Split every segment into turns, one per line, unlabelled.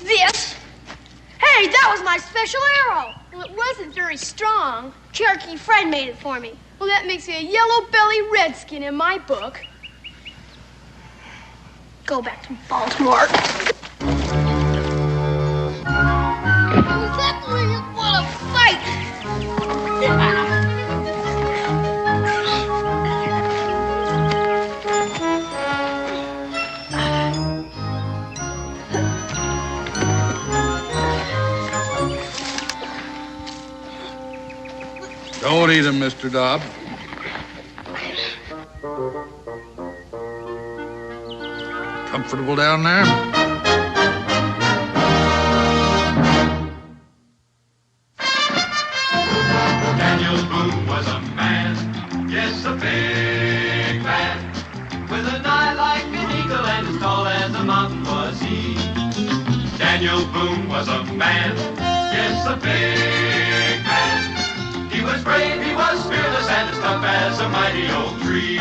this. Hey, that was my special arrow. Well, it wasn't very strong. Cherokee Fred made it for me. Well, that makes me a yellow-belly redskin in my book. Go back to Baltimore. Exactly what a fight!
Don't eat him, Mr. Dobb. Comfortable down there?
Daniel Boone was a man, yes, a big man, with an eye like an eagle and as tall as a mountain was he. Daniel Boone was a man, yes, a big man. He was brave, he was fearless, and as tough as a mighty oak tree.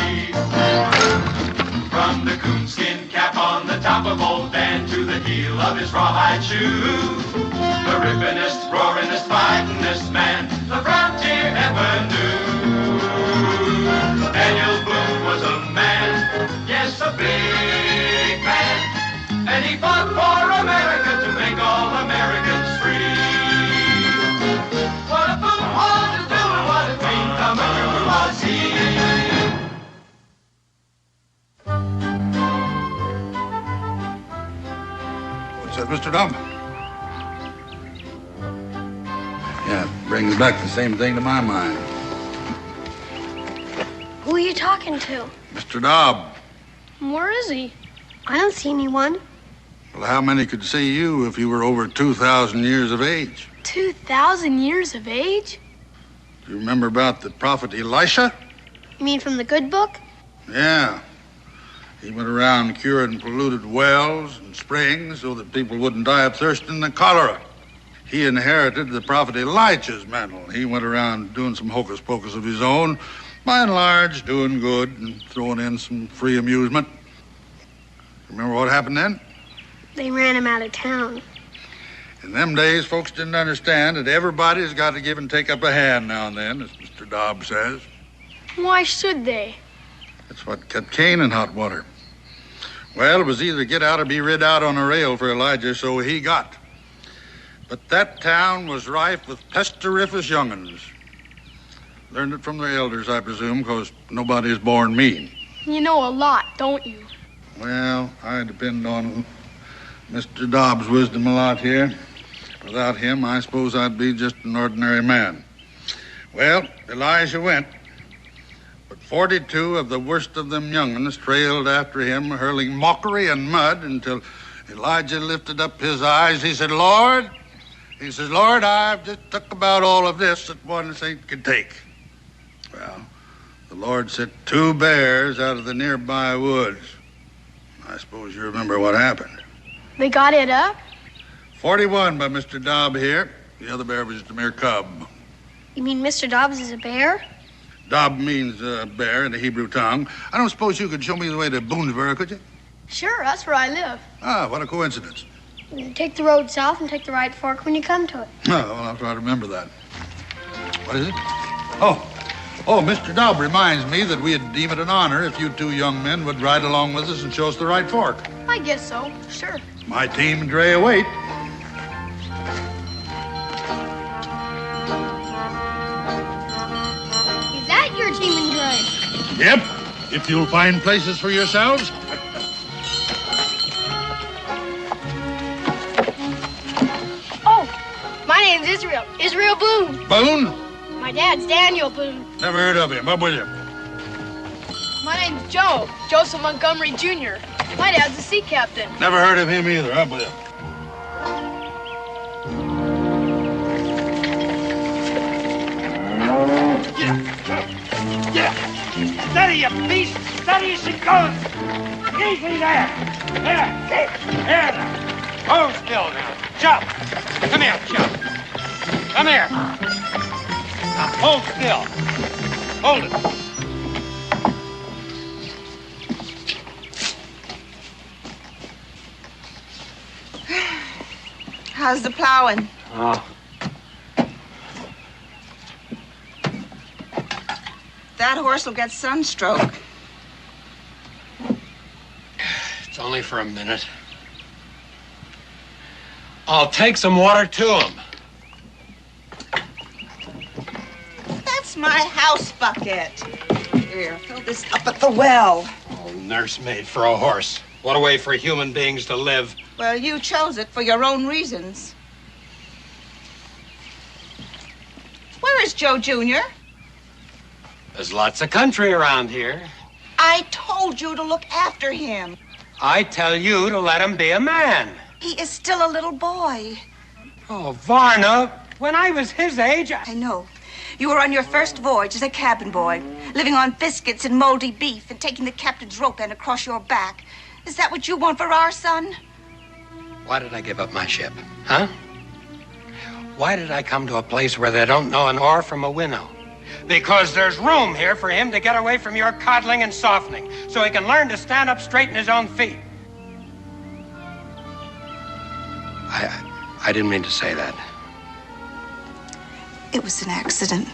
From the coonskin cap on the top of old Dan to the heel of his rawhide shoe, the rippin'est, roaring'est, fighting'est man the frontier ever knew. Daniel Boone was a man, yes, a big man, and he fought for America to make all Americans free. What a Boone wanted to do and what a dream come true was he.
What's that, Mr. Dobb? Yeah, it brings back the same thing to my mind.
Who are you talking to?
Mr. Dobb.
Where is he? I don't see anyone.
Well, how many could see you if you were over 2,000 years of age?
2,000 years of age?
Do you remember about the prophet Elisha?
You mean from the good book?
Yeah. He went around curing polluted wells and springs so that people wouldn't die of thirst and the cholera. He inherited the prophet Elijah's mantle. He went around doing some hocus pocus of his own, by and large doing good and throwing in some free amusement. Remember what happened then?
They ran him out of town.
In them days, folks didn't understand that everybody's got to give and take up a hand now and then, as Mr. Dobb says.
Why should they?
That's what kept Cain in hot water. Well, it was either get out or be rid out on a rail for Elijah, so he got. But that town was rife with pesteriferous young'uns. Learned it from their elders, I presume, because nobody's born mean.
You know a lot, don't you?
Well, I depend on Mr. Dobb's wisdom a lot here. Without him, I suppose I'd be just an ordinary man. Well, Elijah went, but 42 of the worst of them young'uns trailed after him, hurling mockery and mud until Elijah lifted up his eyes. He said, Lord, I've just took about all of this that one saint could take. Well, the Lord sent 2 bears out of the nearby woods. I suppose you remember what happened.
They got it up?
41 by Mr. Dobb here. The other bear was just a mere cub.
You mean Mr. Dobbs is a bear?
Dobb means bear in the Hebrew tongue. I don't suppose you could show me the way to Boonesboro, could you?
Sure, that's where I live.
Ah, what a coincidence.
You take the road south and take the right fork when you come to it.
Oh, well, I'll try to remember that. What is it? Oh, Mr. Dobb reminds me that we'd deem it an honor if you 2 young men would ride along with us and show us the right fork.
I guess so, sure.
My team and Dre await.
Is that your team and Dre?
Yep, if you'll find places for yourselves.
Oh, my name's Israel. Israel Boone.
Boone?
My dad's Daniel Boone.
Never heard of him. Up with you.
My name's Joe. Joseph Montgomery Jr. My dad's a sea captain.
Never heard of him either. Up with you.
Yeah. Steady, you beast. Steady as she goes. Easy there. There. Now. Hold still now. Jump. Come here, jump. Come here. Now hold still. Hold it.
How's the plowing?
Oh.
That horse will get sunstroke.
It's only for a minute. I'll take some water to him.
That's my house bucket. Here, fill this up at the well.
Oh, nursemaid for a horse. What a way for human beings to live.
Well, you chose it for your own reasons. Where is Joe Jr.?
There's lots of country around here.
I told you to look after him.
I tell you to let him be a man.
He is still a little boy.
Oh, Varna, when I was his age,
I know. You were on your first voyage as a cabin boy, living on biscuits and moldy beef and taking the captain's rope end across your back. Is that what you want for our son?
Why did I give up my ship, huh? Why did I come to a place where they don't know an oar from a winnow? Because there's room here for him to get away from your coddling and softening, so he can learn to stand up straight in his own feet. I didn't mean to say that.
It was an accident.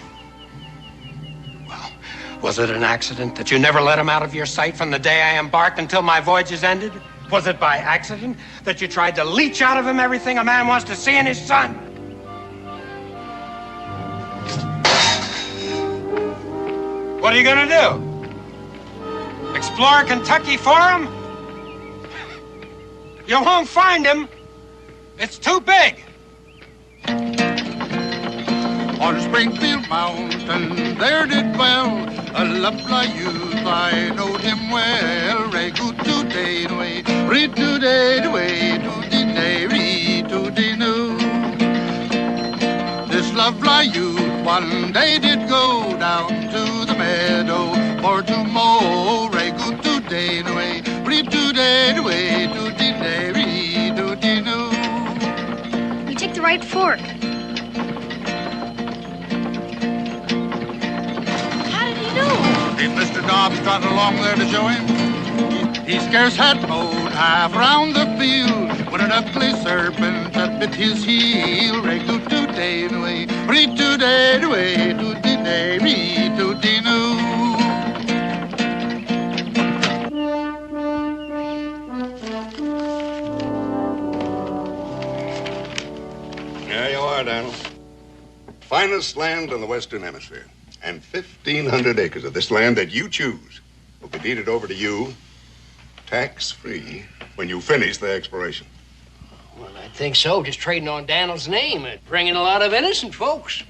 Well, was it an accident that you never let him out of your sight from the day I embarked until my voyage is ended? Was it by accident that you tried to leech out of him everything a man wants to see in his son? What are you gonna do? Explore Kentucky for him? You won't find him. It's too big.
On Springfield Mountain, there did dwell a lovely youth. I knowed him well. Re good to day way, re to day way, to the day, re to the new. This lovely youth one day did go down to the meadow for to mow. Re good to day way, re to day way, to the day, re to the new.
You take the right fork.
If Mr. Dobbs trotted along there to show him, he scarce had mowed half round the field when an ugly serpent bit his heel. Re to day away, re to day away, to the day, re to the new.
There you are, Daniel. Finest land in the Western Hemisphere. And 1,500 acres of this land that you choose will be deeded over to you, tax-free, when you finish the exploration.
Well, I think so. Just trading on Daniel's name and bringing a lot of innocent folks.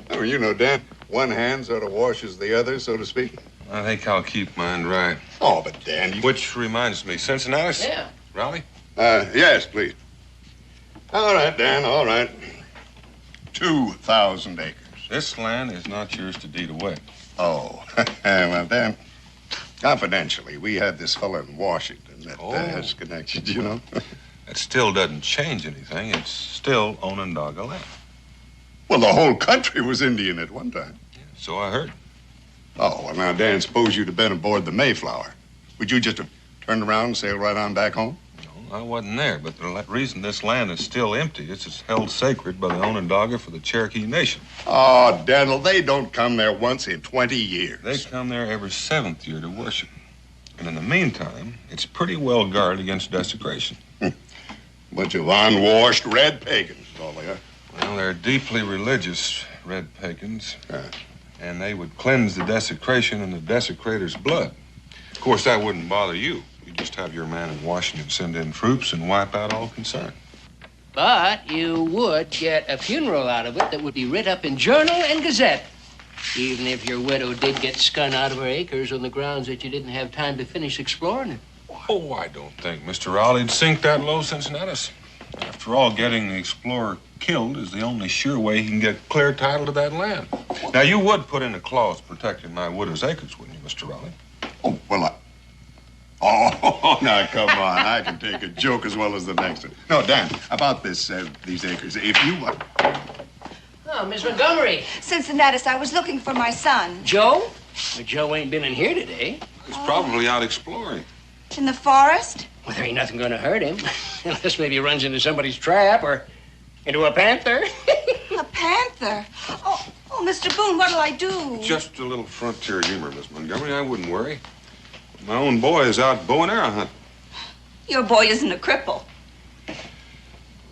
Oh, you know, Dan, one hand sort of washes the other, so to speak.
I think I'll keep mine right.
Oh, but Dan, you...
Which reminds me, Cincinnati?
Yeah.
Raleigh?
Yes, please. All right, Dan, all right. 2,000 acres.
This land is not yours to deed away.
Oh, well, Dan, confidentially, we had this fellow in Washington that has connections, you know.
That still doesn't change anything. It's still Onondaga land.
Well, the whole country was Indian at one time.
Yeah, so I heard.
Oh, well, now, Dan, suppose you'd have been aboard the Mayflower. Would you just have turned around and sailed right on back home?
No, I wasn't there, but the reason this land is still empty is it's held sacred by the Onondaga for the Cherokee Nation.
Oh, Daniel, they don't come there once in 20 years.
They come there every 7th year to worship. And in the meantime, it's pretty well guarded against desecration.
Bunch of unwashed red pagans, is all they are.
Well, they're deeply religious red pagans. And they would cleanse the desecration in the desecrator's blood. Of course, that wouldn't bother you. You'd just have your man in Washington send in troops and wipe out all concern.
But you would get a funeral out of it that would be writ up in Journal and Gazette. Even if your widow did get skun out of her acres on the grounds that you didn't have time to finish exploring it.
Oh, I don't think Mr. Raleigh'd sink that low, Cincinnatus. After all, getting the explorer killed is the only sure way he can get clear title to that land. Now, you would put in a clause protecting my widow's acres, wouldn't you, Mr. Raleigh?
Oh, well, Oh, now, come on. I can take a joke as well as the next one. No, Dan, about these acres. If you...
Oh, Miss Montgomery.
Cincinnatus, I was looking for my son.
Joe? Well, Joe ain't been in here today.
He's probably out exploring.
In the forest?
Well, there ain't nothing going to hurt him. Unless maybe he runs into somebody's trap or Into a panther?
A panther? Oh, Mr. Boone, what'll I do?
Just a little frontier humor, Miss Montgomery. I wouldn't worry. My own boy is out bow and arrow hunting.
Your boy isn't a cripple.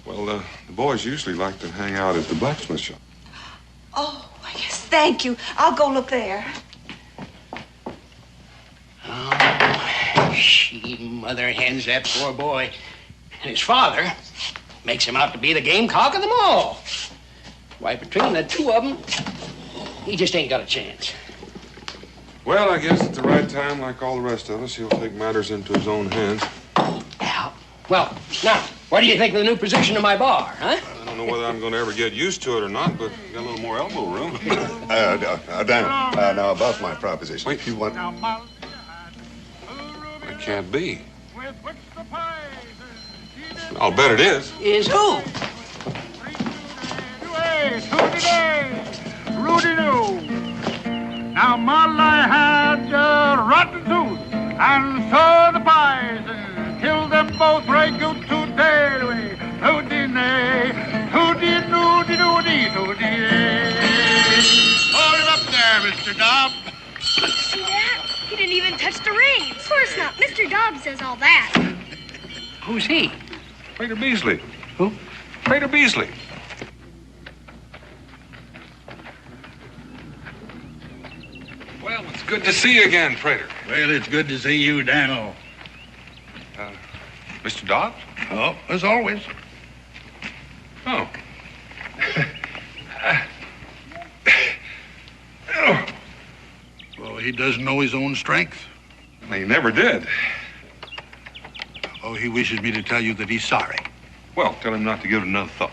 Well, the boys usually like to hang out at the blacksmith shop.
Oh, yes, thank you. I'll go look there.
Oh, she mother hens that poor boy. And his father makes him out to be the gamecock of them all. Why, between the two of them, he just ain't got a chance.
Well, I guess at the right time, like all the rest of us, he'll take matters into his own hands.
Yeah. Well, now, what do you think of the new position of my bar, huh?
I don't know whether I'm going to ever get used to it or not, but got a little more elbow room.
Dan, now about my proposition.
Wait.
If you want...
It can't be. I'll bet it is.
Is who?
Rudy-doo. Now Molly had a rotten tooth, and so the poison killed them both right good today. Hooty-nay, hooty-doody-doody, hooty-nay.
Hold him up there, Mr. Dobbs.
See that? He didn't even touch the reins. Of course not. Mr. Dobbs says all that.
Who's he?
Prater Beasley.
Who?
Prater Beasley. Well, it's good to see you again, Prater.
Well, it's good to see you, Daniel.
Mr. Dobbs?
Oh, as always.
Oh.
Well, he doesn't know his own strength.
He never did.
Oh, he wishes me to tell you that he's sorry.
Well, tell him not to give it another thought.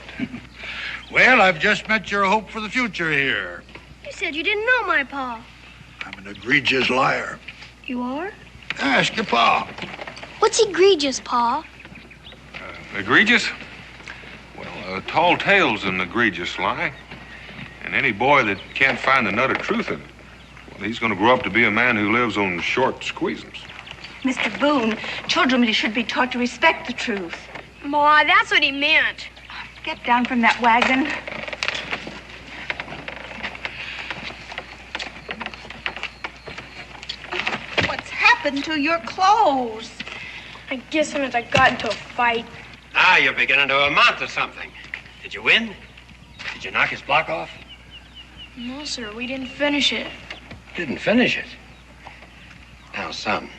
Well, I've just met your hope for the future here.
You said you didn't know my pa.
I'm an egregious liar.
You are?
Ask your pa.
What's egregious, Pa?
Egregious? Well, a tall tale's an egregious lie. And any boy that can't find the nut of truth in it, well, he's going to grow up to be a man who lives on short squeezins.
Mr. Boone, children should be taught to respect the truth.
Ma, that's what he meant.
Get down from that wagon. What's happened to your clothes?
I guess I got into a fight.
Ah, you're beginning to amount to something. Did you win? Did you knock his block off?
No, sir, we didn't finish it.
Didn't finish it. Now, son,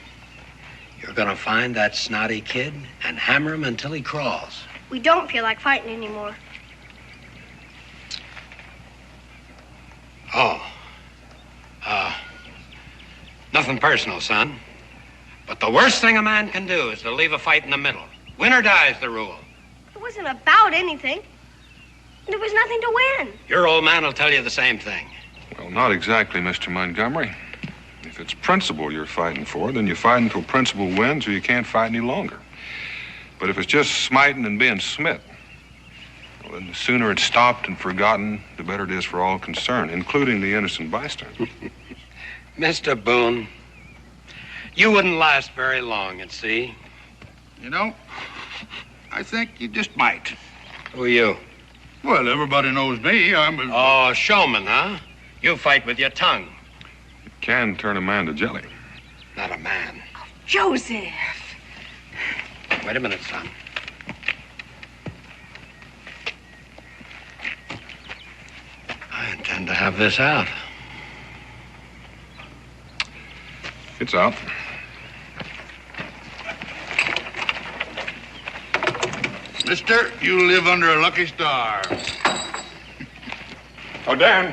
you're gonna find that snotty kid and hammer him until he crawls.
We don't feel like fighting anymore.
Oh. Nothing personal, son. But the worst thing a man can do is to leave a fight in the middle. Win or die is the rule.
It wasn't about anything. There was nothing to win.
Your old man will tell you the same thing.
Well, not exactly, Mr. Montgomery. If it's principle you're fighting for, then you fight until principle wins or you can't fight any longer. But if it's just smiting and being smit, well, then the sooner it's stopped and forgotten, the better it is for all concerned, including the innocent bystander.
Mr. Boone, you wouldn't last very long at sea.
You know, I think you just might.
Who are you?
Well, everybody knows me. I'm a...
Oh, showman, huh? You fight with your tongue.
It can turn a man to jelly.
Not a man.
Joseph.
Wait a minute, son. I intend to have this out.
It's out.
Mister, you live under a lucky star.
Oh, Dan.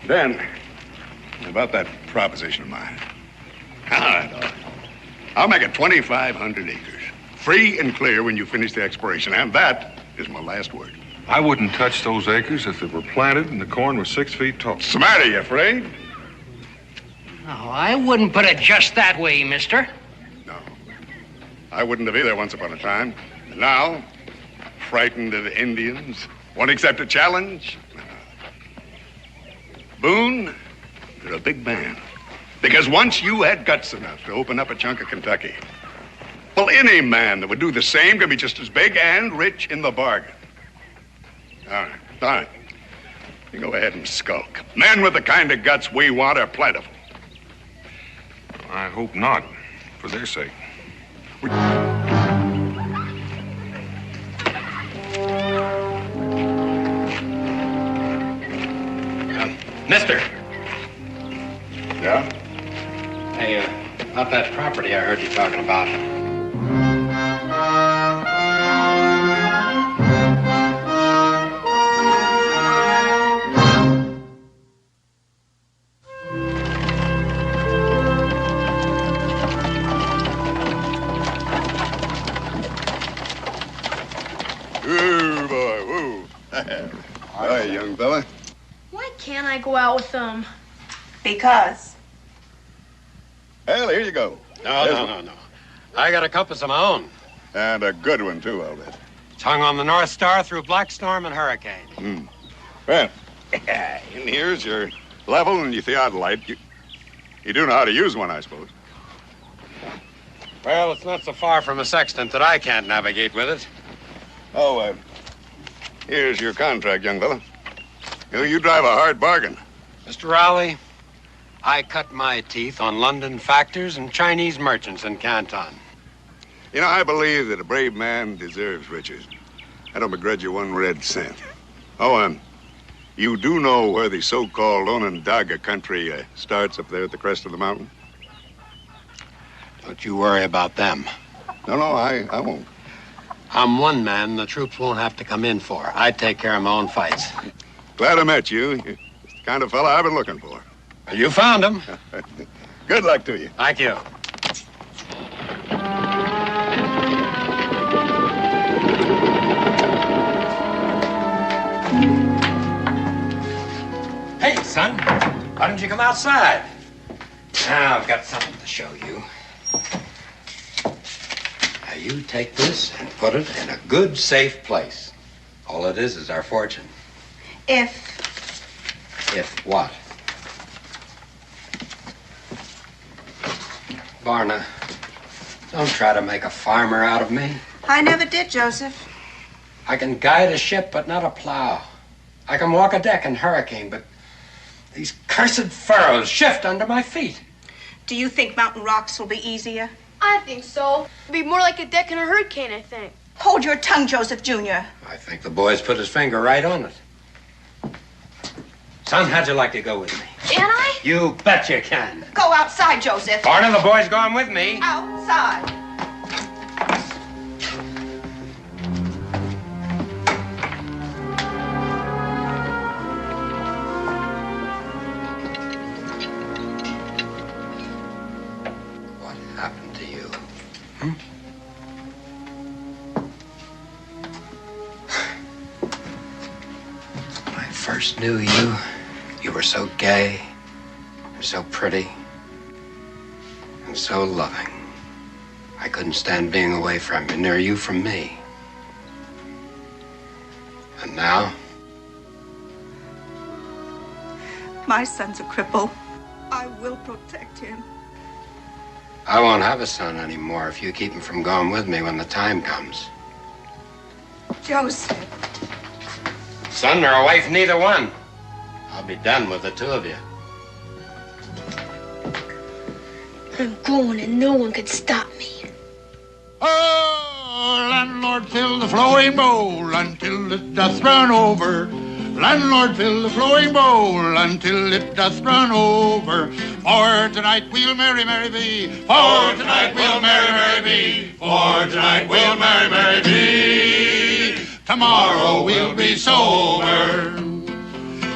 Dan, about that proposition of mine. All right. I'll make it 2,500 acres. Free and clear when you finish the exploration. And that is my last word.
I wouldn't touch those acres if they were planted and the corn was 6 feet tall.
What's the matter, you afraid?
No, I wouldn't put it just that way, mister.
No. I wouldn't have either once upon a time. And now, frightened of Indians, won't accept a challenge. Boone, you're a big man. Because once you had guts enough to open up a chunk of Kentucky, Well, any man that would do the same can be just as big and rich in the bargain. All right. You go ahead and skulk. Men with the kind of guts we want are plentiful.
I hope not, for their sake.
Mister.
Yeah?
Hey, about that property I heard you talking about.
Ooh, boy, woo. Hi, young fella.
Why can't I go out with them?
Because.
Well, here you go.
No. I got a compass of my own.
And a good one, too, I'll bet.
It's hung on the North Star through black storm and hurricane.
Well, in here's your level and your theodolite. You do know how to use one, I suppose.
Well, it's not so far from a sextant that I can't navigate with it.
Oh, here's your contract, young fella. You drive a hard bargain.
Mr. Rowley, I cut my teeth on London factors and Chinese merchants in Canton.
You know, I believe that a brave man deserves riches. I don't begrudge you one red cent. Oh, you do know where the so-called Onondaga country starts up there at the crest of the mountain?
Don't you worry about them.
No, I won't.
I'm one man the troops won't have to come in for. I take care of my own fights.
Glad I met you. You're the kind of fella I've been looking for.
You found him.
Good luck to you.
Thank you. Hey, son. Why didn't you come outside? Now, I've got something to show you. Now, you take this and put it in a good, safe place. All it is our fortune. If what? Varna, don't try to make a farmer out of me.
I never did, Joseph.
I can guide a ship, but not a plow. I can walk a deck in hurricane, but these cursed furrows shift under my feet.
Do you think mountain rocks will be easier?
I think so. It'll be more like a deck in a hurricane, I think.
Hold your tongue, Joseph Jr.
I think the boy's put his finger right on it. Son, how'd you like to go with me?
Can I?
You bet you can.
Go outside, Joseph.
Varna, the boy's going with me.
Outside.
What happened to you? When I first knew you, you were so gay, and so pretty, and so loving. I couldn't stand being away from you, nor you from me. And now?
My son's a cripple. I will protect him.
I won't have a son anymore if you keep him from going with me when the time comes.
Joseph.
Son or a wife, neither one. I'll be done with the two of you.
I'm going and no one can stop me.
Oh, landlord, fill the flowing bowl until it doth run over. Landlord, fill the flowing bowl until it doth run over. For tonight we'll merry, merry be. For tonight we'll merry, merry be. For tonight we'll merry, merry be. Tomorrow we'll be sober.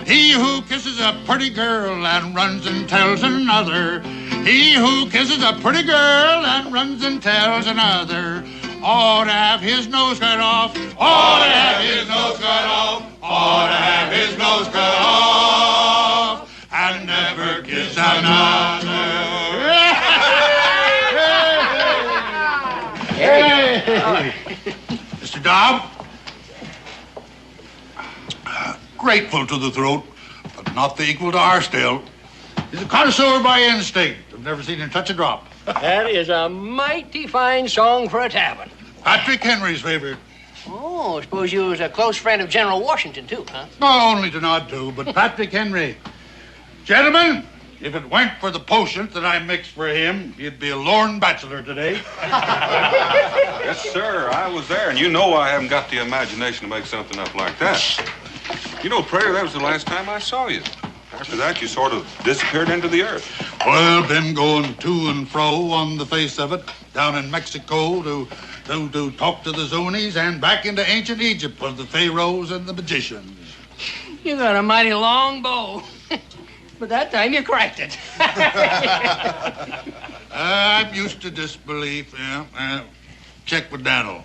He who kisses a pretty girl and runs and tells another. He who kisses a pretty girl and runs and tells another ought to have his nose cut off. Ought to have his nose cut off. Ought to have his nose cut off. And never kiss another. Hey. Mr. Dobb. Grateful to the throat, but not the equal to our still. He's a connoisseur by instinct. I've never seen him touch a drop.
That is a mighty fine song for a tavern.
Patrick Henry's favorite.
Oh, I suppose you was a close friend of General Washington, too, huh?
Not only to nod to, but Patrick Henry. Gentlemen, if it weren't for the potions that I mixed for him, he'd be a lorn bachelor today.
Yes, sir. I was there, and you know I haven't got the imagination to make something up like that. You know, Prater, that was the last time I saw you. After that, you sort of disappeared into the earth.
Well, been going to and fro on the face of it, down in Mexico to talk to the Zunies and back into ancient Egypt with the pharaohs and the magicians.
You got a mighty long bow. But that time you cracked it.
I'm used to disbelief, yeah. Check with Daniel.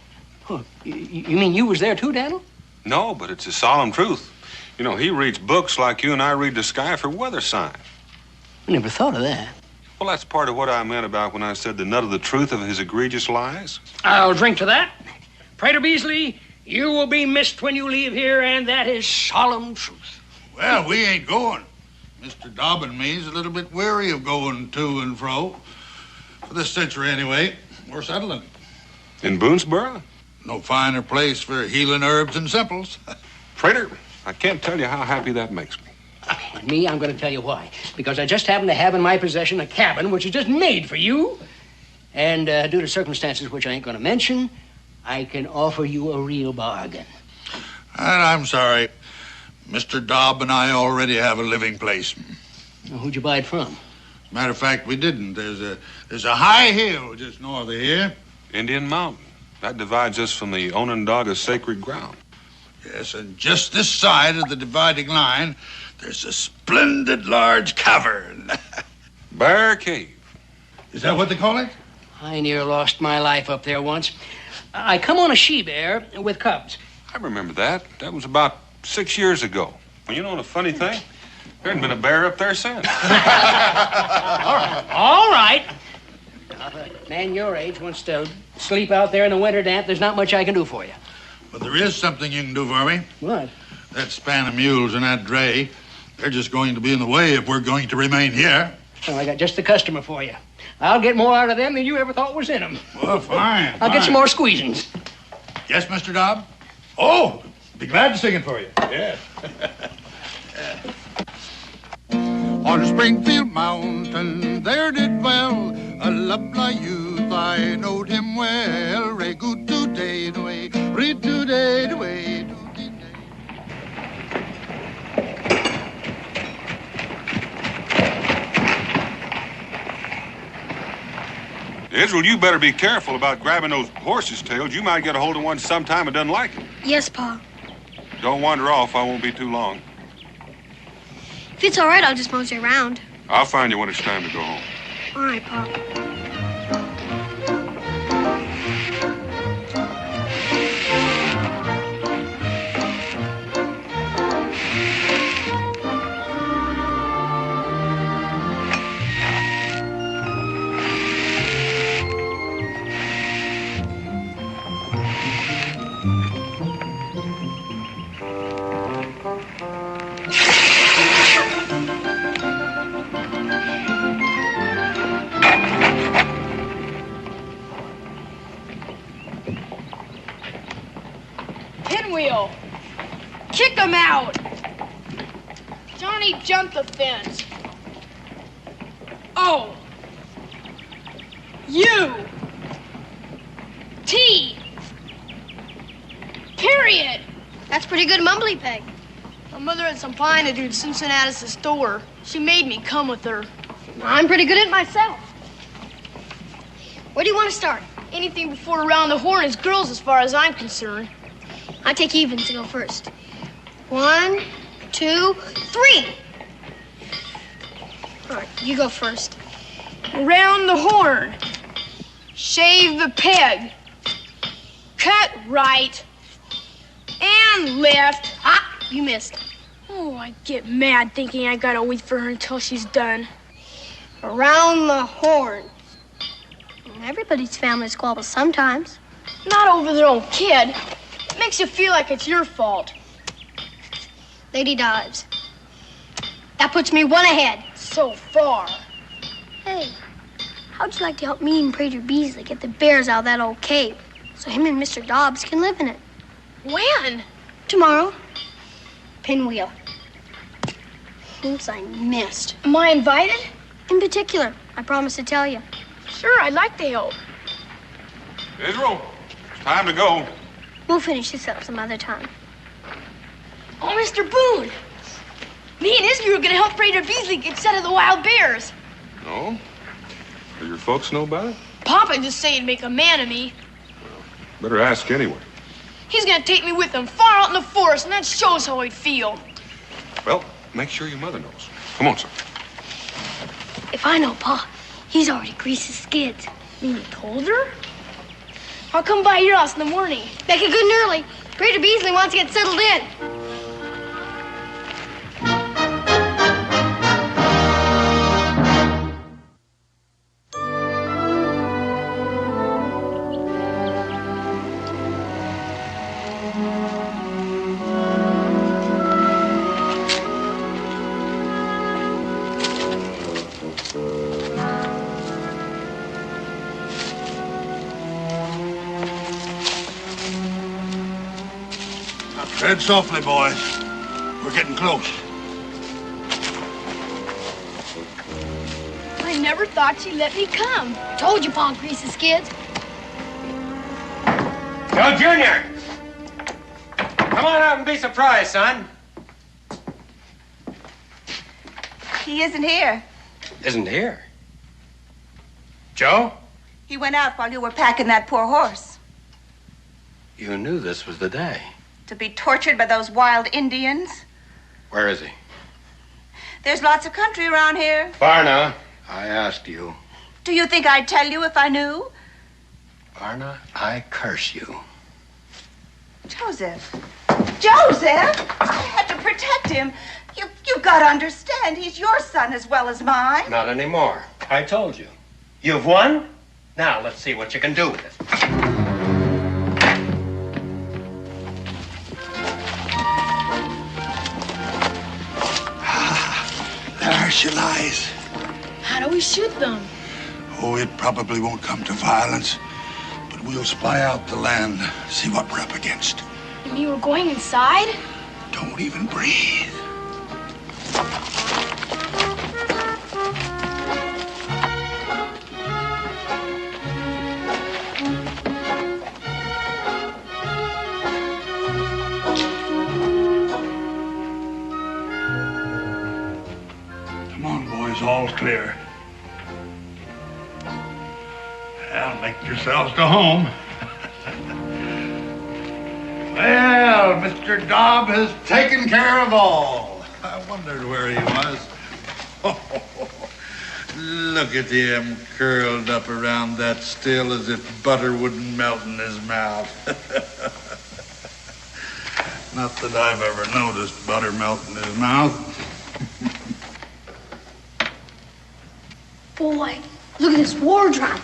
Oh, you mean you was there too, Daniel?
No, but it's a solemn truth. You know, he reads books like you and I read the sky for weather signs.
I never thought of that.
Well, that's part of what I meant about when I said the nut of the truth of his egregious lies.
I'll drink to that. Prater Beasley, you will be missed when you leave here, and that is solemn truth.
Well, we ain't going. Mr. Dobb and me's a little bit weary of going to and fro. For this century, anyway. We're settling.
In Boonesboro?
No finer place for healing herbs and simples.
Prater, I can't tell you how happy that makes me.
And me, I'm going to tell you why. Because I just happen to have in my possession a cabin which is just made for you. And due to circumstances which I ain't going to mention, I can offer you a real bargain.
And I'm sorry. Mr. Dobb and I already have a living place.
Well, who'd you buy it from?
Matter of fact, we didn't. There's a high hill just north of here.
Indian Mountain. That divides us from the Onondaga sacred ground.
Yes, and just this side of the dividing line, there's a splendid large cavern.
Bear Cave.
Is that what they call it?
I near lost my life up there once. I come on a she-bear with cubs.
I remember that. That was about 6 years ago. Well, you know the funny thing? There hadn't been a bear up there since.
All right. Now, if a man your age wants to sleep out there in the winter damp, there's not much I can do for you.
But there is something you can do for me.
What?
That span of mules and that dray, they're just going to be in the way if we're going to remain here.
Well, I got just the customer for you. I'll get more out of them than you ever thought was in them.
Well, fine.
I'll get some more squeezings.
Yes, Mr. Dobb? Oh, be glad to sing it for you. Yes. On Springfield Mountain, there did dwell a lovely youth. I knowed him well. Re good today, way, re today, way.
Israel, you better be careful about grabbing those horses' tails. You might get a hold of one sometime and doesn't like it.
Yes, Pa.
Don't wander off. I won't be too long.
If it's all right, I'll just mosey around.
I'll find you when it's time to go home.
All right, Pa.
Pinwheel! Kick him out! Johnny jumped the fence. O. U. T. Period.
That's pretty good mumbly peg.
My mother had some pine to do at Cincinnatus' store. She made me come with her.
I'm pretty good at it myself. Where do you want to start?
Anything before around the horn is girls as far as I'm concerned.
I take evens to go first. 1, 2, 3. All right, you go first.
Around the horn. Shave the peg. Cut right. And left.
Ah, you missed.
Oh, I get mad thinking I gotta wait for her until she's done.
Around the horn. Everybody's family squabbles sometimes.
Not over their own kid. It makes you feel like it's your fault.
Lady dives. That puts me 1 ahead.
So far.
Hey, How'd you like to help me and Prater Beasley get the bears out of that old cave so him and Mr. Dobbs can live in it?
When?
Tomorrow. Pinwheel. Oops, I missed.
Am I invited?
In particular, I promised to tell you.
Sure, I'd like to help.
Israel, it's time to go.
We'll finish this up some other time.
Oh, Mr. Boone. Me and Izzy were gonna help Prater Beasley get set of the wild bears.
No? Do your folks know about it?
Papa just said he'd make a man of me.
Better ask anyway.
He's gonna take me with him far out in the forest, and that shows how he'd feel.
Well, make sure your mother knows. Come on, son.
If I know Pa, he's already greased his skids.
You told her? I'll come by your house in the morning.
Make it good and early. Prater Beasley wants to get settled in.
Tread softly, boys. We're getting close.
I never thought she'd let me come.
Told you Pa greased his skids.
Joe Jr. Come on out and be surprised, son.
He isn't here.
Isn't here.
Joe?
He went out while you were packing that poor horse.
You knew this was the day.
To be tortured by those wild Indians.
Where is he?
There's lots of country around here.
Varna, I asked you.
Do you think I'd tell you if I knew?
Varna, I curse you.
Joseph. Joseph! I had to protect him. You've got to understand, he's your son as well as mine.
Not anymore. I told you. You've won? Now let's see what you can do with it.
There she lies.
How do we shoot them?
Oh, it probably won't come to violence, but we'll spy out the land, see what we're up against.
You mean we're going inside?
Don't even breathe. Come on, boys, all clear. Well, make yourselves to home. Well, Mr. Dobb has taken care of all. I wondered where he was. Look at him curled up around that still as if butter wouldn't melt in his mouth. Not that I've ever noticed butter melt in his mouth.
Boy, look at this war drum.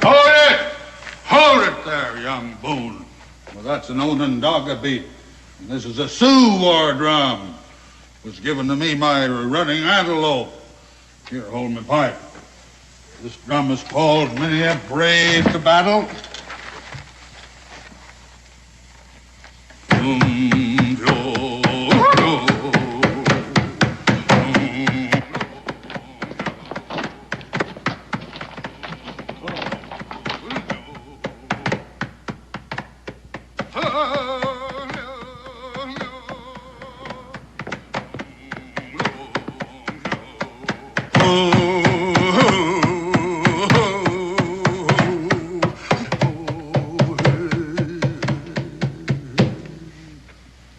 Hold it! Hold it there, young Boone. Well, that's an Onondaga beat. And this is a Sioux war drum. It was given to me by running antelope. Here, hold my pipe. This drum has called many a brave to battle.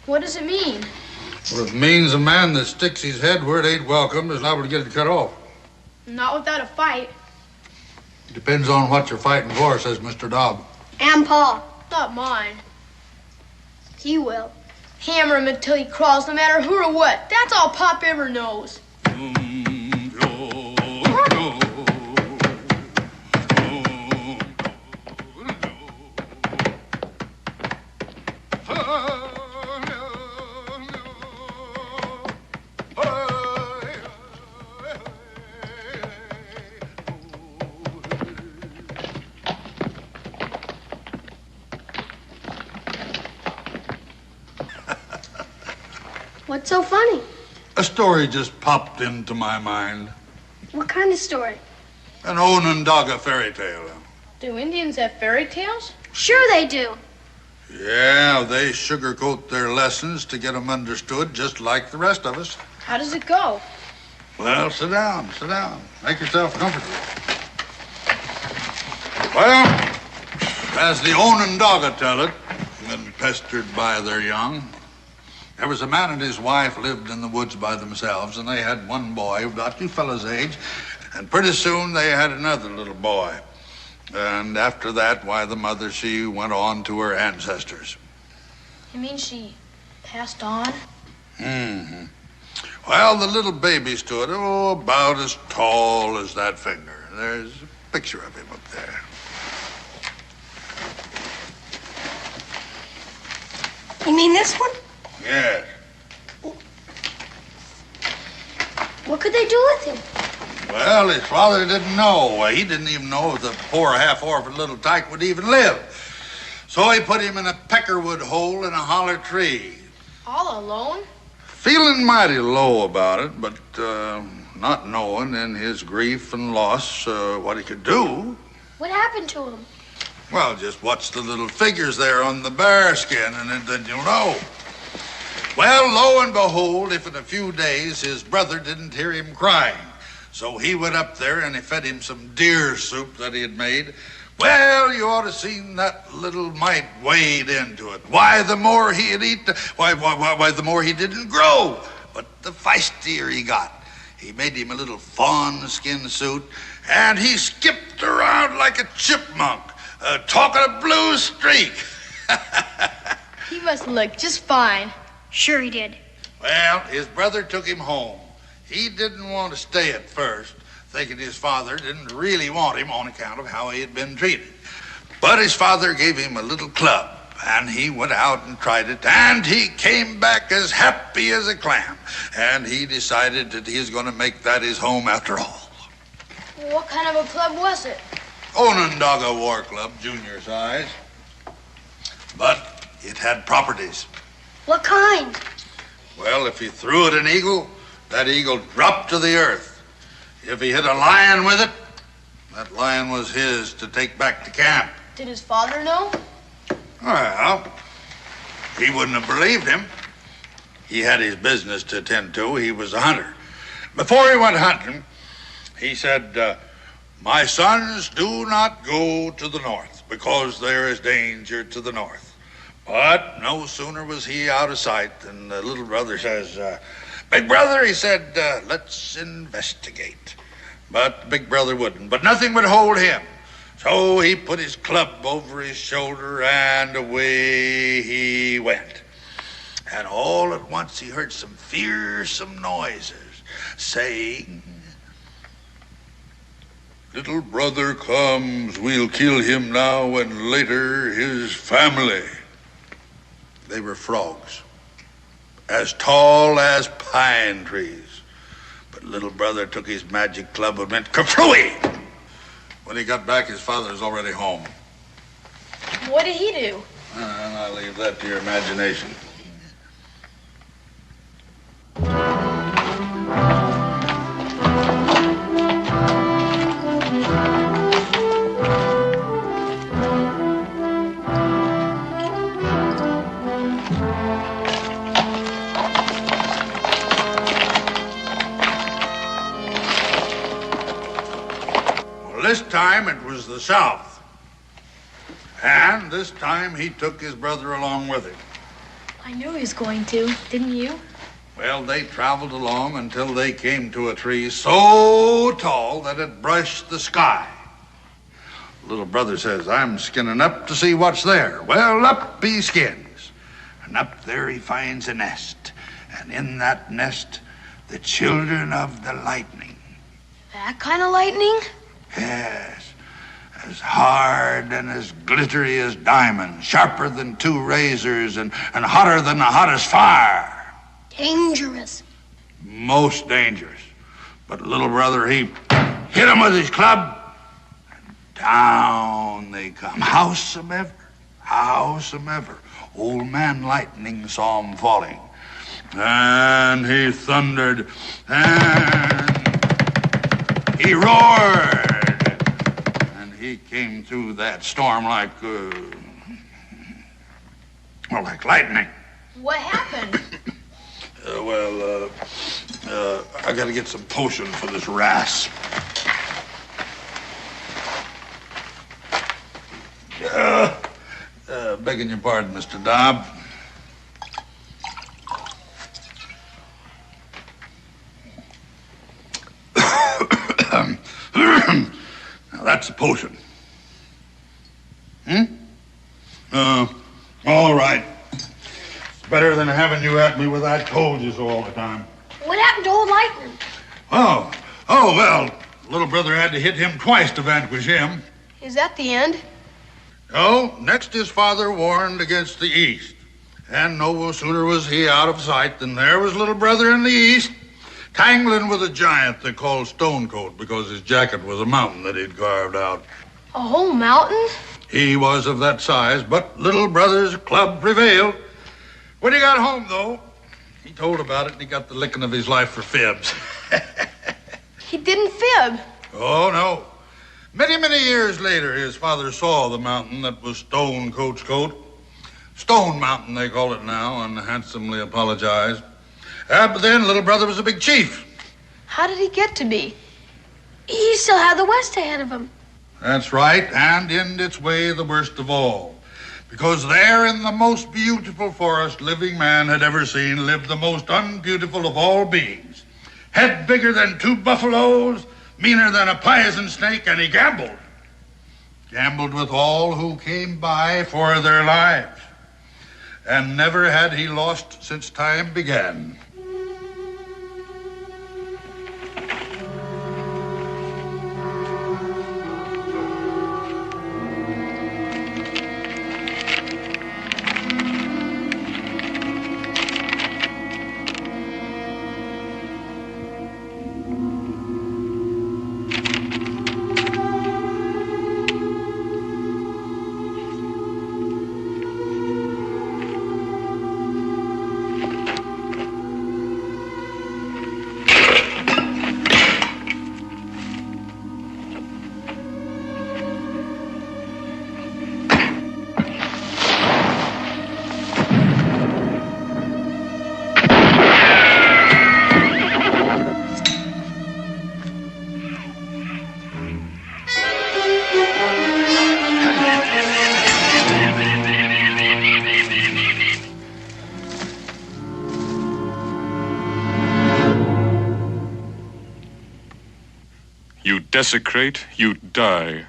What does it mean?
Well, it means a man that sticks his head where it ain't welcome is liable to get it cut off.
Not without a fight.
Depends on what you're fighting for, says Mr. Dobb.
And Pa.
Not mine.
He will.
Hammer him until he crawls, no matter who or what. That's all Pop ever knows.
What's so funny?
A story just popped into my mind.
What kind of story?
An Onondaga fairy tale.
Do Indians have fairy tales?
Sure they do.
Yeah, they sugarcoat their lessons to get them understood just like the rest of us.
How does it go?
Well, sit down. Make yourself comfortable. Well, as the Onondaga tell it, when pestered by their young, there was a man and his wife lived in the woods by themselves, and they had one boy about you fellas' age, and pretty soon they had another little boy. And after that, why, the mother, she went on to her ancestors.
You mean she passed on?
Mm-hmm. Well, the little baby stood, about as tall as that finger. There's a picture of him up there.
You mean this one?
Yes.
What could they do with him?
Well, his father didn't know. He didn't even know if the poor half-orphaned little tyke would even live. So he put him in a peckerwood hole in a holler tree.
All alone?
Feeling mighty low about it, but not knowing in his grief and loss what he could do.
What happened to him?
Well, just watch the little figures there on the bear skin, and then you'll know. Well, lo and behold, if in a few days his brother didn't hear him crying. So he went up there and he fed him some deer soup that he had made. Well, you ought to seen that little mite wade into it. Why, the more he'd eat, why, the more he didn't grow. But the feistier he got. He made him a little fawn skin suit, and he skipped around like a chipmunk, talking a blue streak.
He must look just fine.
Sure he did.
Well, his brother took him home. He didn't want to stay at first, thinking his father didn't really want him on account of how he had been treated. But his father gave him a little club, and he went out and tried it, and he came back as happy as a clam. And he decided that he was going to make that his home after all.
What kind of a club was it?
Onondaga War Club, junior size. But it had properties.
What kind?
Well, if he threw at an eagle, that eagle dropped to the earth. If he hit a lion with it, that lion was his to take back to camp.
Did his father know?
Well, he wouldn't have believed him. He had his business to attend to. He was a hunter. Before he went hunting, he said, my sons, do not go to the north because there is danger to the north. But no sooner was he out of sight than the little brother says, big brother, he said, let's investigate. But big brother wouldn't. But nothing would hold him. So he put his club over his shoulder and away he went. And all at once he heard some fearsome noises saying, little brother comes, we'll kill him now and later his family. They were frogs, as tall as pine trees. But little brother took his magic club and went kerflooey. When he got back, his father was already home.
What did he do?
And I leave that to your imagination. This time it was the South. And this time he took his brother along with him.
I knew he was going to, didn't you?
Well, they traveled along until they came to a tree so tall that it brushed the sky. Little brother says, I'm skinning up to see what's there. Well, up he skins. And up there he finds a nest. And in that nest, the children of the lightning.
That kind of lightning?
Yes, as hard and as glittery as diamonds, sharper than two razors, and hotter than the hottest fire.
Dangerous.
Most dangerous. But little brother, he hit him with his club, and down they come. Howsomever, old man Lightning saw him falling. And he thundered, and he roared. And he came through that storm like lightning.
What happened?
I gotta get some potion for this rasp. Begging your pardon, Mr. Dobb. Now, that's a potion. All right. It's better than having you at me with I told you so all the time.
What happened to old Lightning?
Well, little brother had to hit him twice to vanquish him.
Is that the end?
No, next his father warned against the east. And no sooner was he out of sight than there was little brother in the east, tangling with a giant they called Stonecoat because his jacket was a mountain that he'd carved out.
A whole mountain?
He was of that size, but little brother's club prevailed. When he got home, though, he told about it and he got the licking of his life for fibs.
He didn't fib.
Oh, no. Many, many years later, his father saw the mountain that was Stonecoat's coat. Stone Mountain, they call it now, and handsomely apologized. But then little brother was a big chief.
How did he get to be? He still had the West ahead of him.
That's right, and in its way the worst of all. Because there in the most beautiful forest living man had ever seen lived the most unbeautiful of all beings. Head bigger than 2 buffaloes, meaner than a poison snake, and he gambled. Gambled with all who came by for their lives. And never had he lost since time began.
You desecrate, you die.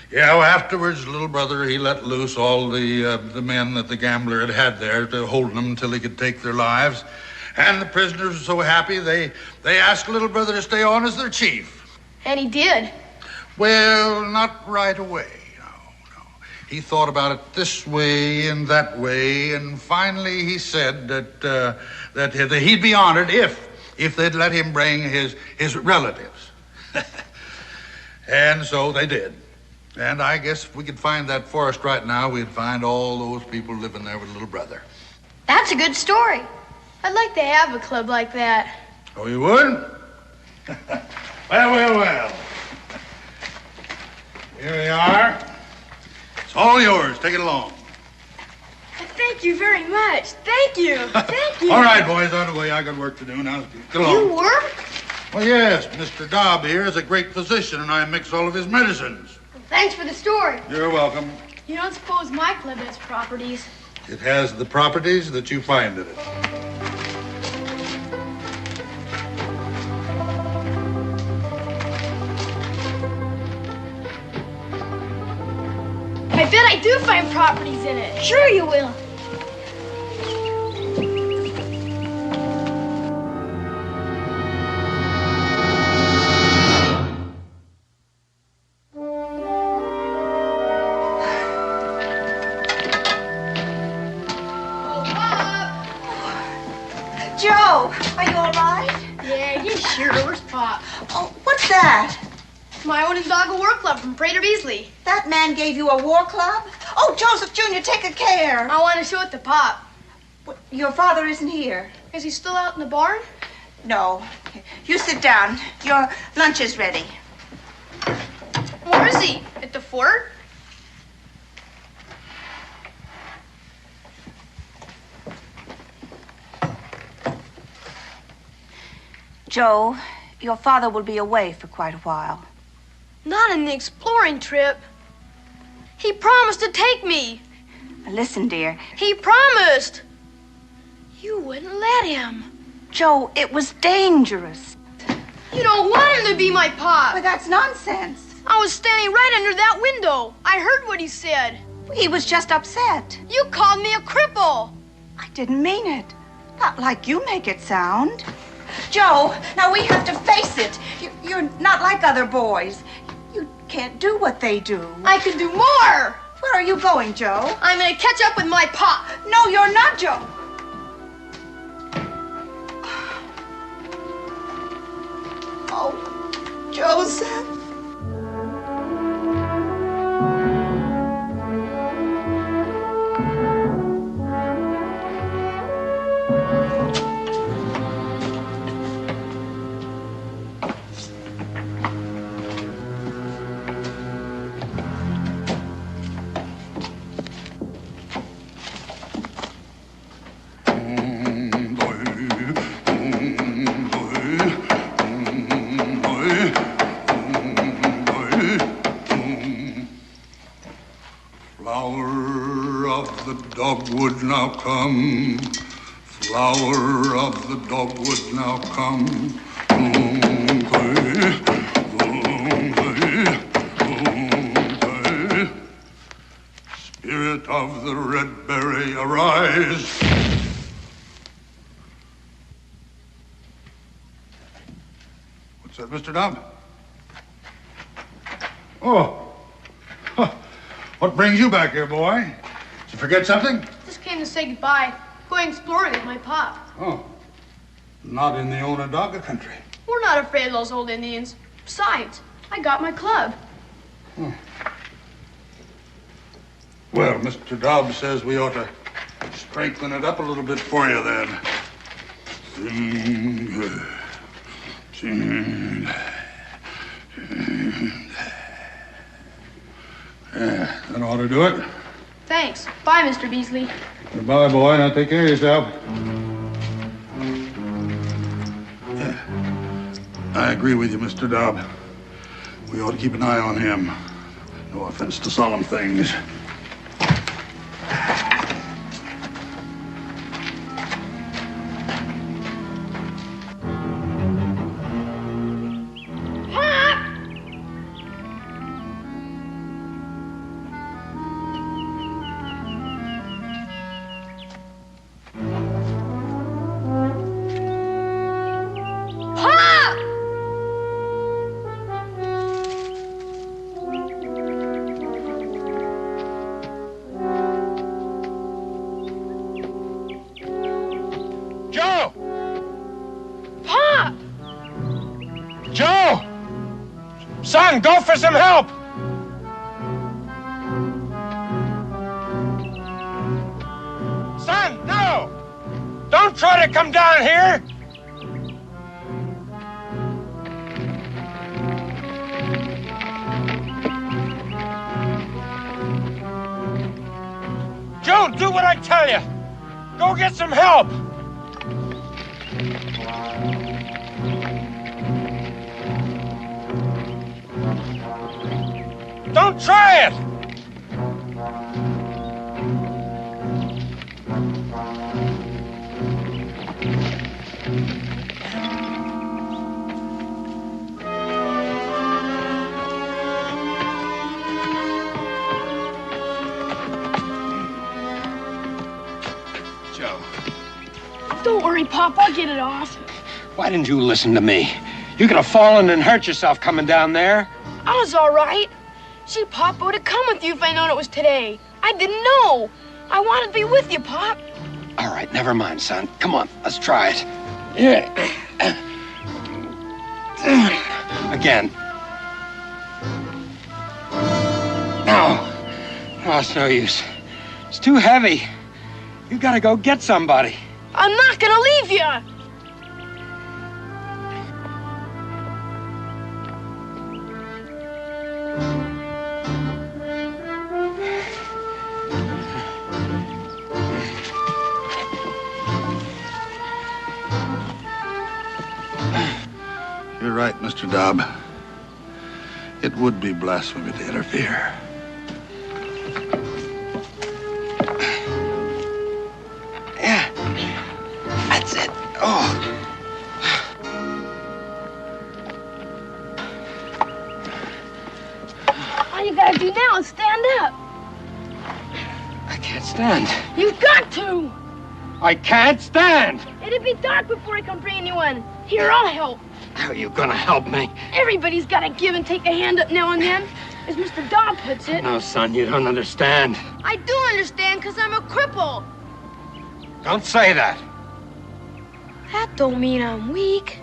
Yeah, well, afterwards, little brother, he let loose all the men that the gambler had there to hold them until he could take their lives. And the prisoners were so happy, they asked little brother to stay on as their chief.
And he did.
Well, not right away, no. He thought about it this way and that way, and finally he said that he'd be honored if they'd let him bring his relatives. And so they did. And I guess if we could find that forest right now, we'd find all those people living there with little brother.
That's a good story. I'd like to have a club like that.
Oh, you would? Well. Here we are. It's all yours. Take it along.
Thank you very much. Thank you. Thank you.
All right, boys, on the way. I got work to do now. Get along.
You work?
Well, yes. Mr. Dobb here is a great physician, and I mix all of his medicines.
Thanks for the story.
You're welcome.
You don't suppose my club has properties?
It has the properties that you find in it.
I bet I do find properties in it. Sure you will.
Joe, are you all right?
Yeah, he's sure. Where's Pop?
Oh, what's that?
My Onondaga War Club from Prater Beasley.
That man gave you a war club? Oh, Joseph Jr., take a care.
I want to show it to Pop.
Your father isn't here.
Is he still out in the barn?
No. You sit down. Your lunch is ready.
Where is he? At the fort?
Joe, your father will be away for quite a while.
Not on the exploring trip. He promised to take me.
Listen, dear.
He promised. You wouldn't let him.
Joe, it was dangerous.
You don't want him to be my Pop.
But that's nonsense.
I was standing right under that window. I heard what he said.
He was just upset.
You called me a cripple.
I didn't mean it. Not like you make it sound. Joe, now we have to face it. You're not like other boys. You can't do what they do.
I can do more.
Where are you going, Joe?
I'm going to catch up with my Pop.
No, you're not, Joe. Oh, Joseph.
Dogwood now come, flower of the dogwood now come. Spirit of the red berry, arise. What's that, Mr. Dobb? Oh, what brings you back here, boy? Did you forget something?
Just came to say goodbye. Going exploring with my Pop.
Oh. Not in the Onondaga country.
We're not afraid of those old Indians. Besides, I got my club.
Oh. Well, Mr. Dobbs says we ought to strengthen it up a little bit for you then. Yeah, that ought to do it.
Thanks. Bye, Mr. Beasley.
Goodbye, boy. Now take care of yourself. Yeah. I agree with you, Mr. Dobb. We ought to keep an eye on him. No offense to solemn things.
Son, go for some help! Son, no! Don't try to come down here! Joe, do what I tell you! Go get some help! Don't try it!
Joe.
Don't worry, Pop. I'll get it off.
Why didn't you listen to me? You could have fallen and hurt yourself coming down there.
I was all right. See, Pop, I would have come with you if I'd known it was today. I didn't know. I wanted to be with you, Pop.
All right, never mind, son. Come on, let's try it. Here. Again. No. No, it's no use. It's too heavy. You gotta go get somebody.
I'm not gonna leave you.
You're right, Mr. Dobb. It would be blasphemy to interfere.
Yeah. That's it. Oh.
All you gotta do now is stand up.
I can't stand.
You've got to.
I can't stand.
It'd be dark before I come bring anyone. Here, I'll help.
How are you gonna help me?
Everybody's gotta give and take a hand up now and then, as Mr. Dobb puts it.
No, son, you don't understand.
I do understand, because I'm a cripple.
Don't say that.
That don't mean I'm weak.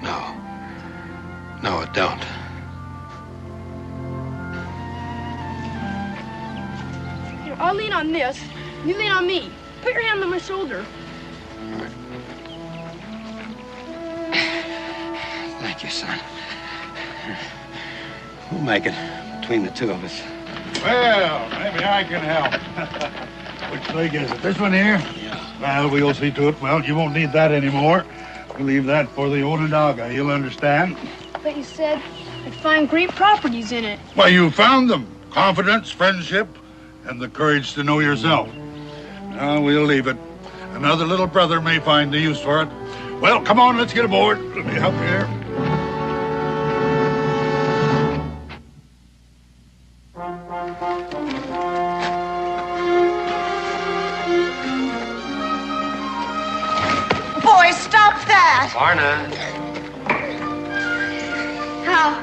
No. No, it don't.
Here, I'll lean on this. You lean on me. Put your hand on my shoulder.
Thank you, son. We'll make it between the two of us.
Well, maybe I can help. Which leg is it? This one here?
Yeah.
Well, we'll see to it. Well, you won't need that anymore. We'll leave that for the Onondaga. He'll understand.
But you said I'd find great properties in it.
Well, you found them. Confidence, friendship, and the courage to know yourself. Now, we'll leave it. Another little brother may find the use for it. Well, come on, let's get aboard. Let me help you here.
Boy, stop that!
Varna.
How?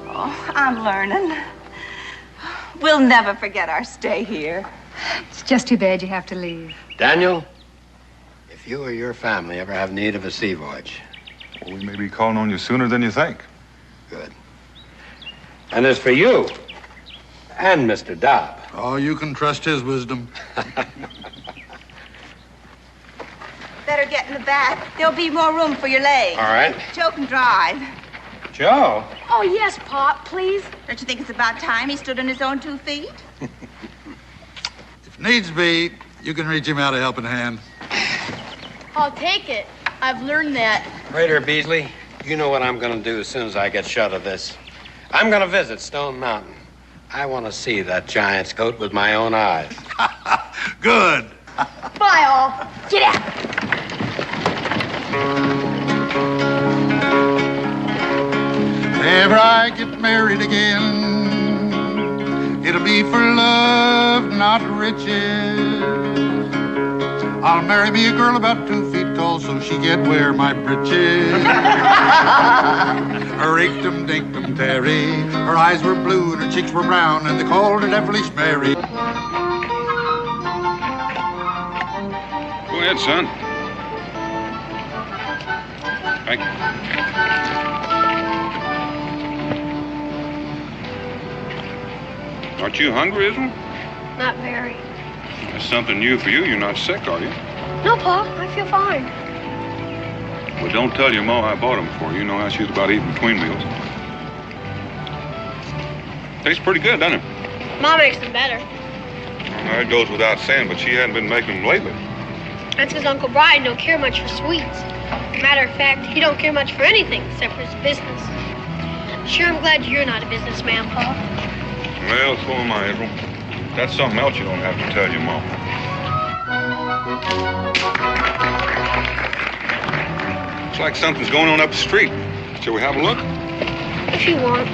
Oh, I'm learning. We'll never forget our stay here.
It's just too bad you have to leave.
Daniel, if you or your family ever have need of a sea voyage.
Well, we may be calling on you sooner than you think.
Good. And as for you, and Mr. Dobb.
Oh, you can trust his wisdom.
Better get in the back. There'll be more room for your legs.
All right.
Joe can drive.
Joe?
Oh, yes, Pop, please.
Don't you think it's about time he stood on his own 2 feet?
If needs be, you can reach him out a helping hand.
I'll take it. I've learned that.
Raider Beasley, you know what I'm going to do as soon as I get shut of this. I'm going to visit Stone Mountain. I want to see that giant's coat with my own eyes.
Good.
Bye, all. Get out.
If ever I get married again, it'll be for love, not riches. I'll marry me a girl about 2 feet tall so she can wear my breeches. Her inktum dinktum Terry, her eyes were blue and her cheeks were brown, and they called her Devilish Mary.
Go ahead, son. Thank you. Aren't you hungry, Ism?
Not very.
That's something new for you. You're not sick, are you?
No, Pa, I feel fine.
Well, don't tell your ma I bought them for you. You know how she's about eating between meals. Tastes pretty good, doesn't it?
Mom makes them better.
Well, it goes without saying, but she hadn't been making them lately.
That's because Uncle Brian don't care much for sweets. Matter of fact, he don't care much for anything except for his business. Sure, I'm glad you're not a businessman, Pa.
Well, so am I, Israel. That's something else you don't have to tell your mom. Looks like something's going on up the street. Shall we have a look?
If you want.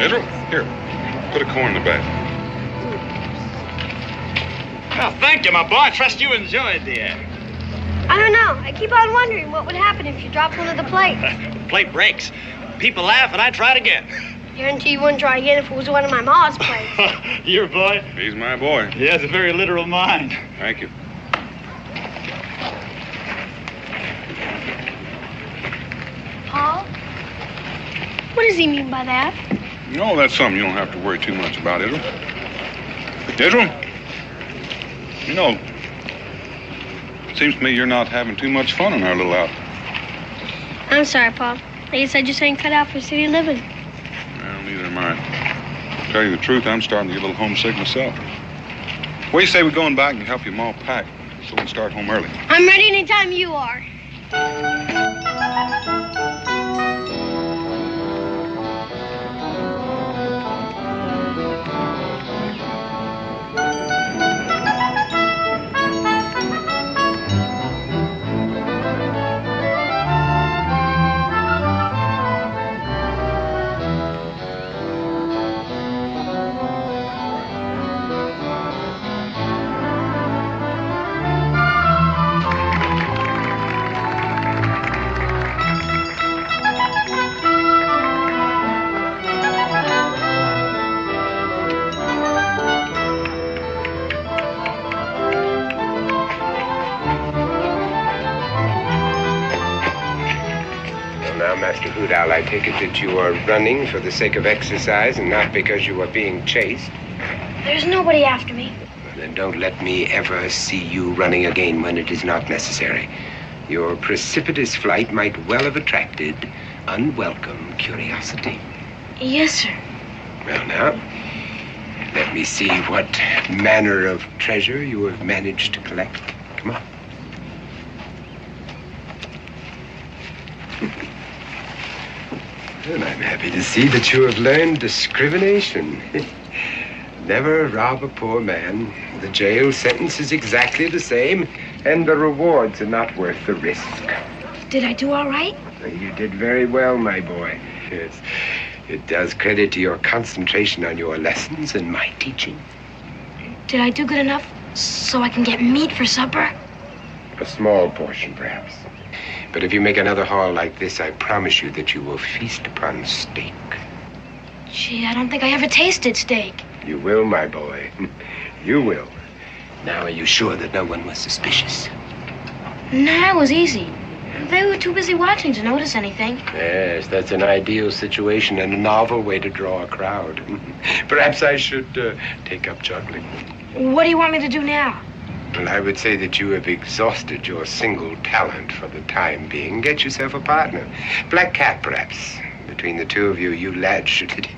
Israel, here. Put a coin in the bag.
Well, thank you, my boy. I trust you enjoyed the act.
I don't know. I keep on wondering what would happen if you dropped one of the plates.
The plate breaks. People laugh, and I try it again.
Guarantee you wouldn't try again if it was one of my ma's plates.
Your boy?
He's my boy.
He has a very literal mind.
Thank you.
Paul? What does he mean by that?
No, that's something you don't have to worry too much about, Israel. Israel? You know, it seems to me you're not having too much fun in our little outfit.
I'm sorry, Paul. I guess I just ain't cut out for city living.
Well, neither am I. To tell you the truth, I'm starting to get a little homesick myself. What do you say we go in back and help your mom pack so we can start home early?
I'm ready anytime you are.
I take it that you are running for the sake of exercise and not because you are being chased.
There's nobody after me.
Well, then don't let me ever see you running again when it is not necessary. Your precipitous flight might well have attracted unwelcome curiosity.
Yes, sir.
Well, now, let me see what manner of treasure you have managed to collect. Come on. And I'm happy to see that you have learned discrimination. Never rob a poor man. The jail sentence is exactly the same, and the rewards are not worth the risk.
Did I do all right?
You did very well, my boy. Yes. It does credit to your concentration on your lessons and my teaching.
Did I do good enough so I can get meat for supper?
A small portion, perhaps. But if you make another haul like this, I promise you that you will feast upon steak.
Gee, I don't think I ever tasted steak.
You will, my boy. You will. Now, are you sure that no one was suspicious?
Nah, it was easy. They were too busy watching to notice anything.
Yes, that's an ideal situation and a novel way to draw a crowd. Perhaps I should take up juggling.
What do you want me to do now?
Well, I would say that you have exhausted your single talent for the time being. Get yourself a partner. Black Cat, perhaps. Between the two of you, you lads should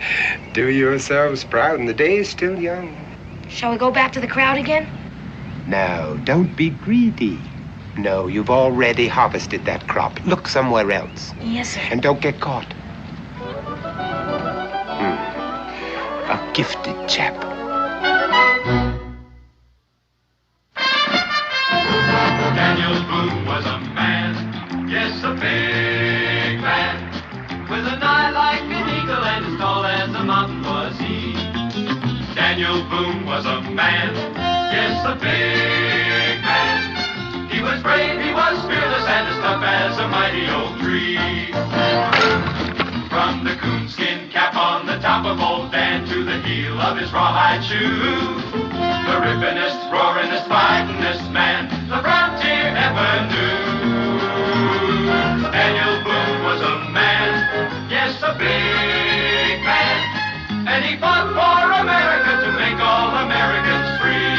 do yourselves proud, and the day is still young.
Shall we go back to the crowd again?
No, don't be greedy. No, you've already harvested that crop. Look somewhere else.
Yes, sir.
And don't get caught. A gifted chap.
Daniel Boone was a man, yes, a big man, with an eye like an eagle and as tall as a mountain was he. Daniel Boone was a man, yes, a big man. He was brave, he was fearless, and as tough as a mighty oak tree. From the coonskin cap on the top of old Dan to the heel of his rawhide shoe, the rippinest, roaringest, fightingest man the frontier ever knew. Daniel Boone was a man, yes, a big man, and he fought for America to make all Americans free.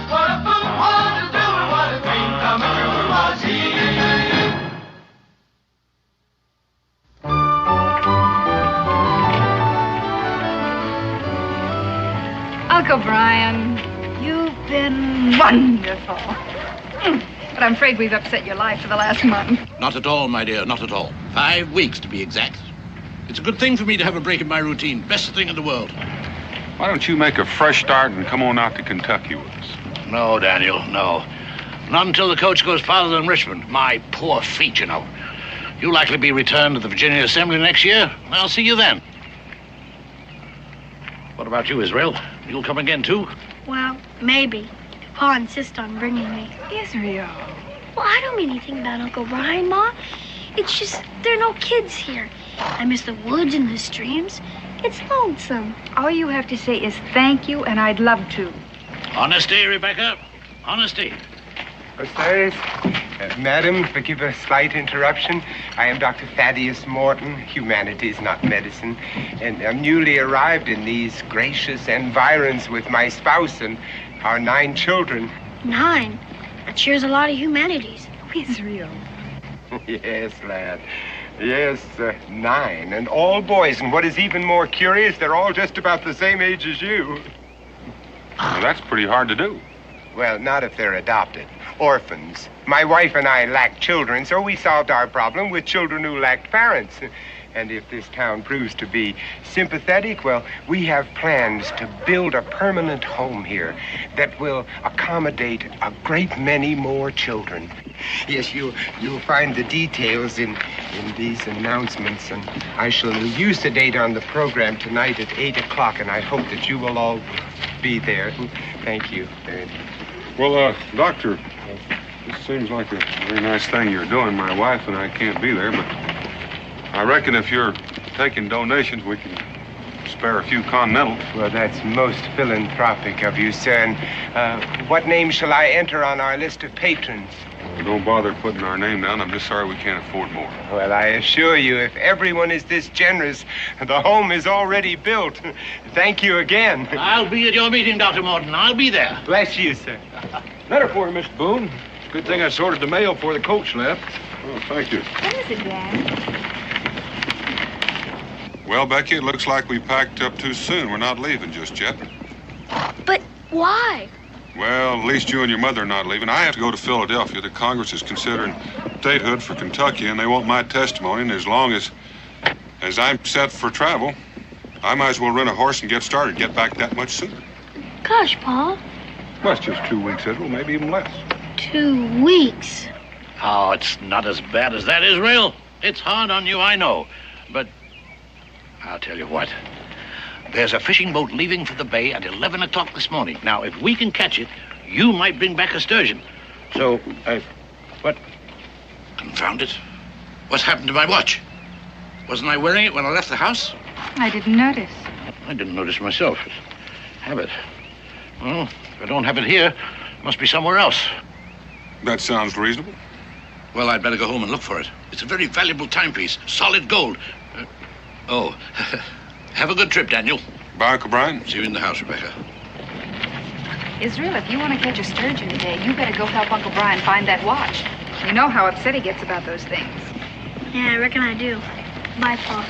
What a Boone wanted to do and what a dream come true was he.
Uncle Brian, you've been wonderful. But I'm afraid we've upset your life for the last month.
Not at all, my dear, not at all. 5 weeks, to be exact. It's a good thing for me to have a break in my routine. Best thing in the world.
Why don't you make a fresh start and come on out to Kentucky with us?
No, Daniel, no. Not until the coach goes farther than Richmond. My poor feet, you know. You'll likely be returned to the Virginia Assembly next year. I'll see you then. What about you, Israel? You'll come again, too?
Well, maybe. Pa insists on bringing me.
Israel.
Well, I don't mean anything about Uncle Brian, Ma. It's just there are no kids here. I miss the woods and the streams. It's lonesome.
All you have to say is thank you, and I'd love to.
Honesty, Rebecca. Honesty.
Upstairs. Madam, forgive a slight interruption. I am Dr. Thaddeus Morton, humanities, not medicine, and I'm newly arrived in these gracious environs with my spouse and our 9 children.
9? That sure is a lot of humanities.
Israel.
Yes, lad. Yes, 9, and all boys. And what is even more curious, they're all just about the same age as you.
Well, that's pretty hard to do.
Well, not if they're adopted. Orphans. My wife and I lacked children, so we solved our problem with children who lacked parents. And if this town proves to be sympathetic, well, we have plans to build a permanent home here that will accommodate a great many more children. Yes, you'll find the details in these announcements, and I shall elucidate on the program tonight at 8 o'clock, and I hope that you will all be there. Thank you.
Well, Doctor, this seems like a very nice thing you're doing. My wife and I can't be there, but I reckon if you're taking donations, we can spare a few Continentals.
Well, that's most philanthropic of you, sir. And what name shall I enter on our list of patrons?
Well, don't bother putting our name down. I'm just sorry we can't afford more.
Well, I assure you, if everyone is this generous, the home is already built. Thank you again.
I'll be at your meeting, Dr. Morton. I'll be there.
Bless you, sir.
Letter for you, Mr. Boone. It's a good thing I sorted the mail before the coach left.
Oh, thank you.
What is it, Dan?
Well, Becky, it looks like we packed up too soon. We're not leaving just yet.
But why?
Well, at least you and your mother are not leaving. I have to go to Philadelphia. The Congress is considering statehood for Kentucky, and they want my testimony. And as long as I'm set for travel, I might as well rent a horse and get started, get back that much sooner.
Gosh, Pa.
Well, it's just 2 weeks, Israel, maybe even less.
2 weeks.
Oh, it's not as bad as that, Israel. It's hard on you, I know. But I'll tell you what. There's a fishing boat leaving for the bay at 11 o'clock this morning. Now, if we can catch it, you might bring back a sturgeon. So, what? Confound it. What's happened to my watch? Wasn't I wearing it when I left the house?
I didn't notice.
I didn't notice myself. Habit. Well, if I don't have it here, it must be somewhere else.
That sounds reasonable.
Well, I'd better go home and look for it. It's a very valuable timepiece, solid gold. Have a good trip, Daniel.
Bye, Uncle Brian.
See you in the house, Rebecca.
Israel, if you want to catch a sturgeon today, you better go help Uncle Brian find that watch. You know how upset he gets about those things.
Yeah, I reckon I do. Bye, Pa.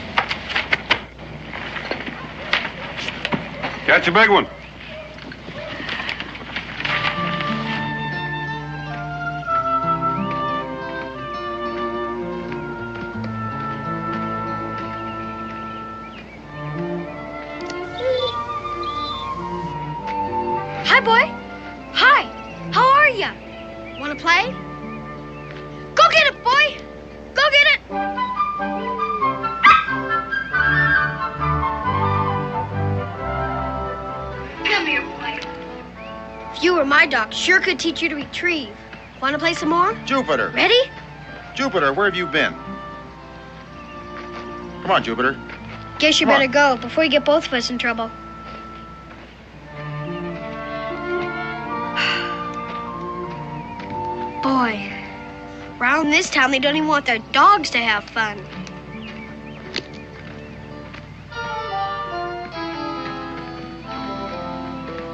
Catch a big one.
Hi, boy. Hi. How are ya? Want to play? Go get it, boy. Go get it. Come here, boy. If you were my dog, sure could teach you to retrieve. Want to play some more?
Jupiter.
Ready?
Jupiter, where have you been? Come on, Jupiter.
Guess you better go before you get both of us in trouble. Boy, around this town, they don't even want their dogs to have fun.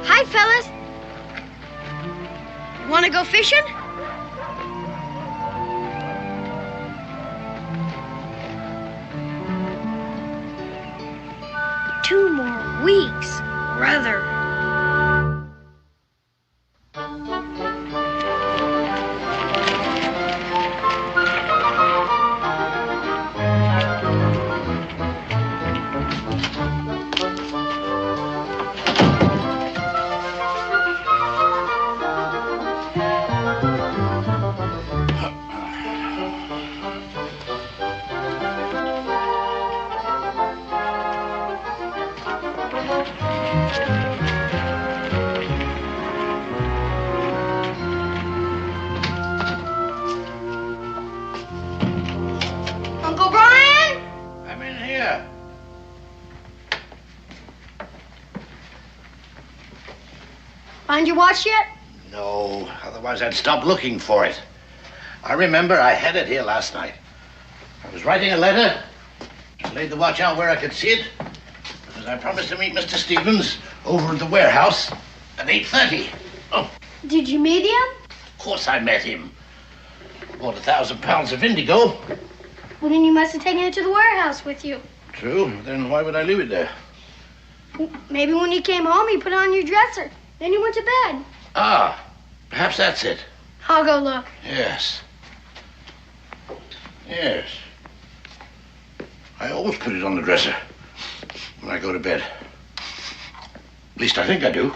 Hi, fellas. Want to go fishing? Two more weeks, brother.
Uncle Brian?
I'm in here.
Find your watch yet?
No, otherwise I'd stop looking for it. I remember I had it here last night. I was writing a letter. I laid the watch out where I could see it, because I promised to meet Mr. Stevens over at the warehouse at 8:30. Oh,
Did you meet him?
of course I met him. Bought 1,000 pounds of indigo.
Well, then you must have taken it to the warehouse with you.
True, then why would I leave it there?
Maybe when you came home, you put it on your dresser. Then you went to bed.
Ah, perhaps that's it.
I'll go look.
Yes. Yes. I always put it on the dresser when I go to bed. At least I think I do.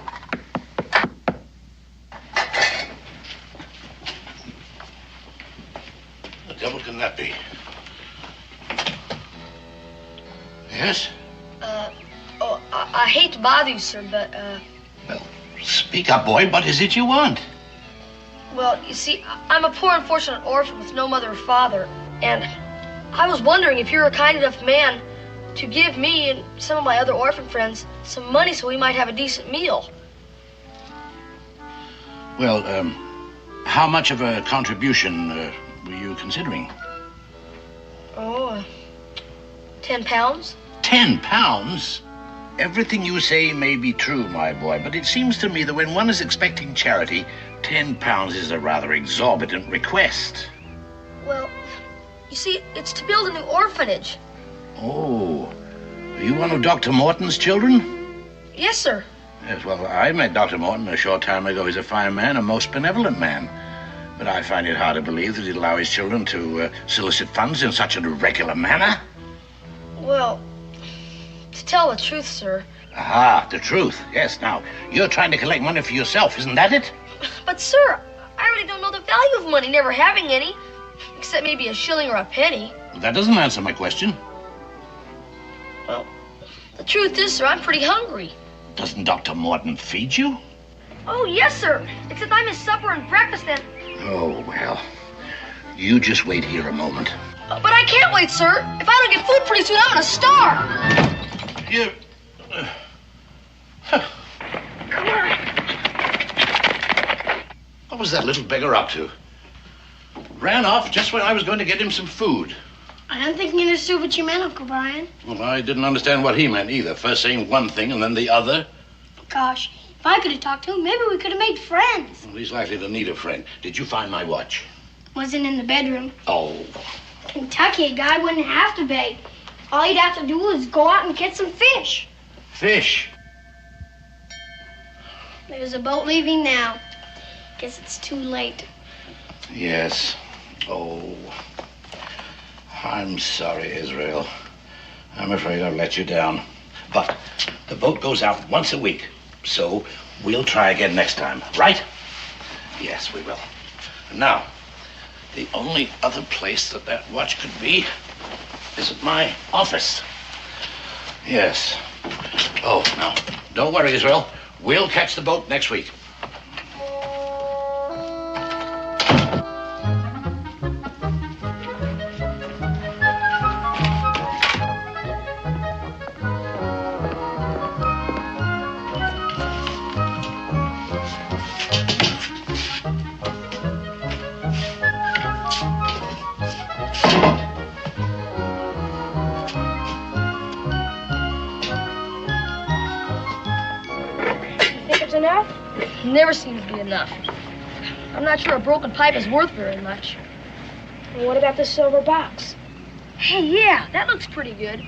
The devil can that be? Yes?
I hate to bother you, sir, but,
Speak up, boy. What is it you want?
well, you see, I'm a poor, unfortunate orphan with no mother or father, and I was wondering if you're a kind enough man to give me and some of my other orphan friends some money so we might have a decent meal.
Well, how much of a contribution were you considering?
Oh, 10 pounds?
10 pounds? Everything you say may be true, my boy, but it seems to me that when one is expecting charity, 10 pounds is a rather exorbitant request.
Well, you see, it's to build a new orphanage.
Oh, are you one of Dr. Morton's children?
Yes, sir.
Yes, well, I met Dr. Morton a short time ago. He's a fine man, a most benevolent man. But I find it hard to believe that he'd allow his children to solicit funds in such an irregular manner.
Well, to tell the truth, sir.
Aha, the truth. Yes, now, you're trying to collect money for yourself, isn't that it?
But, sir, I really don't know the value of money, never having any. Except maybe a shilling or a penny.
That doesn't answer my question.
Well, the truth is, sir, I'm pretty hungry.
Doesn't Dr. Morton feed you?
Oh, yes, sir. Except I miss supper and breakfast and...
Oh, well, you just wait here a moment.
But I can't wait, sir. If I don't get food pretty soon, I'm gonna starve.
You...
Come on.
What was that little beggar up to? Ran off just when I was going to get him some food.
I don't think you understood what you meant, Uncle Brian.
Well, I didn't understand what he meant either. First saying one thing and then the other.
Gosh, if I could have talked to him, maybe we could have made friends.
Well, he's likely to need a friend. Did you find my watch?
Wasn't in the bedroom.
Oh.
Kentucky, a guy wouldn't have to beg. All he'd have to do was go out and get some fish.
Fish?
There's a boat leaving now. Guess it's too late.
Yes. Oh. I'm sorry, Israel. I'm afraid I've let you down. But the boat goes out once a week, so we'll try again next time, right? Yes, we will. And now, the only other place that watch could be is at my office. Yes. Oh, now, don't worry, Israel. We'll catch the boat next week.
Enough? Never seems to be enough. I'm not sure a broken pipe is worth very much.
And what about the silver box?
Hey, yeah, that looks pretty good.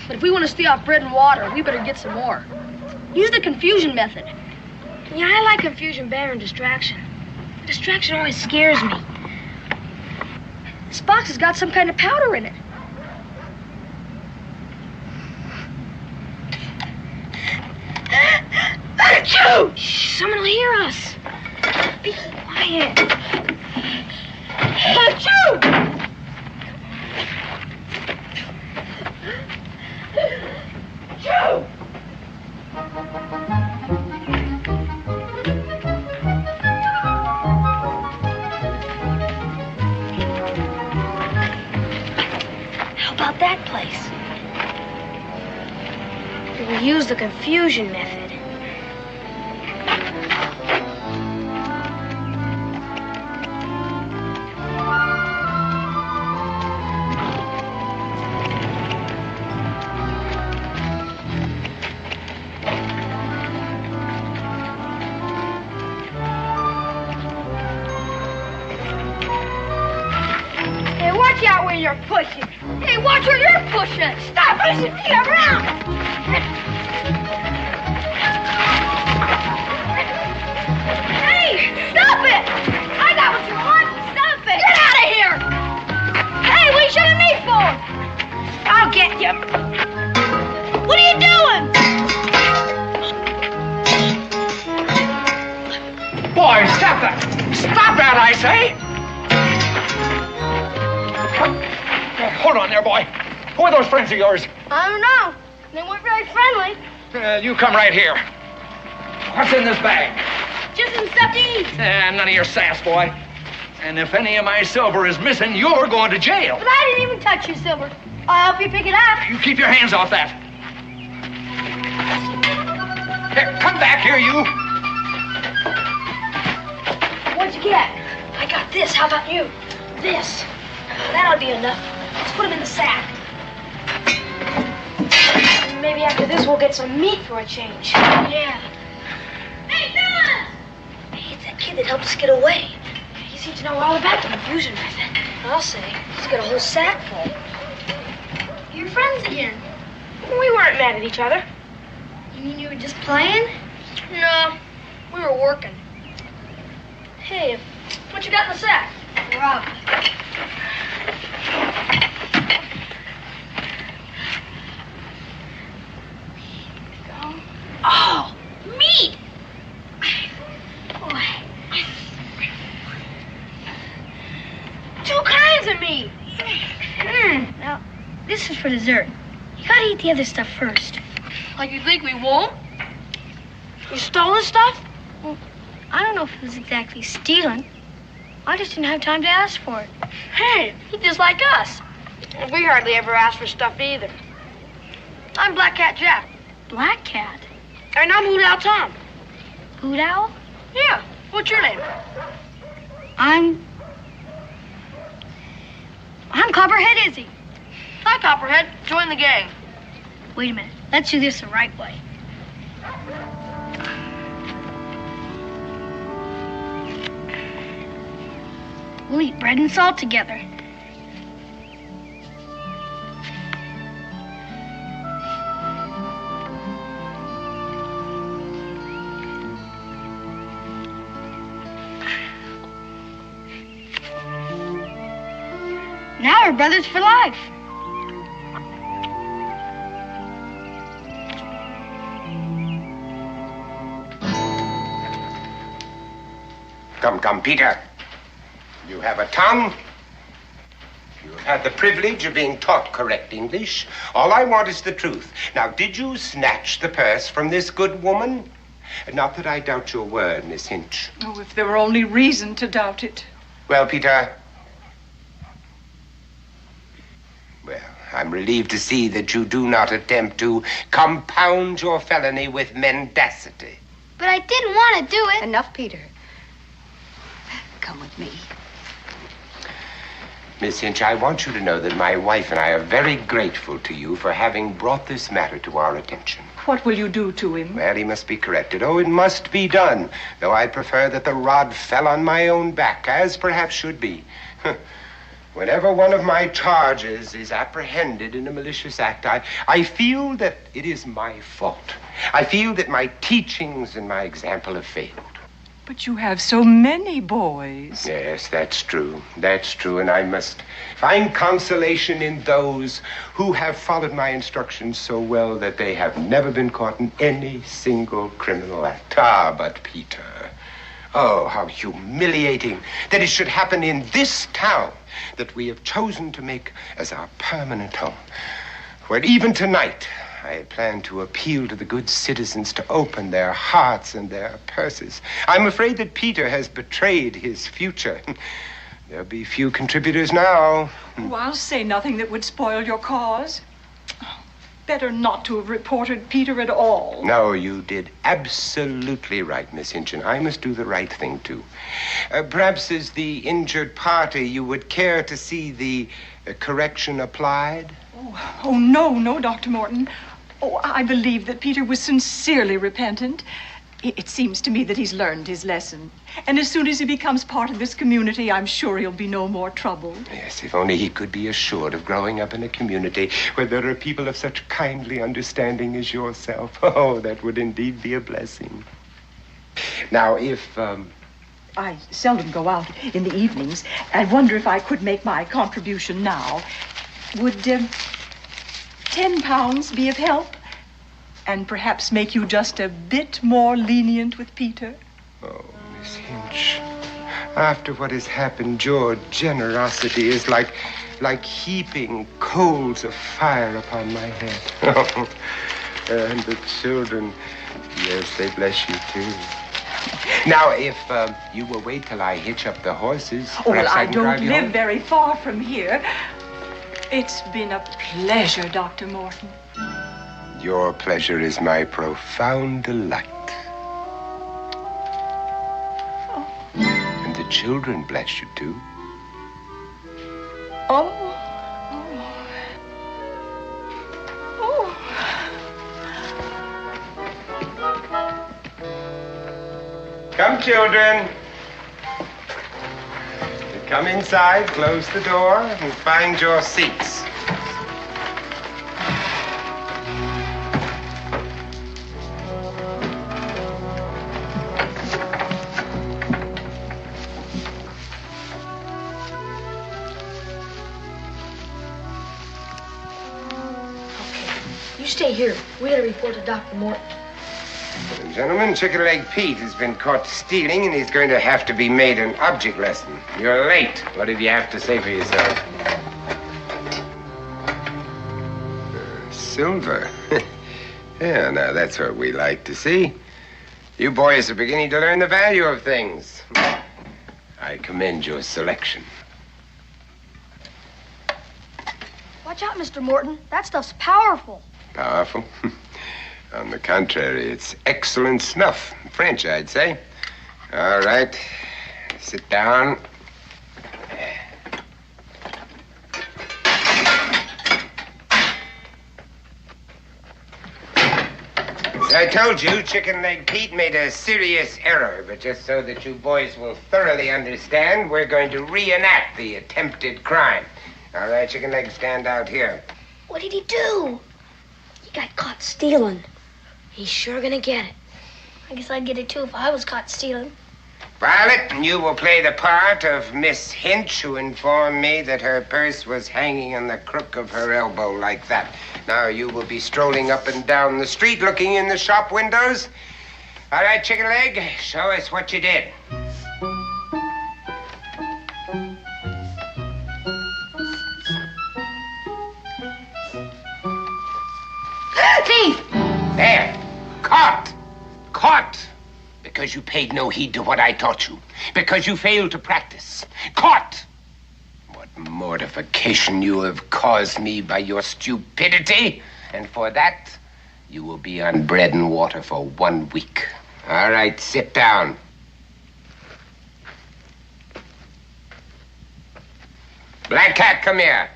But if we want to stay off bread and water, we better get some more. Use the confusion method.
Yeah, I like confusion better than distraction. Distraction always scares me.
This box has got some kind of powder in it.
Achoo! Shh, someone will hear us. Be quiet.
Achoo! Achoo!
We use the confusion method.
Watch out where you're pushing. Hey, watch where you're pushing. Stop pushing me around. Hey, stop it. I got what you want. Stop it. Get out of here. Hey, what are you shooting me for? I'll get you. What are you doing?
Boy, stop that. Stop that, I say. Hold on there, boy. Who are those friends of yours?
I don't know. They weren't very friendly.
You come right here. What's in this bag?
Just some stuff to eat.
None of your sass, boy. And if any of my silver is missing, you're going to jail.
But I didn't even touch your silver. I'll help you pick it up.
You keep your hands off that. Here, come back here, you.
What'd you get? I got this. How about you? This. That'll be enough. Let's put them in the sack. Maybe after this we'll get some meat for a change. Yeah.
Hey, Phyllis!
Hey, it's that kid that helped us get away. He seems to know all about the confusion method. I'll say, he's got a whole sack full.
You're friends again.
We weren't mad at each other.
You mean you were just playing?
No, we were working. Hey, what you got in the sack?
Rob.
Oh, meat!
Boy. 2 kinds of meat. Now, this is for dessert. You gotta eat the other stuff first.
Like you think we won't? You stolen stuff?
Well, I don't know if it was exactly stealing. I just didn't have time to ask for it.
Hey, he's just like us. We hardly ever ask for stuff either. I'm Black Cat Jack.
Black Cat?
And I'm Hoot Owl Tom.
Hoot Owl?
Yeah. What's your name?
I'm Copperhead Izzy.
Hi, Copperhead. Join the gang.
Wait a minute. Let's do this the right way. We'll eat bread and salt together. Now we're brothers for life.
Come, Peter. You have a tongue. You have had the privilege of being taught correct English. All I want is the truth. Now, did you snatch the purse from this good woman? Not that I doubt your word, Miss Hinch.
Oh, if there were only reason to doubt it.
Well, Peter. Well, I'm relieved to see that you do not attempt to compound your felony with mendacity.
But I didn't want to do it.
Enough, Peter. Come with me.
Miss Hinch, I want you to know that my wife and I are very grateful to you for having brought this matter to our attention.
What will you do to him?
Well, he must be corrected. Oh, it must be done. Though I'd prefer that the rod fell on my own back, as perhaps should be. Whenever one of my charges is apprehended in a malicious act, I feel that it is my fault. I feel that my teachings and my example have failed.
But you have so many boys.
Yes, that's true. That's true, and I must find consolation in those who have followed my instructions so well that they have never been caught in any single criminal act. Ah, but Peter, oh, how humiliating that it should happen in this town that we have chosen to make as our permanent home, where even tonight I had planned to appeal to the good citizens to open their hearts and their purses. I'm afraid that Peter has betrayed his future. There'll be few contributors now.
Oh, I'll say nothing that would spoil your cause. better not to have reported Peter at all.
No, you did absolutely right, Miss Hinchin. I must do the right thing, too. Perhaps as the injured party, you would care to see the correction applied?
Oh, no, Dr. Morton. Oh, I believe that Peter was sincerely repentant. It seems to me that he's learned his lesson. And as soon as he becomes part of this community, I'm sure he'll be no more trouble.
Yes, if only he could be assured of growing up in a community where there are people of such kindly understanding as yourself. Oh, that would indeed be a blessing. Now, if,
I seldom go out in the evenings. I wonder if I could make my contribution now. Would 10 pounds be of help? And perhaps make you just a bit more lenient with Peter?
Oh, Miss Hinch, after what has happened, your generosity is like heaping coals of fire upon my head. Oh, and the children, yes, they bless you too. Now, if you will wait till I hitch up the horses,
Oh, well, I
can drive
don't
you
live
home.
very far from here. It's been a pleasure, Dr. Morton.
Your pleasure is my profound delight.
Oh.
And the children bless you too.
Oh.
Come, children. Come inside, close the door, and find your seats.
You stay here. We gotta report to Dr. Morton.
Gentlemen, Chicken Leg Pete has been caught stealing, and he's going to have to be made an object lesson. You're late. What did you have to say for yourself? Silver. Yeah, now that's what we like to see. You boys are beginning to learn the value of things. I commend your selection.
Watch out, Mr. Morton. That stuff's powerful.
Powerful? On the contrary, it's excellent snuff. French, I'd say. All right. Sit down. As I told you, Chicken Leg Pete made a serious error, but just so that you boys will thoroughly understand, we're going to reenact the attempted crime. All right, Chicken Leg, stand out here.
What did he do? He got caught stealing. He's sure gonna get it. I guess I'd get it too if I was caught stealing.
Violet, you will play the part of Miss Hinch, who informed me that her purse was hanging on the crook of her elbow like that. Now you will be strolling up and down the street looking in the shop windows. All right, Chicken Leg, show us what you did.
Thief!
There. Caught. Caught. Because you paid no heed to what I taught you. Because you failed to practice. Caught. What mortification you have caused me by your stupidity. And for that, you will be on bread and water for 1 week. All right, sit down. Black Cat, come here.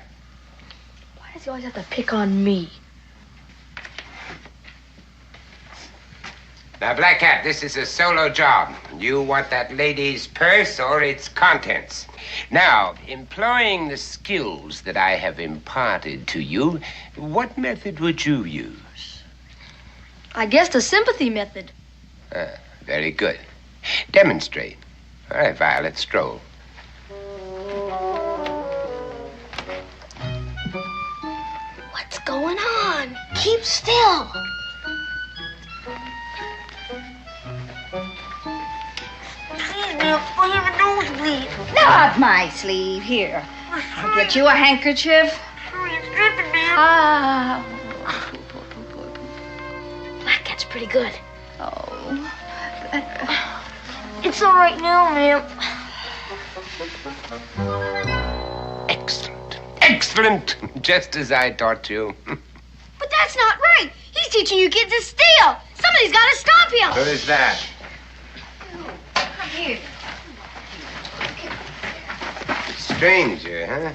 Why does he always have to pick on me?
Now, Black Cat, this is a solo job. You want that lady's purse or its contents. Now, employing the skills that I have imparted to you, what method would you use?
I guess the sympathy method.
Very good. Demonstrate. All right, Violet, stroll.
What's going on? Keep still. I have a nosebleed.
Not my sleeve. Here. I'll get you a handkerchief. Ah.
Black Cat's pretty good.
Oh.
It's all right now, ma'am.
Excellent. Excellent. Just as I taught you.
But that's
That's not right. He's teaching you kids to steal. Somebody's got to stop him.
Who is that?
Come here.
Stranger, huh?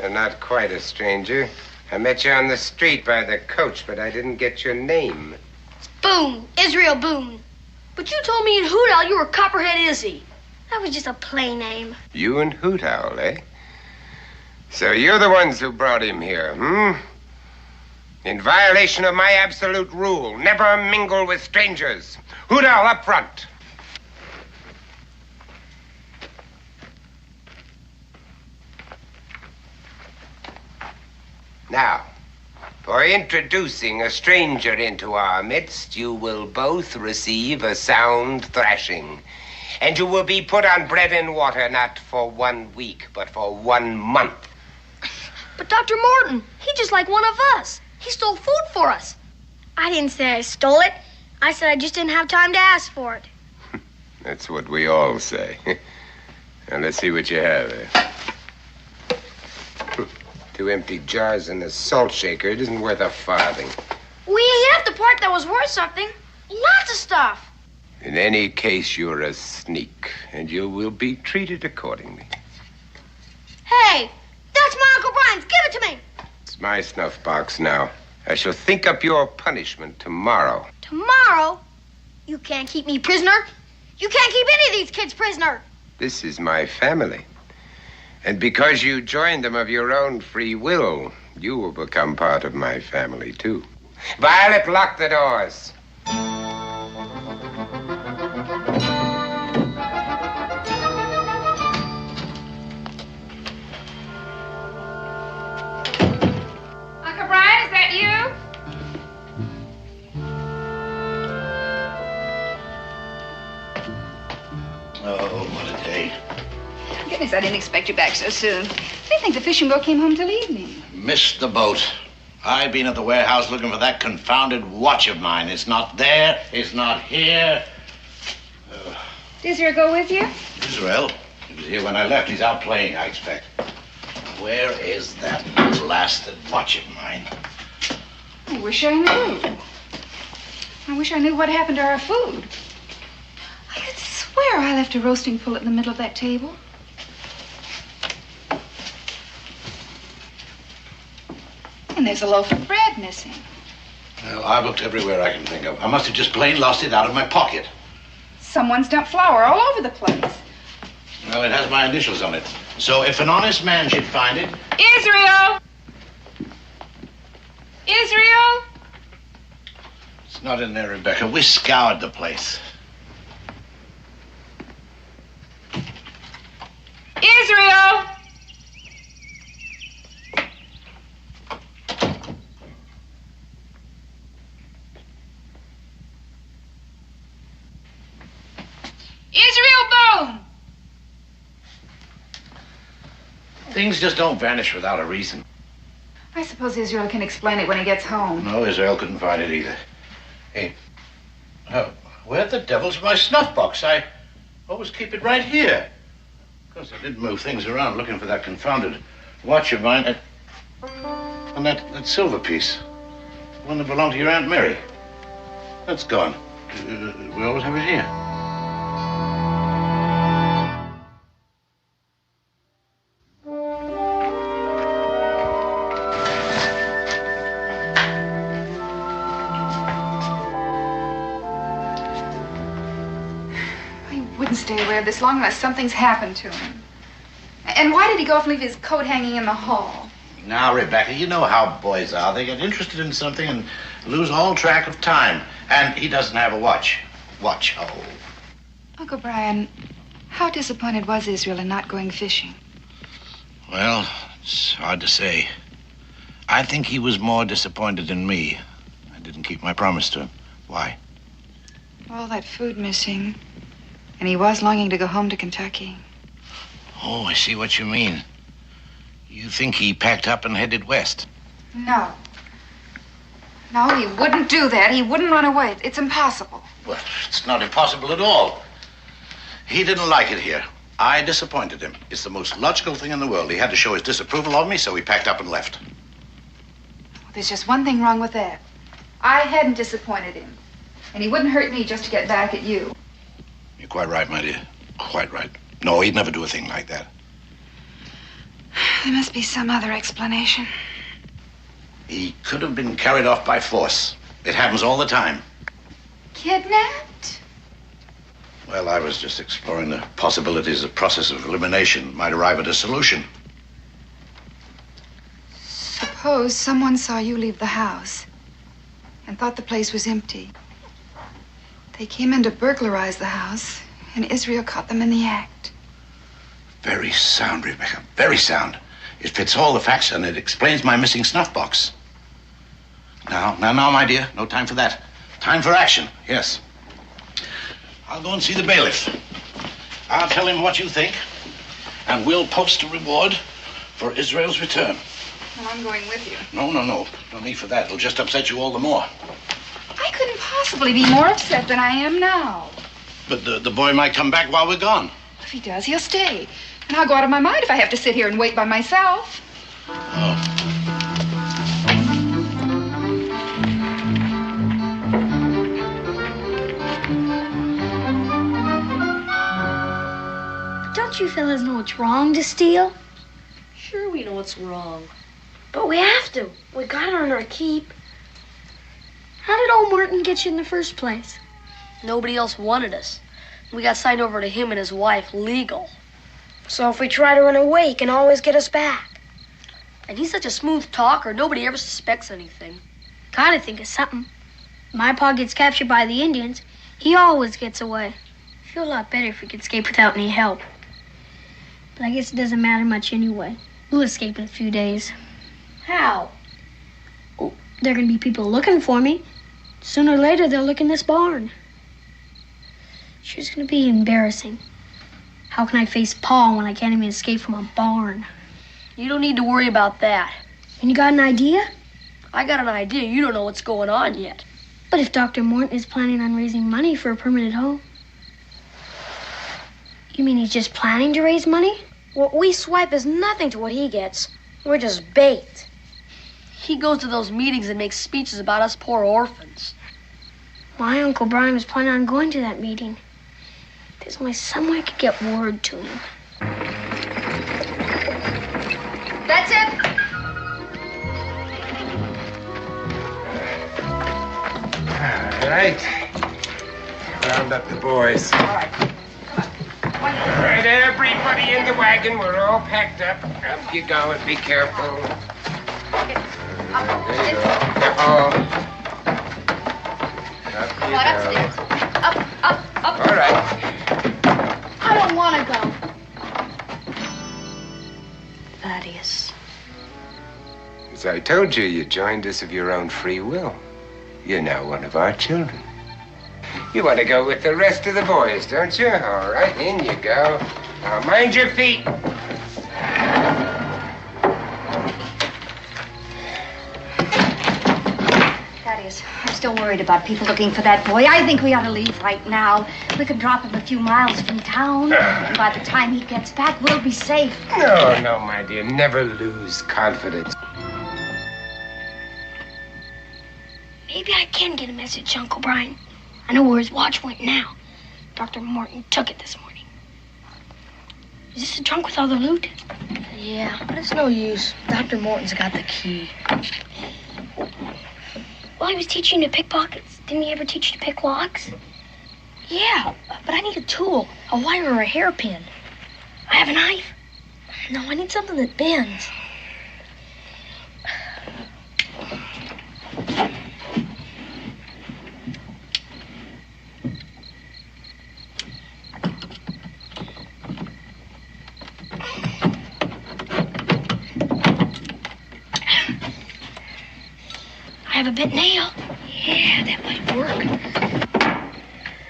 You're not quite a stranger. I met you on the street by the coach, but I didn't get your name.
Boone, Israel Boone. But you told me in Hoot Owl you were Copperhead Izzy.
That was just a play name.
You and Hoot Owl, eh? So you're the ones who brought him here, hmm? In violation of my absolute rule, never mingle with strangers. Hoot Owl, up front. Now, for introducing a stranger into our midst, you will both receive a sound thrashing. And you will be put on bread and water not for 1 week, but for 1 month.
But Dr. Morton, he's just like one of us. He stole food for us.
I didn't say I stole it. I said I just didn't have time to ask for it.
That's what we all say. Now, let's see what you have there. 2 empty jars and a salt shaker. It isn't worth a farthing.
We ate up the part that was worth something. Lots of stuff.
In any case, you're a sneak, and you will be treated accordingly.
Hey, that's my Uncle Brian's. Give it to me.
It's my snuff box now. I shall think up your punishment tomorrow.
Tomorrow? You can't keep me prisoner. You can't keep any of these kids prisoner.
This is my family. And because you joined them of your own free will, you will become part of my family, too. Violet, lock the doors.
Uncle Brian, is that you?
Oh, what a day.
Goodness, I didn't expect you back so soon. They think the fishing boat came home till evening.
Missed the boat. I've been at the warehouse looking for that confounded watch of mine. It's not there. It's not here.
Did Israel go with you?
Israel? He was here when I left. He's out playing, I expect. Where is that blasted watch of mine?
I wish I knew. I wish I knew what happened to our food. I could swear I left a roasting pullet in the middle of that table. And there's a loaf of bread missing.
Well, I've looked everywhere I can think of. I must have just plain lost it out of my pocket.
Someone's dumped flour all over the place.
Well, it has my initials on it. So if an honest man should find it...
Israel! Israel!
It's not in there, Rebecca. We scoured the place.
Israel! Israel Boone!
Things just don't vanish without a reason.
I suppose Israel can explain it when he gets home.
No, Israel couldn't find it either. Hey, where the devil's my snuff box? I always keep it right here. Of course, I did move things around looking for that confounded watch of mine. And that silver piece. The one that belonged to your Aunt Mary. That's gone. We always have it here.
Stay away of this long unless something's happened to him. And why did he go off and leave his coat hanging in the hall?
Now, Rebecca, you know how boys are. They get interested in something and lose all track of time. And he doesn't have a watch. Watch, oh.
Uncle Brian, how disappointed was Israel in not going fishing?
Well, it's hard to say. I think he was more disappointed in me. I didn't keep my promise to him. Why?
All that food missing. And he was longing to go home to Kentucky.
Oh, I see what you mean. You think he packed up and headed west?
No. No, he wouldn't do that. He wouldn't run away. It's impossible.
Well, it's not impossible at all. He didn't like it here. I disappointed him. It's the most logical thing in the world. He had to show his disapproval of me, so he packed up and left.
There's just one thing wrong with that. I hadn't disappointed him. And he wouldn't hurt me just to get back at you.
You're quite right, my dear. Quite right. No, he'd never do a thing like that.
There must be some other explanation.
He could have been carried off by force. It happens all the time.
Kidnapped?
Well, I was just exploring the possibilities a process of elimination might arrive at a solution.
Suppose someone saw you leave the house and thought the place was empty. They came in to burglarize the house, and Israel caught them in the act.
Very sound, Rebecca. Very sound. It fits all the facts, and it explains my missing snuff box. Now, my dear. No time for that. Time for action. Yes. I'll go and see the bailiff. I'll tell him what you think, and we'll post a reward for Israel's return.
Well, I'm going with you.
No. No need for that. It'll just upset you all the more.
I couldn't possibly be more upset than I am now.
But the boy might come back while we're gone.
If he does, he'll stay. And I'll go out of my mind if I have to sit here and wait by myself.
Don't you fellas know it's wrong to steal?
Sure we know it's wrong. But we have to. We got it on our keep.
How did old Martin get you in the first place?
Nobody else wanted us. We got signed over to him and his wife legal. So if we try to run away, he can always get us back. And he's such a smooth talker, nobody ever suspects anything.
Gotta think of something. My pa gets captured by the Indians. He always gets away. I feel a lot better if we could escape without any help. But I guess it doesn't matter much anyway. We'll escape in a few days.
How?
Oh, there are gonna be people looking for me. Sooner or later, they'll look in this barn. Sure, it's gonna be embarrassing. How can I face Pa when I can't even escape from a barn?
You don't need to worry about that.
And you got an idea?
I got an idea. You don't know what's going on yet.
But if Dr. Morton is planning on raising money for a permanent home... You mean he's just planning to raise money?
What we swipe is nothing to what he gets. We're just bait. He goes to those meetings and makes speeches about us poor orphans.
My Uncle Brian was planning on going to that meeting. There's only some way I could get word to him.
That's it.
All right. Round up the boys.
All right.
All right, everybody in the wagon. We're all packed up. Up you go and be careful. There you go. Up you go.
Up.
All right.
I don't want to go.
Thaddeus.
As I told you, you joined us of your own free will. You're now one of our children. You want to go with the rest of the boys, don't you? All right, in you go. Now, mind your feet.
Thaddeus, I'm still worried about people looking for that boy. I think we ought to leave right now. We can drop him a few miles from town, and by the time he gets back, we'll be safe.
No, my dear. Never lose confidence.
Maybe I can get a message, Uncle Brian. I know where his watch went now. Dr. Morton took it this morning. Is this the trunk with all the loot?
Yeah, but it's no use. Dr. Morton's got the key.
Well, he was teaching you to pick pockets. Didn't he ever teach you to pick locks?
Yeah, but I need a tool, a wire or a hairpin.
I have a knife.
No, I need something that bends.
I have a bent nail. Yeah, that might work.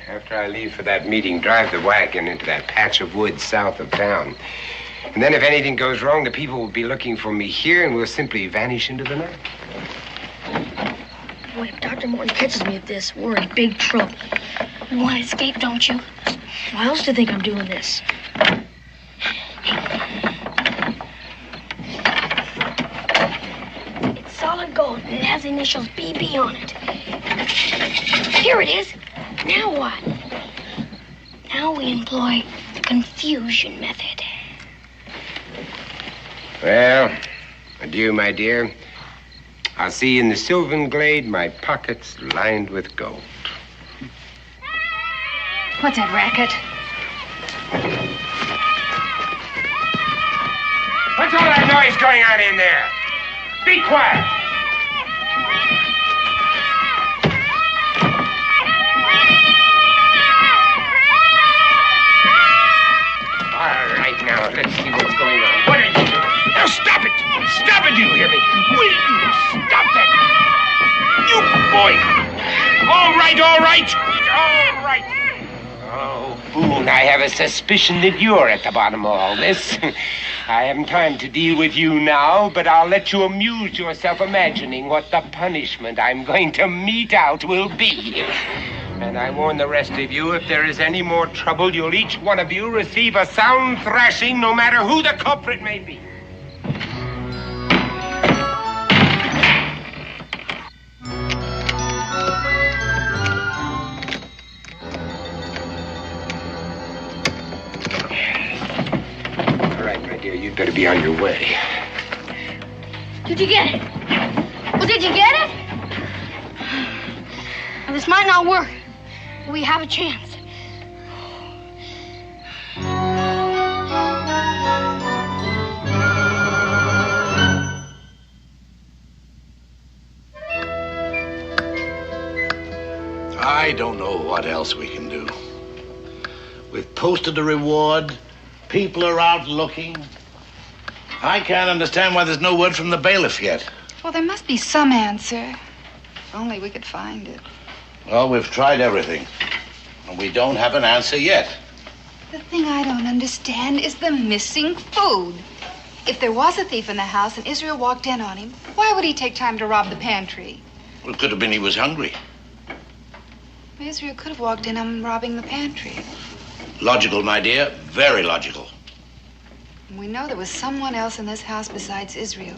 After I leave for that meeting, drive the wagon into that patch of woods south of town. And then if anything goes wrong, the people will be looking for me here and we'll simply vanish into the night.
Boy, if Dr. Morton catches me at this, we're in big trouble.
You want to escape, don't you?
Why else do you think I'm doing this?
It's solid gold. the initials BB on it. Here it is. Now what? Now we employ the confusion method.
Well, adieu, my dear. I'll see you in the sylvan glade, my pockets lined with gold.
What's that racket?
What's all that noise going on in there? Be quiet. All right, now, let's see what's going on. What are you doing? Now, stop it! Stop it, do you hear me? Will you stop that? You boy! All right, all right! All right! Oh, Boone, I have a suspicion that you're at the bottom of all this. I haven't time to deal with you now, but I'll let you amuse yourself imagining what the punishment I'm going to mete out will be. And I warn the rest of you, if there is any more trouble, you'll each one of you receive a sound thrashing, no matter who the culprit may be. You'd better be on your way.
Did you get it? Well, did you get it? Now, this might not work. But we have a chance.
I don't know what else we can do. We've posted a reward. People are out looking. I can't understand why there's no word from the bailiff yet.
Well, there must be some answer. If only we could find it.
Well, we've tried everything, and we don't have an answer yet.
The thing I don't understand is the missing food. If there was a thief in the house and Israel walked in on him, why would he take time to rob the pantry?
Well, it could have been he was hungry.
Israel could have walked in on him robbing the pantry.
Logical, my dear. Very logical.
And we know there was someone else in this house besides Israel.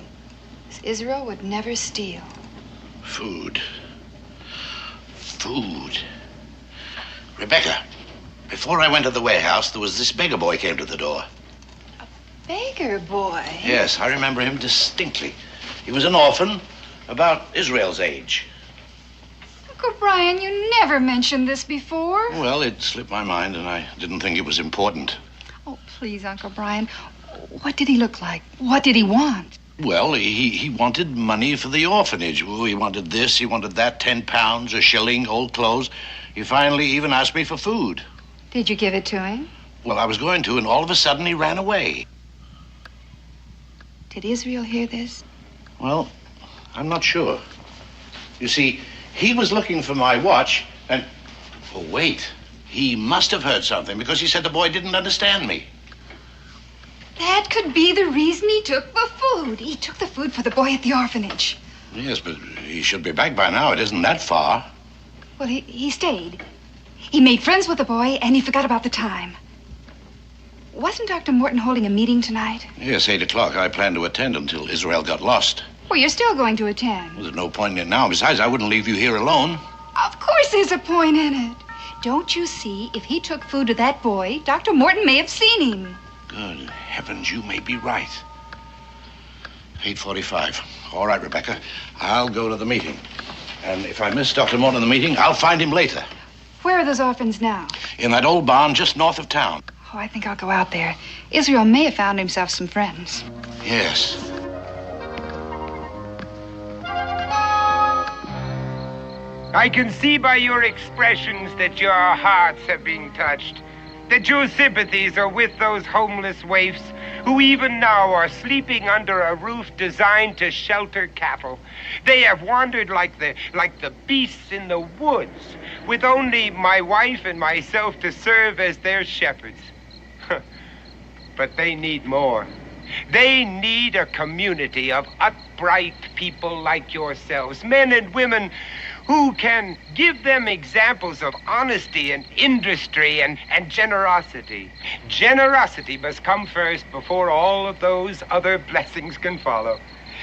Israel would never steal.
Food. Food. Rebecca, before I went to the warehouse, there was this beggar boy came to the door.
Beggar boy?
Yes, I remember him distinctly. He was an orphan, about Israel's age.
Uncle Brian, you never mentioned this before.
Well, it slipped my mind, and I didn't think it was important.
Oh, please, Uncle Brian. What did he look like? What did he want?
Well, he wanted money for the orphanage. He wanted this, he wanted that, 10 pounds, a shilling, old clothes. He finally even asked me for food.
Did you give it to him?
Well, I was going to, and all of a sudden he ran away.
Did Israel hear this?
Well, I'm not sure. You see, he was looking for my watch, and... Oh, wait. He must have heard something, because he said the boy didn't understand me.
That could be the reason he took the food. He took the food for the boy at the orphanage.
Yes, but he should be back by now. It isn't that far.
Well, he stayed. He made friends with the boy, and he forgot about the time. Wasn't Dr. Morton holding a meeting tonight?
Yes, 8 o'clock. I planned to attend until Israel got lost.
Well, you're still going to attend.
Well, there's no point in it now. Besides, I wouldn't leave you here alone.
Of course there's a point in it. Don't you see, if he took food to that boy, Dr. Morton may have seen him.
Good heavens, you may be right. 8:45. All right, Rebecca. I'll go to the meeting. And if I miss Dr. Morton in the meeting, I'll find him later.
Where are those orphans now?
In that old barn just north of town.
Oh, I think I'll go out there. Israel may have found himself some friends.
Yes.
I can see by your expressions that your hearts have been touched, that your sympathies are with those homeless waifs who even now are sleeping under a roof designed to shelter cattle. They have wandered like the beasts in the woods, with only my wife and myself to serve as their shepherds. But they need more. They need a community of upright people like yourselves, men and women who can give them examples of honesty and industry and generosity. Generosity must come first before all of those other blessings can follow.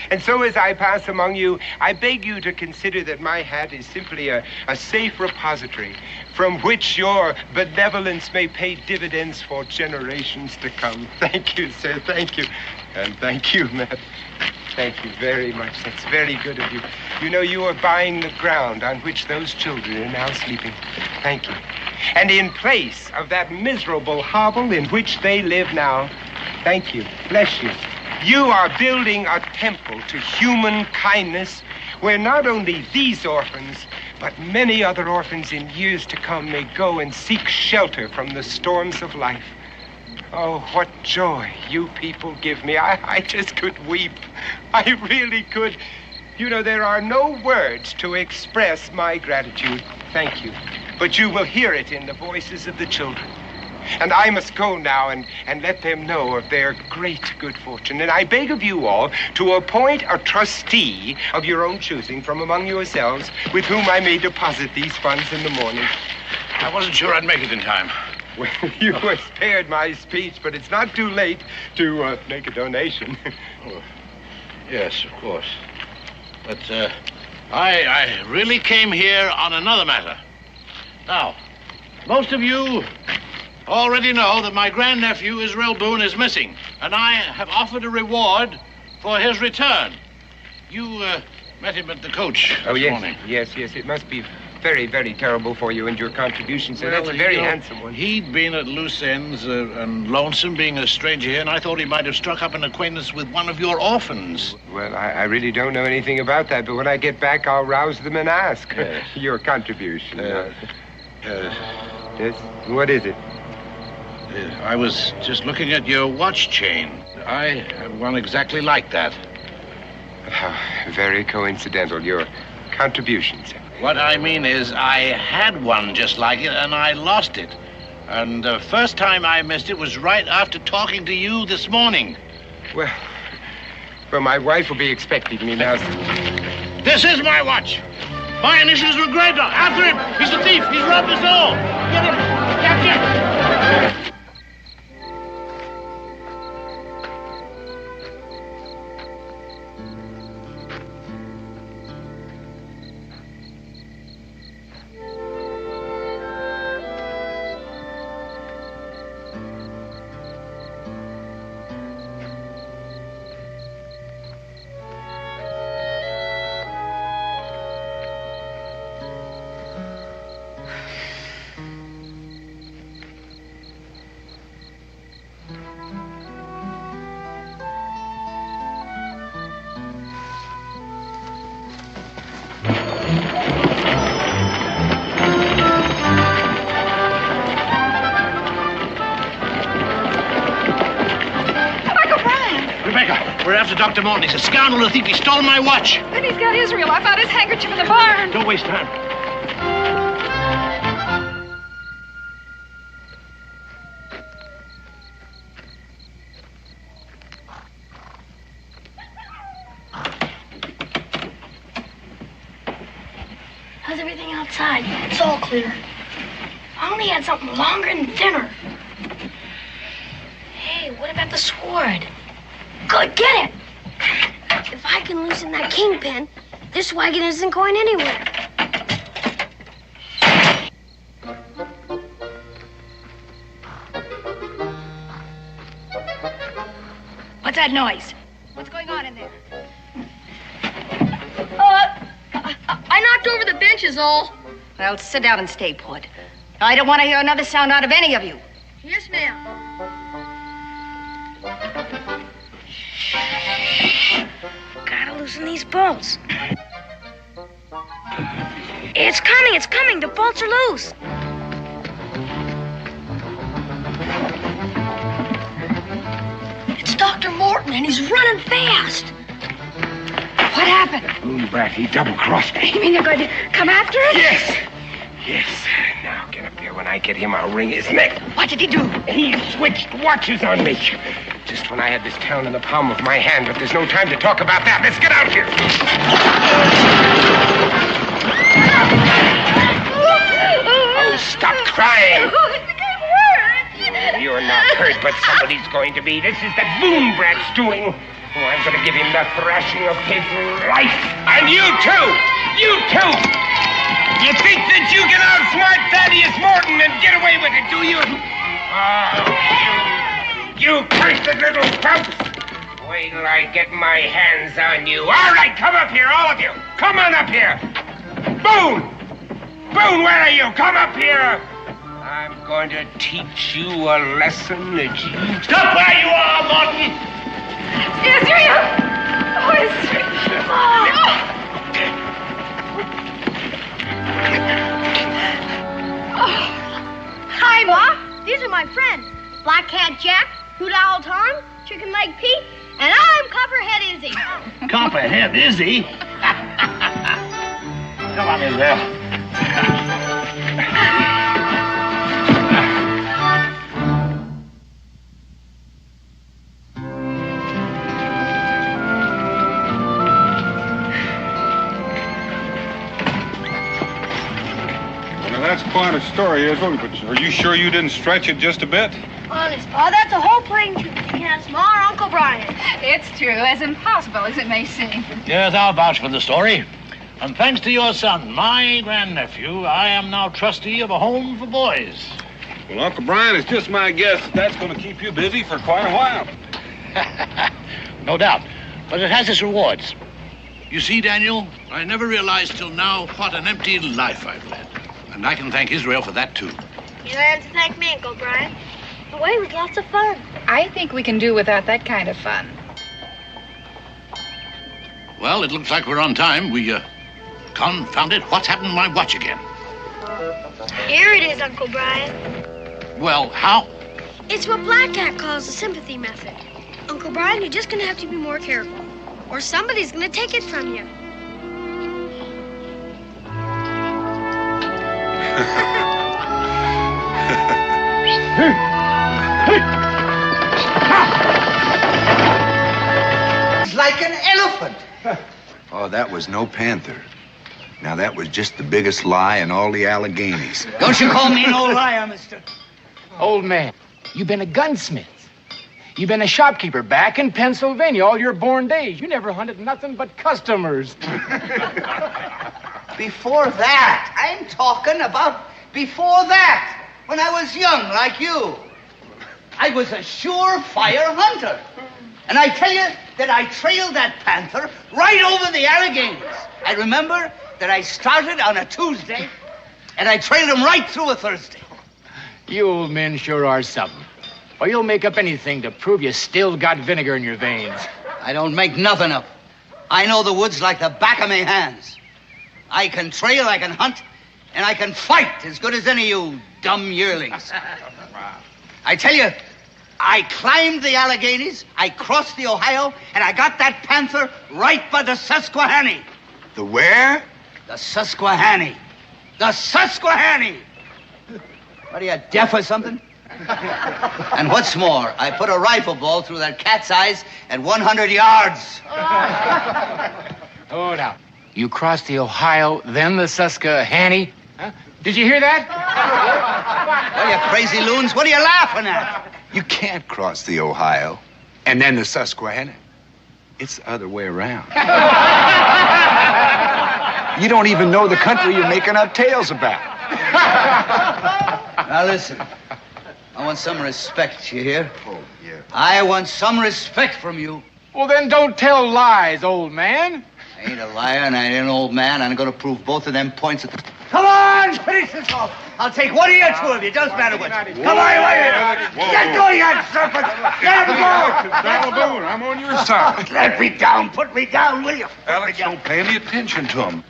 And so as I pass among you, I beg you to consider that my hat is simply a safe repository from which your benevolence may pay dividends for generations to come. Thank you, sir. Thank you. And thank you, Matt. Thank you very much. That's very good of you. You know, you are buying the ground on which those children are now sleeping. Thank you. And in place of that miserable hovel in which they live now, thank you. Bless you. You are building a temple to human kindness where not only these orphans, but many other orphans in years to come may go and seek shelter from the storms of life. Oh, what joy you people give me. I just could weep. I really could. You know, there are no words to express my gratitude. Thank you. But you will hear it in the voices of the children. And I must go now and let them know of their great good fortune. And I beg of you all to appoint a trustee of your own choosing from among yourselves with whom I may deposit these funds in the morning.
I wasn't sure I'd make it in time.
Well, you were spared my speech, but it's not too late to make a donation.
Oh, yes, of course. But I really came here on another matter. Now, most of you already know that my grandnephew, Israel Boone, is missing, and I have offered a reward for his return. You met him at the coach this morning.
Yes. It must be very, very terrible for you and your contribution, sir. That's a very handsome one.
He'd been at loose ends and lonesome being a stranger here, and I thought he might have struck up an acquaintance with one of your orphans.
Well, I really don't know anything about that, but when I get back, I'll rouse them and ask.
Yes.
Your contribution. Yes? What is it?
I was just looking at your watch chain. I have one exactly like that.
Very coincidental, your contribution, sir.
What I mean is I had one just like it, and I lost it. And the first time I missed it was right after talking to you this morning.
Well, my wife will be expecting me now.
This is my watch. My initials were engraved on. After him. He's a thief. He's robbed us all. Get him. Captain. Dr. Morton, he's a scoundrel, a thief. He stole my watch.
Then he's got Israel. I found his handkerchief in the barn.
Don't waste time.
How's everything outside? It's all clear. I only had something longer than dinner. Hey, what about the sword? Good, get it! If I can loosen that kingpin, this wagon isn't going anywhere.
What's that noise? What's going on in there?
I knocked over the benches, all.
Well, sit down and stay put. I don't want to hear another sound out of any of you.
Yes, ma'am.
Gotta loosen these bolts. It's coming. The bolts are loose. It's Dr. Morton, and he's running fast.
What happened?
Boone brat, he double-crossed me.
You mean they're going to come after us?
Yes. Now, get up there. When I get him, I'll wring his neck.
What did he do?
He switched watches on me. Just when I had this town in the palm of my hand, but there's no time to talk about that. Let's get out here. Oh, stop crying. You're not hurt, but somebody's going to be. This is the Boone brat's doing. Oh, I'm going to give him the thrashing of his life. And you too! You too! You think that you can outsmart Thaddeus Morton and get away with it, do you? Oh, you cursed little pumps! Wait till I get my hands on you. All right, come up here, all of you. Come on up here. Boone! Boone, where are you? Come up here. I'm going to teach you a lesson that you... Stop where you are, Morton!
Israel! Oh, Israel!
Hi, Ma. These are my friends. Black Cat Jack, Hoot Owl Tom, Chicken Leg Pete, and I'm Copperhead Izzy.
Copperhead Izzy? Come on in there.
That's quite a story, isn't it? But are you sure you didn't stretch it just a bit?
Honest, Pa, that's a whole plain truth. You can ask Ma or Uncle Brian.
It's true, as impossible as it may seem.
Yes, I'll vouch for the story. And thanks to your son, my grandnephew, I am now trustee of a home for boys.
Well, Uncle Brian, it's just my guess that that's going to keep you busy for quite a while.
No doubt. But it has its rewards. You see, Daniel, I never realized till now what an empty life I've led. And I can thank Israel for that, too.
You don't have to thank me, Uncle Brian. The way was lots of fun.
I think we can do without that kind of fun.
Well, it looks like we're on time. Confound it, what's happened to my watch again?
Here it is, Uncle Brian.
Well, how?
It's what Black Cat calls the sympathy method. Uncle Brian, you're just gonna have to be more careful, or somebody's gonna take it from you.
It's like an elephant.
Oh, that was no panther. Now, that was just the biggest lie in all the Alleghenies.
Don't you call me no liar, mister.
Old man, you've been a gunsmith. You've been a shopkeeper back in Pennsylvania all your born days. You never hunted nothing but customers.
Before that, I'm talking about before that, when I was young like you. I was a surefire hunter. And I tell you that I trailed that panther right over the Alleghenies. I remember that I started on a Tuesday, and I trailed him right through a Thursday.
You old men sure are something. Or you'll make up anything to prove you still got vinegar in your veins.
I don't make nothing up. I know the woods like the back of my hands. I can trail, I can hunt, and I can fight as good as any of you dumb yearlings. I tell you, I climbed the Alleghenies, I crossed the Ohio, and I got that panther right by the Susquehanna.
The where?
The Susquehanna. The Susquehanna! What are you, deaf or something? And what's more, I put a rifle ball through that cat's eyes at 100 yards.
Oh, now. You crossed the Ohio, then the Susquehanna? Huh? Did you hear that?
What are you, crazy loons? What are you laughing at?
You can't cross the Ohio and then the Susquehanna. It's the other way around. You don't even know the country you're making up tales about.
Now listen, I want some respect, you hear?
Oh, yeah.
I want some respect from you.
Well, then don't tell lies, old man.
I ain't a liar and I ain't an old man. I'm going to prove both of them points. Come on, finish this off. I'll take one of you, two of you. Doesn't matter which. Come on, get going, you serpent. Let him go.
Daniel Boone, I'm on your side.
Let me down. Put me down, will you?
Alex, don't pay any attention to him.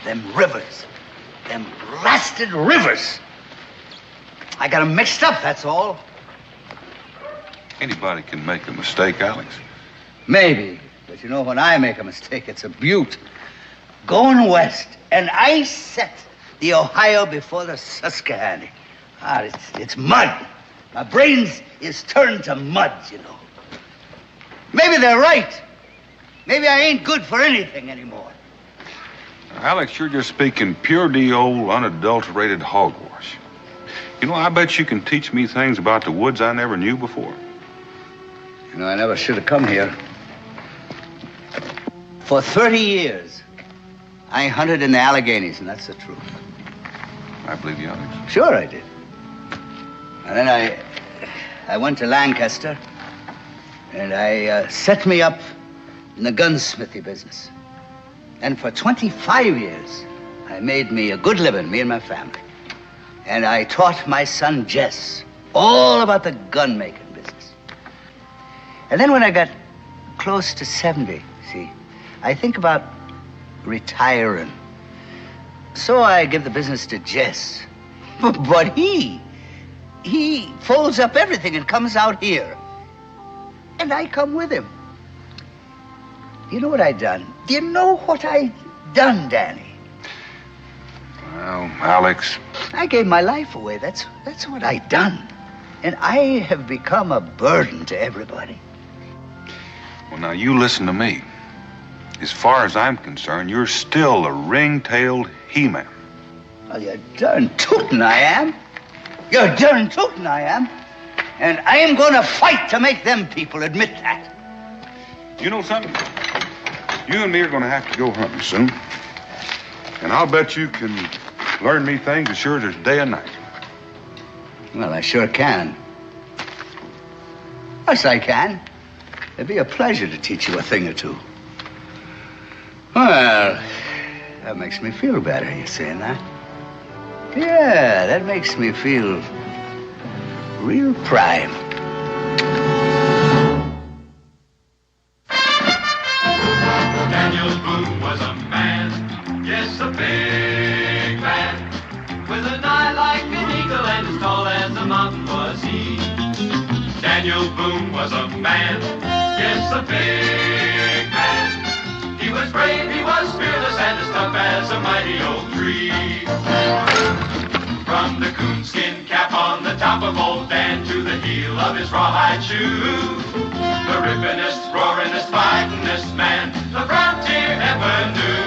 Them rivers. Them blasted rivers. I got them mixed up, that's all.
Anybody can make a mistake, Alex.
Maybe. But you know, when I make a mistake, it's a beaut. Going west, and I set the Ohio before the Susquehanna. It's mud. My brains is turned to mud, you know. Maybe they're right. Maybe I ain't good for anything anymore.
Alex, you're just speaking pure D old, unadulterated hogwash. You know, I bet you can teach me things about the woods I never knew before.
You know, I never should have come here. For 30 years, I hunted in the Alleghenies, and that's the truth.
I believe you, Alex.
Sure I did. And then I went to Lancaster, and I set me up in the gunsmithy business. And for 25 years, I made me a good living, me and my family. And I taught my son, Jess, all about the gun-making business. And then when I got close to 70, see, I think about retiring. So I give the business to Jess. But he folds up everything and comes out here. And I come with him. You know what I done? Do you know what I done, Danny?
Well, Alex.
I gave my life away. That's what I done. And I have become a burden to everybody.
Well, now, you listen to me. As far as I'm concerned, you're still a ring-tailed he-man.
Well, you're darn tootin' I am. You're darn tootin' I am. And I am going to fight to make them people admit that.
You know something? You and me are going to have to go hunting soon. And I'll bet you can learn me things as sure as day and night.
Well, I sure can. Yes, I can. It'd be a pleasure to teach you a thing or two. Well, that makes me feel better, you saying that? Yeah, that makes me feel real prime.
Daniel Boone was a man, yes, a big man, with an eye like an eagle and as tall as a mountain was he. Daniel Boone was a man, yes, a big man. He was brave, he was fearless, and as tough as a mighty oak tree. From the coonskin cap on the top of old Dan to the heel of his rawhide shoe, the rippinest, roaringest, fightingest man the frontier ever knew.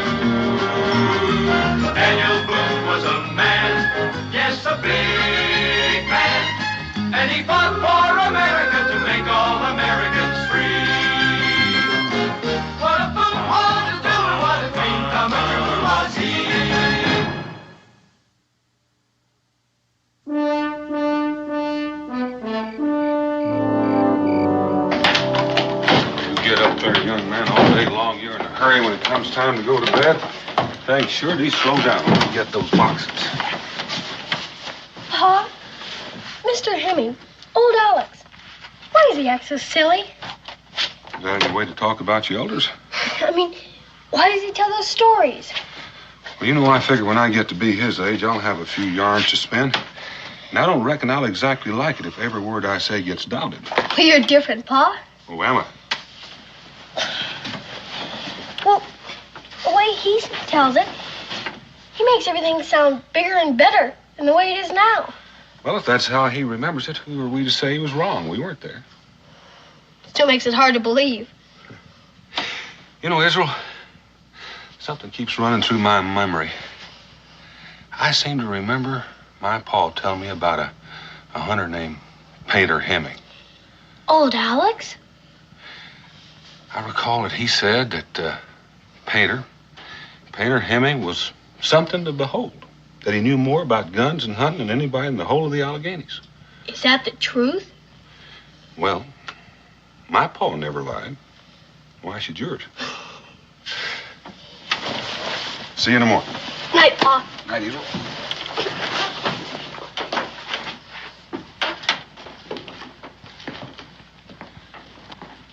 Daniel Boone was a man, yes, a big man, and he fought for America to make all Americans free. What a Boone wanted to do and what a dream come true was he.
Get up there, young man, all day long. You're in a hurry when it comes time to go to bed. Thanks, sure do slow down when you get those boxes.
Pa? Mr. Hemming, old Alex. Why does he act so silly?
Is that any way to talk about your elders?
I mean, why does he tell those stories?
Well, you know, I figure when I get to be his age, I'll have a few yarns to spin. And I don't reckon I'll exactly like it if every word I say gets doubted.
Well, you're different, Pa.
Oh, am I?
Well, the way he tells it, he makes everything sound bigger and better than the way it is now.
Well, if that's how he remembers it, who are we to say he was wrong? We weren't there.
Still makes it hard to believe.
You know, Israel, something keeps running through my memory. I seem to remember my pa telling me about a hunter named Painter Hemming.
Old Alex?
I recall that he said that Painter Hemming was something to behold. That he knew more about guns and hunting than anybody in the whole of the Alleghenies.
Is that the truth?
Well, my pa never lied. Why should yours? See you in the morning.
Night, Pa.
Night, Israel.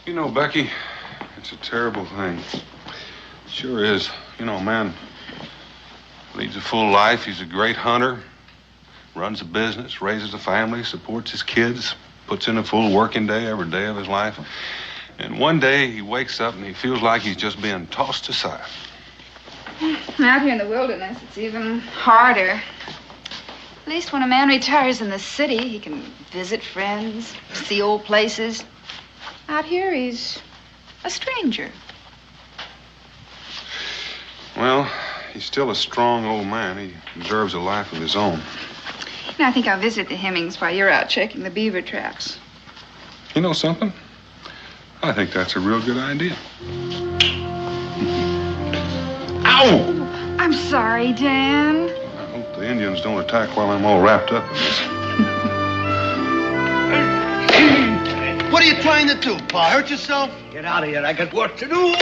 You know, Becky, it's a terrible thing. It sure is. You know, man leads a full life. He's a great hunter, runs a business, raises a family, supports his kids, puts in a full working day every day of his life. And one day he wakes up and he feels like he's just being tossed aside.
Out here in the wilderness, it's even harder. At least when a man retires in the city, he can visit friends, see old places. Out here, he's a stranger.
Well, he's still a strong old man. He deserves a life of his own.
And I think I'll visit the Hemmings while you're out checking the beaver traps.
You know something? I think that's a real good idea. Ow!
I'm sorry, Dan.
I hope the Indians don't attack while I'm all wrapped up in this.
What are you trying to do, Pa? Hurt yourself?
Get out of here. I got work to do.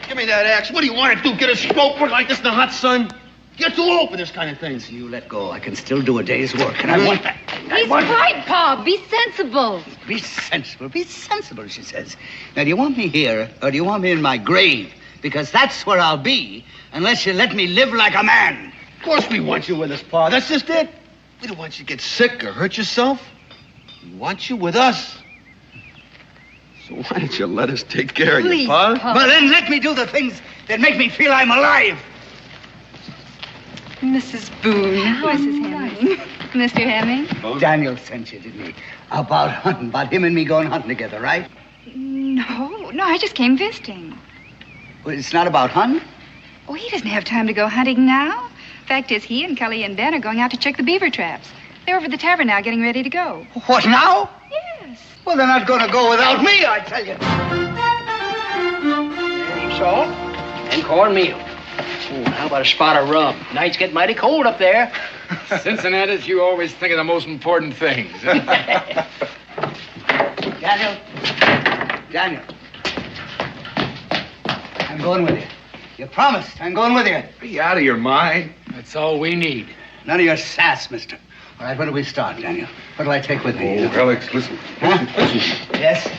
Give me that axe. What do you want to do? Get a stroke work like this in the hot sun? You're too old for this kind of thing.
You let go. I can still do a day's work, and I want that.
He's right, Pa. Be sensible.
Be sensible, she says. Now, do you want me here, or do you want me in my grave? Because that's where I'll be, unless you let me live like a man.
Of course we want you with us, Pa. That's just it. We don't want you to get sick or hurt yourself. We want you with us. So why don't you let us take care of you, Pa?
Well, then let me do the things that make me feel I'm alive.
Mrs. Boone. Mrs. Hemming. Mr. Hemming?
Daniel sent you, didn't he? About hunting, about him and me going hunting together, right?
No, I just came visiting.
Well, it's not about hunting?
Oh, he doesn't have time to go hunting now. Fact is, he and Kelly and Ben are going out to check the beaver traps. They're over at the tavern now getting ready to go.
What, now?
Yes.
Well, they're not going to go without me, I tell you.
Salt and cornmeal. Oh, how about a spot of rum? Nights get mighty cold up there.
Cincinnati's, you always think of the most important things.
Daniel. I'm going with you. You promised. I'm going with you.
Are you out of your mind? That's all we need.
None of your sass, mister. All right, when do we start, Daniel? What do I take with me?
Oh, Alex, listen.
Huh?
Listen.
Yes?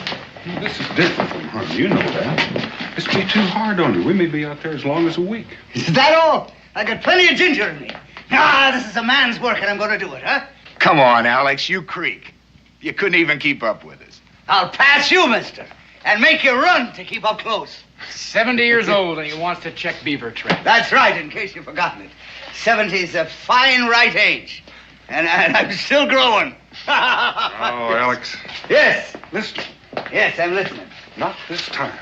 This is different from hunting. You know that. This will be too hard on you. We may be out there as long as a week.
Is that all? I got plenty of ginger in me. Ah, this is a man's work, and I'm going to do it, huh?
Come on, Alex, you creak. You couldn't even keep up with us.
I'll pass you, mister, and make you run to keep up close.
70 years old and he wants to check beaver traps.
That's right, in case you've forgotten it. 70's a fine right age, and I'm still growing.
Oh, Alex.
Yes.
Listen.
Yes, I'm listening.
Not this time.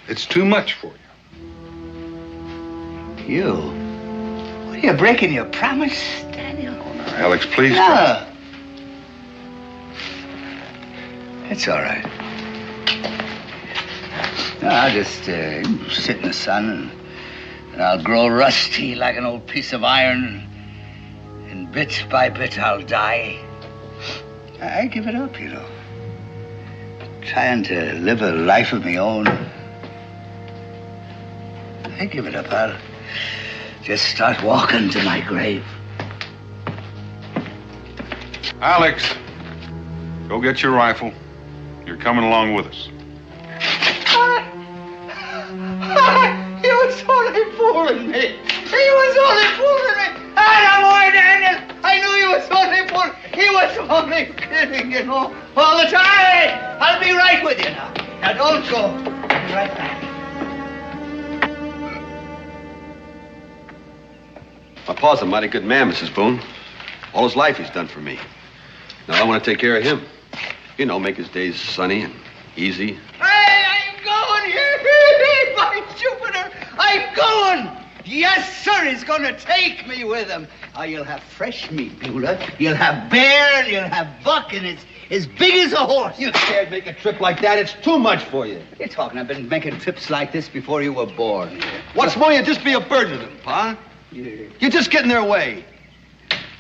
It's too much for you.
You? What, are you breaking your promise, Daniel?
Oh, now, Alex, please.
No. It's all right. No, I'll just sit in the sun and I'll grow rusty like an old piece of iron, and bit by bit I'll die. I give it up, you know. Trying to live a life of my own. I give it up. I'll just start walking to my grave.
Alex, go get your rifle. You're coming along with us.
He was only fooling me. He was only fooling me. Ah, no more, Daniel. I knew he was only fooling. He was only kidding, you know, all the time. I'll be right with you now. Now, don't go. I'll be right back.
My pa's a mighty good man, Mrs. Boone. All his life he's done for me. Now I want to take care of him. You know, make his days sunny and easy.
Hey, I'm going here. By Jupiter, I'm going. Yes, sir, he's going to take me with him. Oh, you'll have fresh meat, Beulah. You'll have bear, and you'll have buck, and it's as big as a horse.
You can't make a trip like that. It's too much for you.
What are you talking? I've been making trips like this before you were born.
What's more, you just be a burden to them, Pa. You're just getting their way.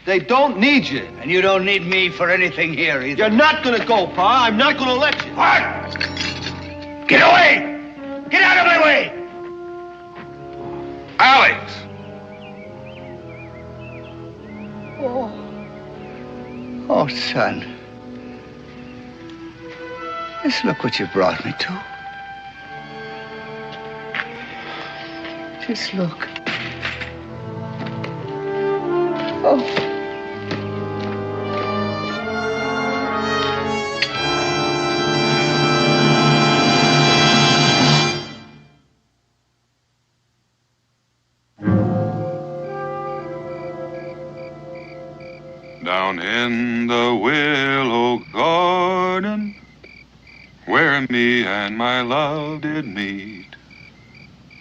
They don't need you.
And you don't need me for anything here either.
You're not going to go, Pa. I'm not going to let you.
What? Get away! Get out of my way!
Alex!
Oh, son. Just look what you brought me to. Just look. Oh.
Down in the willow garden, where me and my love did meet,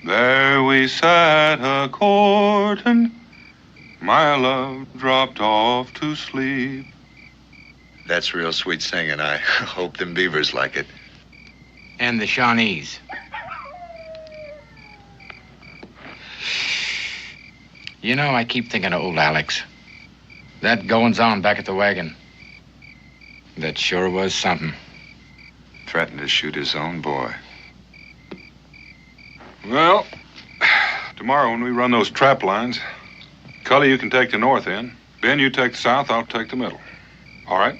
there we sat a-courtin', my love dropped off to sleep.
That's real sweet singing. I hope them beavers like it.
And the Shawnees. You know, I keep thinking of old Alex. That goings-on back at the wagon. That sure was something.
Threatened to shoot his own boy.
Well, tomorrow when we run those trap lines, Cully, you can take the north end. Ben, you take the south, I'll take the middle. All right?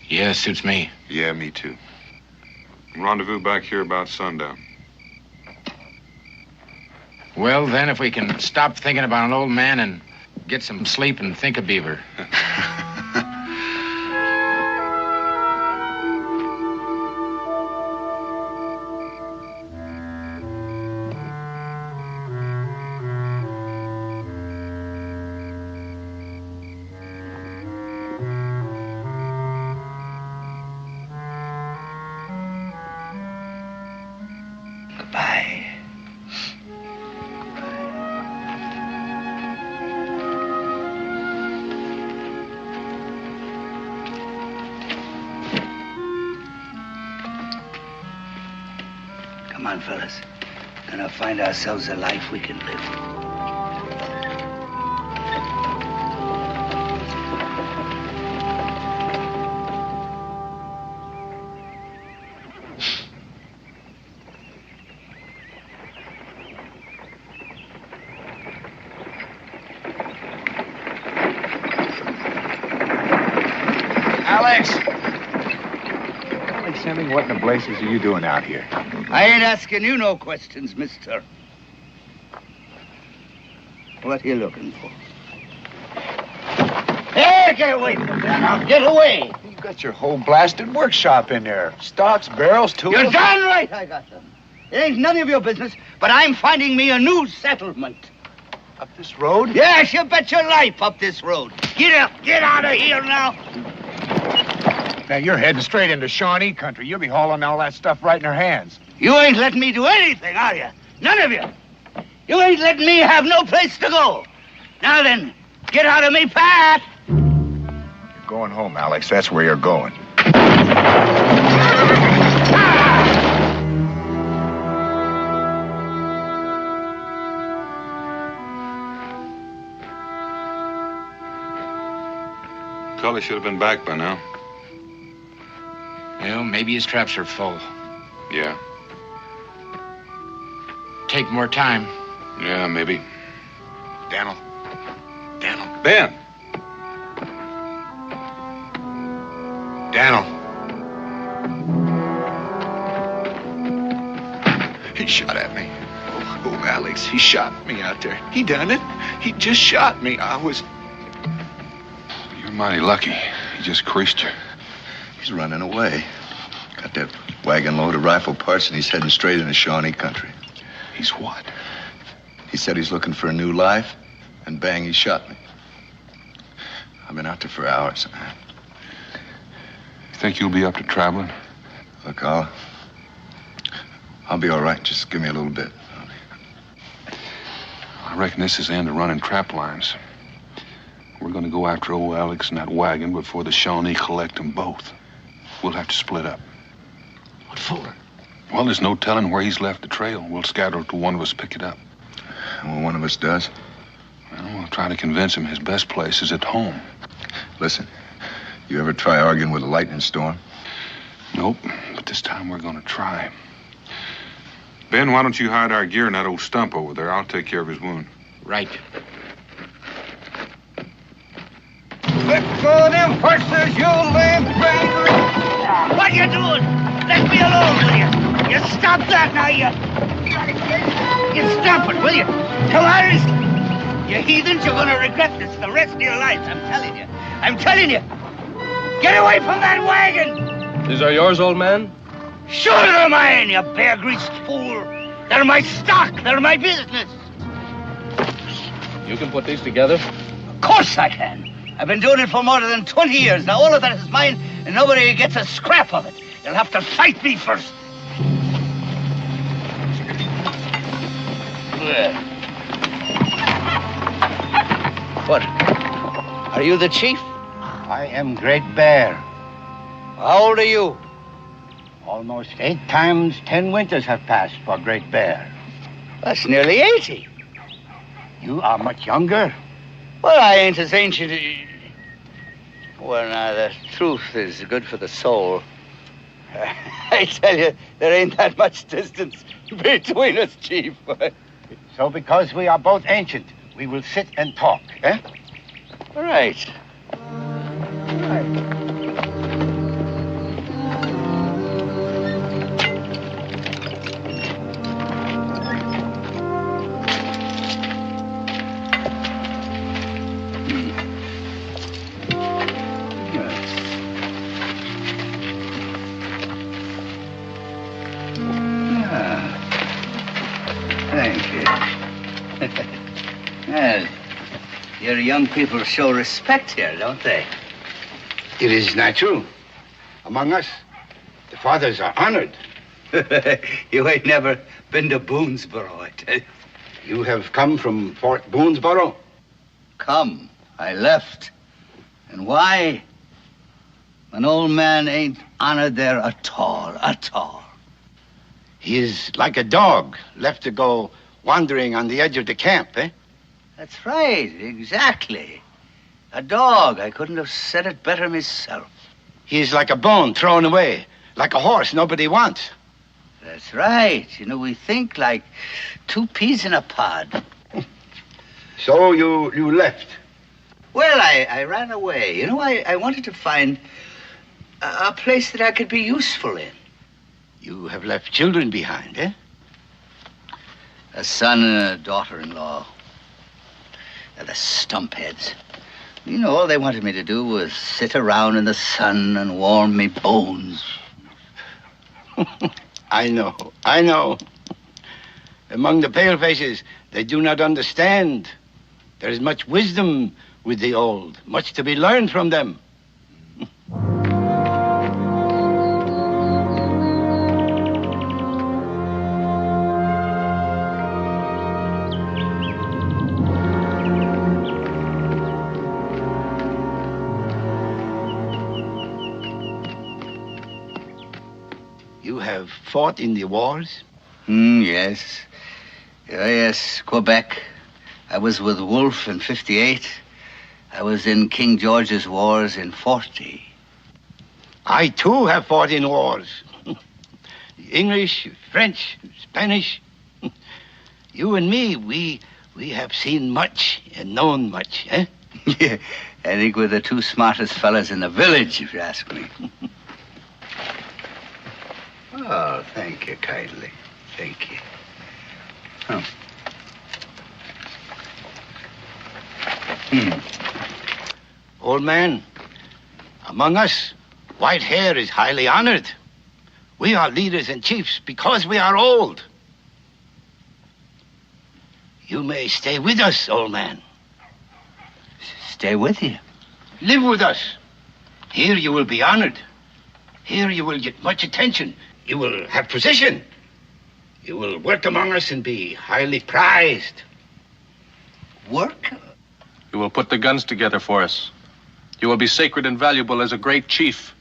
Yeah, suits me.
Yeah, me too.
Rendezvous back here about sundown.
Well, then, if we can stop thinking about an old man and get some sleep and think of Beaver.
Come on, fellas. Gonna find ourselves a life we can live.
Alex! Alex Hemming, what in the blazes are you doing out here?
I ain't asking you no questions, mister. What are you looking for? Hey, get away from there now. Get away.
You got your whole blasted workshop in there. Stocks, barrels, tools.
You're darn right I got them. It ain't none of your business, but I'm finding me a new settlement.
Up this road?
Yes, you bet your life up this road. Get up. Get out of here now.
Now, you're heading straight into Shawnee country. You'll be hauling all that stuff right in her hands.
You ain't letting me do anything, are you? None of you. You ain't letting me have no place to go. Now then, get out of me path.
You're going home, Alex. That's where you're going.
Cully should have been back by now.
Well, maybe his traps are full.
Yeah.
Take more time.
Yeah, maybe.
Daniel.
Ben!
Daniel. He shot at me. Oh, Alex, he shot me out there. He done it. He just shot me.
You're mighty lucky. He just creased you.
He's running away. Got that wagon load of rifle parts and he's heading straight into Shawnee country.
He's what?
He said he's looking for a new life, and bang, he shot me. I've been out there for hours.
You think you'll be up to traveling?
Look, I'll be all right. Just give me a little bit.
I reckon this is the end of running trap lines. We're gonna go after old Alex and that wagon before the Shawnee collect them both. We'll have to split up.
What for?
Well, there's no telling where he's left the trail. We'll scatter till one of us pick it up.
And when one of us does?
Well, we'll try to convince him his best place is at home.
Listen, you ever try arguing with a lightning storm?
Nope, but this time we're gonna try. Ben, why don't you hide our gear in that old stump over there? I'll take care of his wound.
Right.
Let go of them horses, you lame bastard! What you doing? Let me alone, will you? You stop that now, you stop it, will you? Come on, you heathens, you're gonna regret this the rest of your lives, I'm telling you. I'm telling you. Get away from that wagon!
These are yours, old man?
Sure they're mine, you bear-greased fool. They're my stock, they're my business.
You can put these together?
Of course I can. I've been doing it for more than 20 years. Now all of that is mine, and nobody gets a scrap of it. You'll have to fight me first. What? Are you the chief?
I am Great Bear.
How old are you?
Almost 8 times 10 winters have passed for Great Bear.
That's nearly 80.
You are much younger.
Well, I ain't as ancient as... Well, now, the truth is good for the soul. I tell you, there ain't that much distance between us, Chief.
So because we are both ancient, we will sit and talk, eh?
All right. Well, your young people show respect here, don't they?
It is natural. Among us, the fathers are honored.
You ain't never been to Boonesboro, I tell you.
You have come from Fort Boonesboro?
Come. I left. And why? An old man ain't honored there at all, at all.
He is like a dog left to go wandering on the edge of the camp, eh?
That's right, exactly. A dog. I couldn't have said it better myself.
He is like a bone thrown away, like a horse nobody wants.
That's right. You know, we think like 2 peas in a pod.
So you left?
Well, I ran away. You know, I wanted to find a place that I could be useful in.
You have left children behind, eh?
A son and a daughter-in-law. They're the stumpheads. You know, all they wanted me to do was sit around in the sun and warm me bones.
I know. Among the palefaces, they do not understand. There is much wisdom with the old, much to be learned from them. You have fought in the wars?
Yes. Yes, Quebec. I was with Wolfe in 58. I was in King George's wars in 40.
I, too, have fought in wars. English, French, Spanish. You and me, we have seen much and known much, eh?
Yeah, I think we're the 2 smartest fellas in the village, if you ask me. Oh, thank you kindly. Thank you. Oh.
Old man, among us, white hair is highly honored. We are leaders and chiefs because we are old. You may stay with us, old man.
Stay with you?
Live with us. Here you will be honored. Here you will get much attention. You will have position. You will work among us and be highly prized.
Work?
You will put the guns together for us. You will be sacred and valuable as a great chief.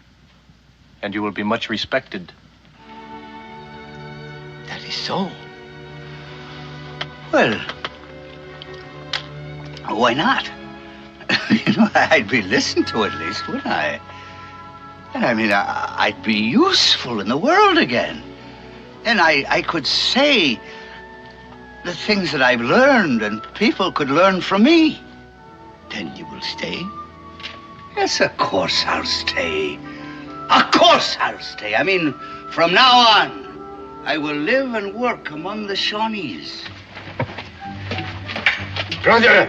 And you will be much respected.
That is so.
Well, why not? You know, I'd be listened to at least, wouldn't I? And I mean, I'd be useful in the world again. And I could say the things that I've learned and people could learn from me.
Then you will stay?
Yes, of course I'll stay. Of course I'll stay. I mean, from now on, I will live and work among the Shawnees.
Brother!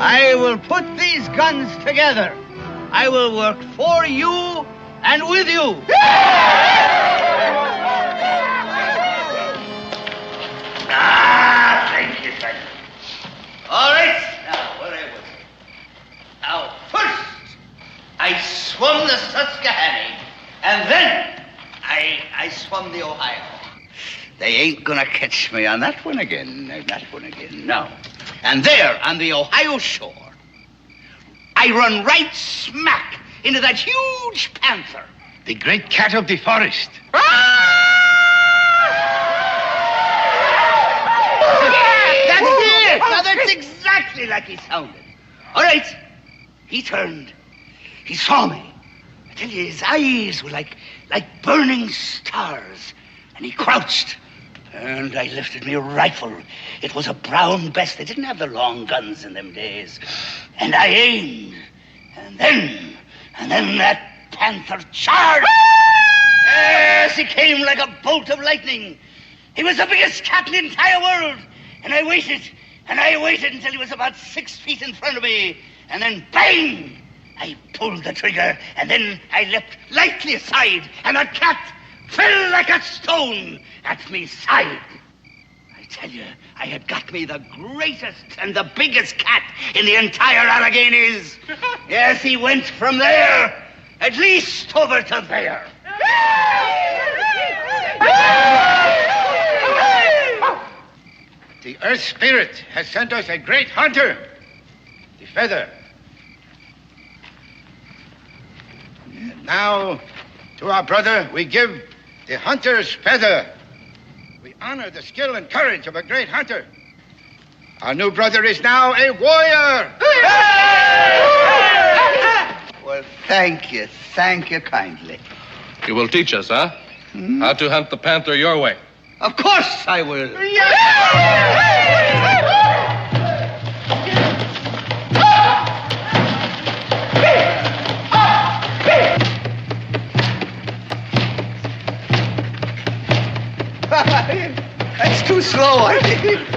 I will put these guns together. I will work for you and with you. Thank you, sir. All right. Now, where I was. Now, first, I swum the Susquehanna, and then I swum the Ohio. They ain't gonna catch me on that one again. No. And there, on the Ohio shore, I run right smack into that huge panther.
The great cat of the forest.
That's it! Now that's exactly like he sounded. All right. He turned. He saw me. I tell you, his eyes were like burning stars. And he crouched. And I lifted me rifle. It was a brown best. They didn't have the long guns in them days. And I aimed. And then that panther charged. Yes, he came like a bolt of lightning. He was the biggest cat in the entire world. And I waited until he was about 6 feet in front of me. And then, bang! I pulled the trigger, and then I leapt lightly aside, and that cat fell like a stone at me side. I tell you, I had got me the greatest and the biggest cat in the entire Alleghenies. Yes, he went from there, at least over to there.
The Earth Spirit has sent us a great hunter, the feather. And now, to our brother, we give the hunter's feather. We honor the skill and courage of a great hunter. Our new brother is now a warrior.
Well, thank you kindly.
You will teach us, huh? How to hunt the panther your way.
Of course I will. That's too slow, I think.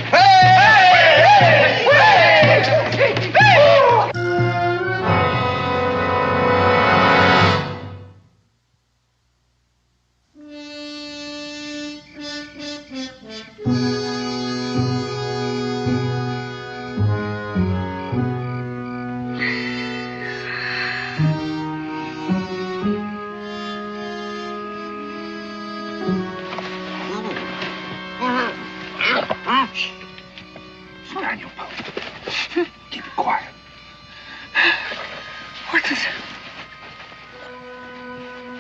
Daniel Boone, keep it quiet.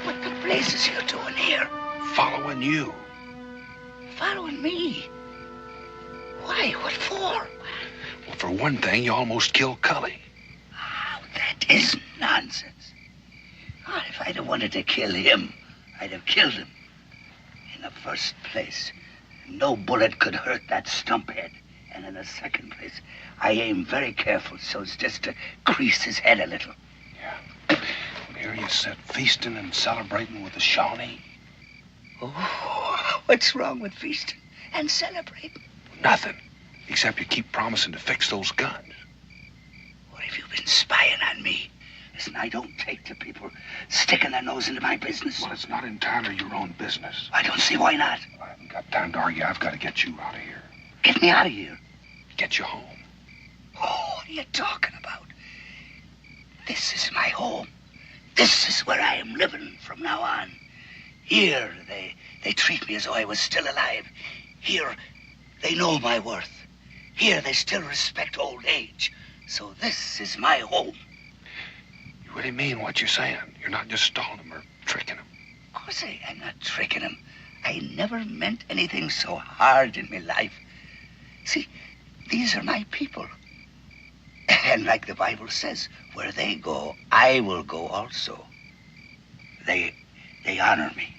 What the blazes you doing here?
Following you.
Following me? Why? What for?
Well, for one thing, you almost killed Cully.
That is nonsense. Oh, if I'd have wanted to kill him, I'd have killed him. In the first place, no bullet could hurt that stumphead. And in the second place, I aim very careful so as just to crease his head a little.
Yeah. And here you sit feasting and celebrating with the Shawnee.
Oh, what's wrong with feasting and celebrating?
Nothing. Except you keep promising to fix those guns.
What have you been spying on me? Listen, I don't take to people sticking their nose into my business.
Well, it's not entirely your own business.
I don't see why not.
I haven't got time to argue. I've got to get you out of here.
Get me out of here.
Get you home.
Oh, what are you talking about? This is my home. This is where I am living from now on. Here, they treat me as though I was still alive. Here, they know my worth. Here, they still respect old age. So this is my home.
You really mean what you're saying? You're not just stalling him or tricking him?
Of course I'm not tricking him. I never meant anything so hard in my life. See, these are my people. And like the Bible says, where they go, I will go also. They honor me.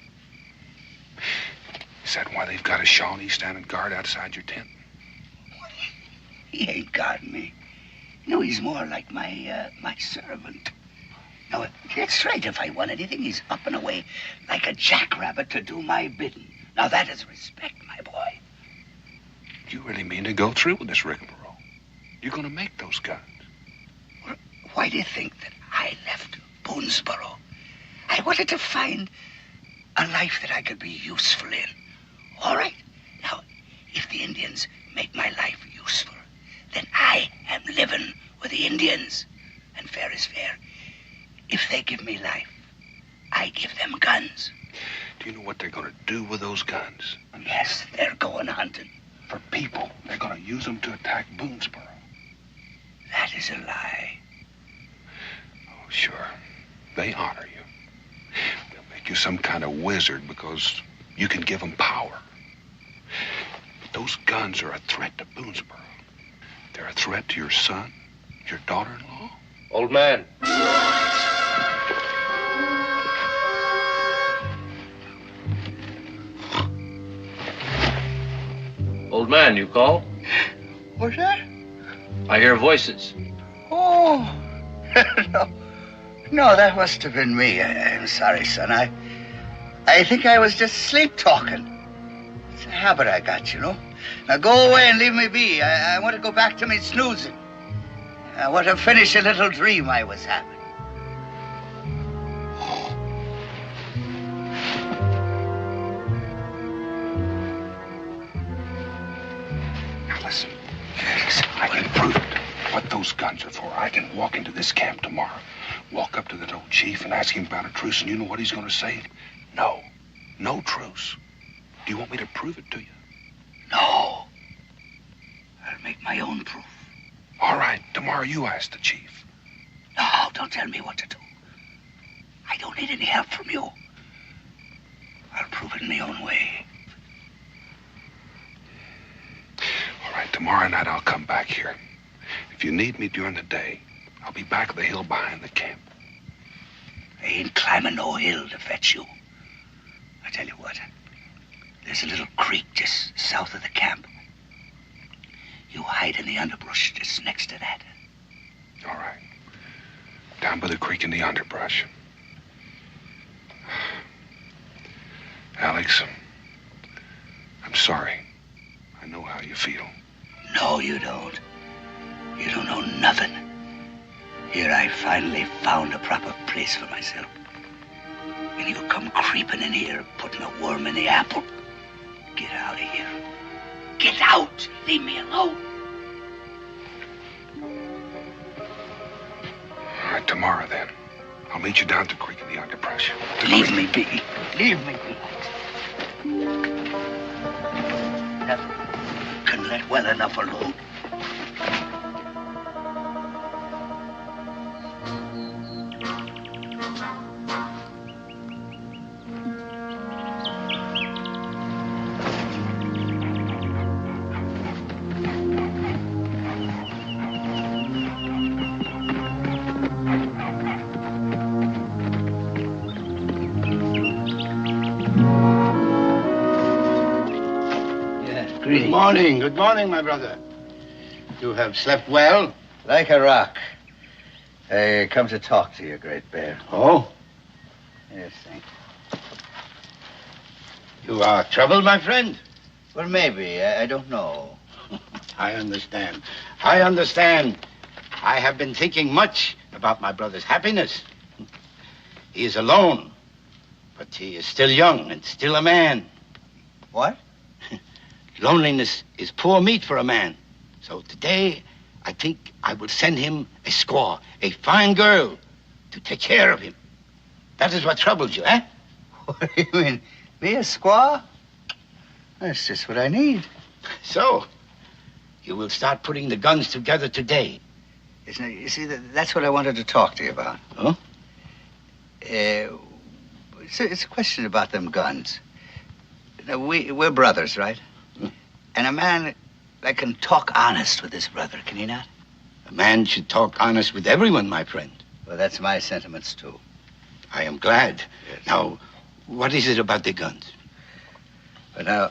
Is that why they've got a Shawnee standing guard outside your tent?
He ain't guarding me. No, he's more like my servant. Now, that's right. If I want anything, he's up and away like a jackrabbit to do my bidding. Now, that is respect, my boy.
You really mean to go through with this rigmarole? You're going to make those guns?
Well, why do you think that I left Boonesboro? I wanted to find a life that I could be useful in. All right. Now, if the Indians make my life useful, then I am living with the Indians. And fair is fair. If they give me life, I give them guns.
Do you know what they're going to do with those guns?
Yes, they're going hunting.
For people. They're going to use them to attack Boonesboro.
That is a lie.
Oh, sure. They honor you. They'll make you some kind of wizard because you can give them power. But those guns are a threat to Boonesboro. They're a threat to your son, your daughter-in-law.
Old man. Old man, you call?
What's that?
I hear voices.
Oh, no, that must have been me. I'm sorry, son. I think I was just sleep talking. It's a habit I got, you know. Now go away and leave me be. I want to go back to me snoozing. I want to finish a little dream I was having.
Now listen, I can prove it. What those guns are for. I can walk into this camp tomorrow, walk up to that old chief and ask him about a truce, and you know what he's going to say? No. No truce. Do you want me to prove it to you?
No. I'll make my own proof.
All right. Tomorrow you ask the chief.
No, don't tell me what to do. I don't need any help from you. I'll prove it in my own way.
All right. Tomorrow night I'll come back here. If you need me during the day, I'll be back at the hill behind the camp.
I ain't climbing no hill to fetch you. I tell you what, there's a little creek just south of the camp. You hide in the underbrush just next to that.
All right. Down by the creek in the underbrush. Alex, I'm sorry. I know how you feel.
No, you don't. You don't know nothing. Here I finally found a proper place for myself. And you come creeping in here, putting a worm in the apple. Get out of here. Get out! Leave me alone.
All right, tomorrow then. I'll meet you down at the creek in the underbrush.
Leave me be. Leave me be. Never can let well enough alone.
Good morning, my brother. You have slept well?
Like a rock. I come to talk to you, Great Bear.
Oh?
Yes, thank
you. You are troubled, my friend?
Well, maybe. I don't know.
I understand. I understand. I have been thinking much about my brother's happiness. He is alone, but he is still young and still a man.
What?
Loneliness is poor meat for a man. So today, I think I will send him a squaw, a fine girl, to take care of him. That is what troubles you, eh?
What do you mean? Me a squaw? That's just what I need.
So, you will start putting the guns together today.
Isn't it? You see, that's what I wanted to talk to you about.
Huh?
It's a question about them guns. Now, we're brothers, right? And a man that can talk honest with his brother, can he not?
A man should talk honest with everyone, my friend.
Well, that's my sentiments, too.
I am glad.
Yes.
Now, what is it about the guns?
Well, now,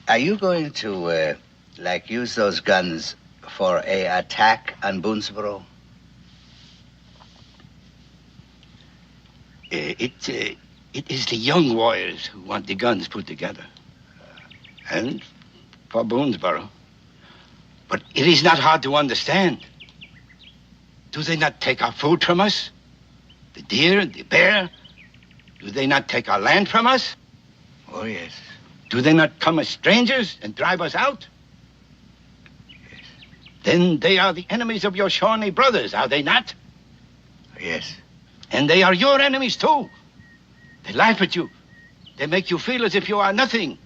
are you going to, use those guns for a attack on Boonesboro?
It is the young warriors who want the guns put together. And for Boonesboro. But it is not hard to understand. Do they not take our food from us? The deer and the bear? Do they not take our land from us?
Oh, yes.
Do they not come as strangers and drive us out?
Yes.
Then they are the enemies of your Shawnee brothers, are they not?
Yes.
And they are your enemies, too. They laugh at you They make you feel as if you are nothing.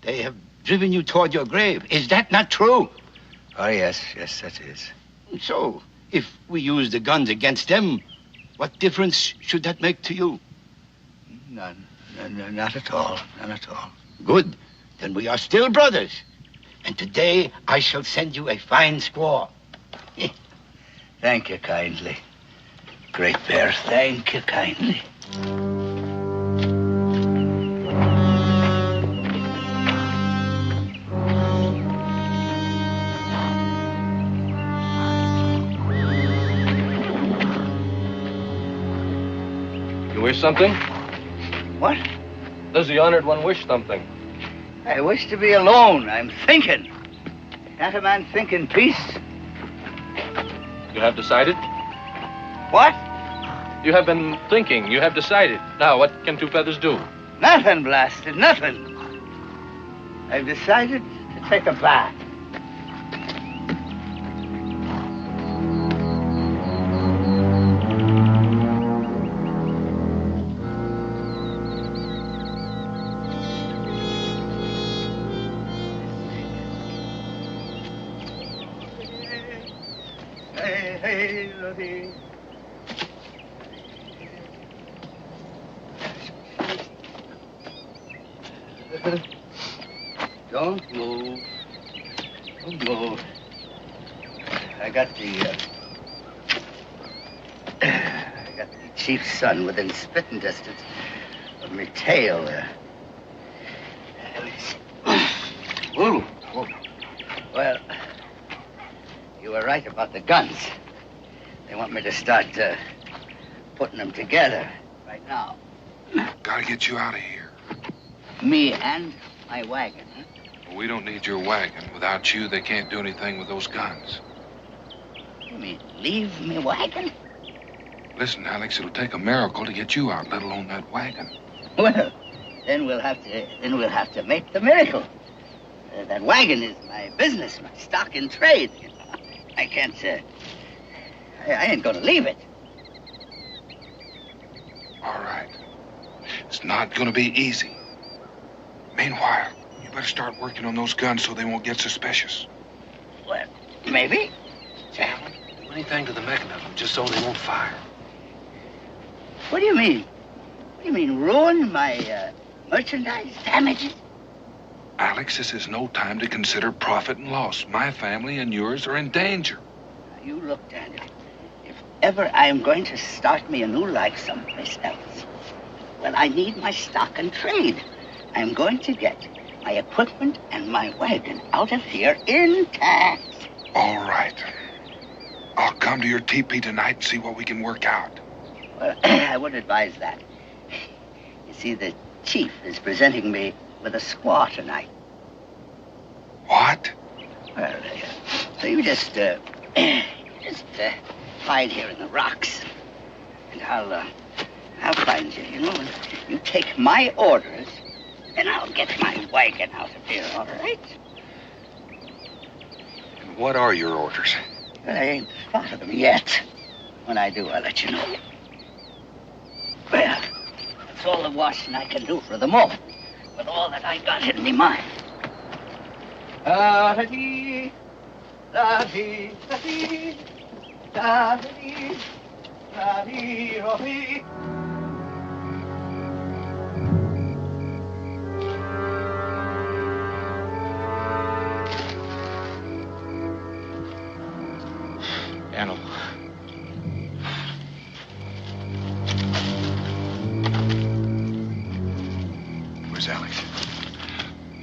They have driven you toward your grave. Is that not true?
Oh, yes, that is.
So, if we use the guns against them, what difference should that make to you?
None. Not at all. None at all.
Good. Then we are still brothers. And today I shall send you a fine squaw.
Thank you kindly. Great Bear, thank you kindly.
You wish something?
What?
Does the honored one wish something?
I wish to be alone. I'm thinking. Can't a man think in peace?
You have decided?
What?
You have been thinking. You have decided. Now, what can Two Feathers do?
Nothing, blasted, nothing. I've decided to take a bath. Don't move. Don't move. I got the chief's son within spitting distance of me tail there. Ooh. Well, you were right about the guns. They want me to start putting them together right now.
Gotta get you out of here.
Me and my wagon, huh?
Well, we don't need your wagon. Without you, they can't do anything with those guns.
You mean leave me wagon?
Listen, Alex, it'll take a miracle to get you out, let alone that wagon.
Well, then we'll have to make the miracle. That wagon is my business, my stock in trade. You know? I can't. I ain't gonna leave it.
All right. It's not gonna be easy. Meanwhile, you better start working on those guns so they won't get suspicious.
Well, maybe.
Sam, do anything to the mechanism just so they won't fire.
What do you mean? What do you mean, ruin my merchandise, damage it?
Alex, this is no time to consider profit and loss. My family and yours are in danger.
Now, you look, Daniel. If ever I am going to start me a new life someplace else, well, I need my stock and trade. I'm going to get my equipment and my wagon out of here intact.
All right. I'll come to your teepee tonight and see what we can work out.
Well, I would advise that. You see, the chief is presenting me with a squaw tonight.
What?
Well, so you just hide here in the rocks, and I'll find you, you know, and you take my orders, and I'll get my wagon out of here, all right?
And what are your orders?
Well, I ain't thought of them yet. When I do, I'll let you know. Well, that's all the washing I can do for the moment, with all that I got in me mind. Da-da-dee, da-dee, da-dee, da-dee, da-dee, da-dee.
Daniel.
Where's Alex?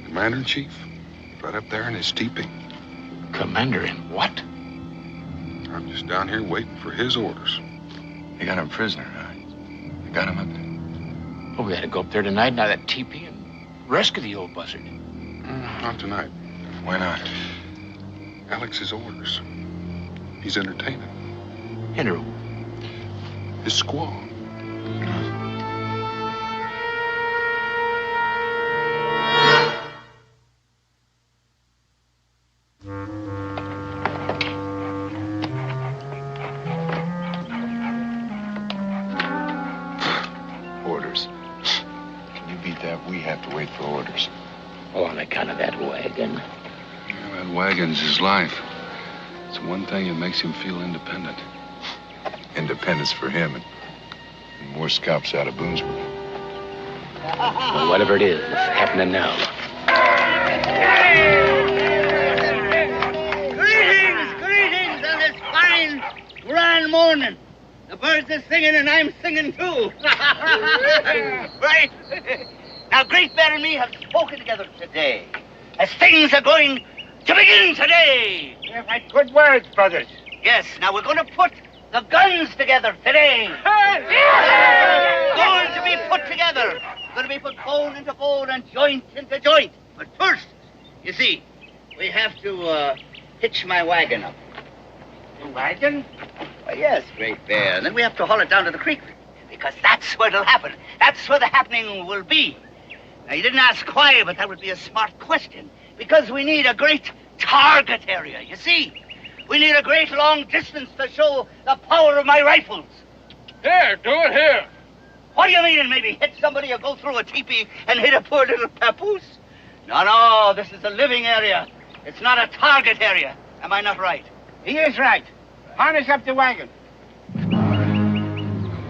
Commander-in-Chief. Right up there in his teepee.
Commander in what?
I'm just down here waiting for his orders.
They got him prisoner, huh? They got him up there.
Oh, we had to go up there tonight, now that teepee, and rescue the old buzzard.
Not tonight.
Why not?
Alex's orders. He's entertaining.
Enter.
His squaw.
Orders. Can you beat that?
but we have to wait for orders.
On account of that wagon.
Yeah, that wagon's his life. It's one thing that makes him feel independent.
Independence for him and more scalps out of Boonesboro.
Well, whatever it is, it's happening now.
Greetings on this fine, grand morning. The birds are singing and I'm singing too. Right? Now, Great Bear and me have spoken together today, as things are going to begin today.
You've had good words, brothers.
Yes, now we're going to put the guns together today. Going to be put together. Going to be put bone into bone and joint into joint. But first, you see, we have to hitch my wagon up.
The wagon?
Why, yes, Great Bear. And then we have to haul it down to the creek, because that's where it'll happen. That's where the happening will be. Now, you didn't ask why, but that would be a smart question. Because we need a great target area, you see. We need a great long distance to show the power of my rifles.
Here, do it here.
What do you mean, maybe hit somebody or go through a teepee and hit a poor little papoose? No, this is a living area. It's not a target area. Am I not right?
He is right. Harness up the wagon.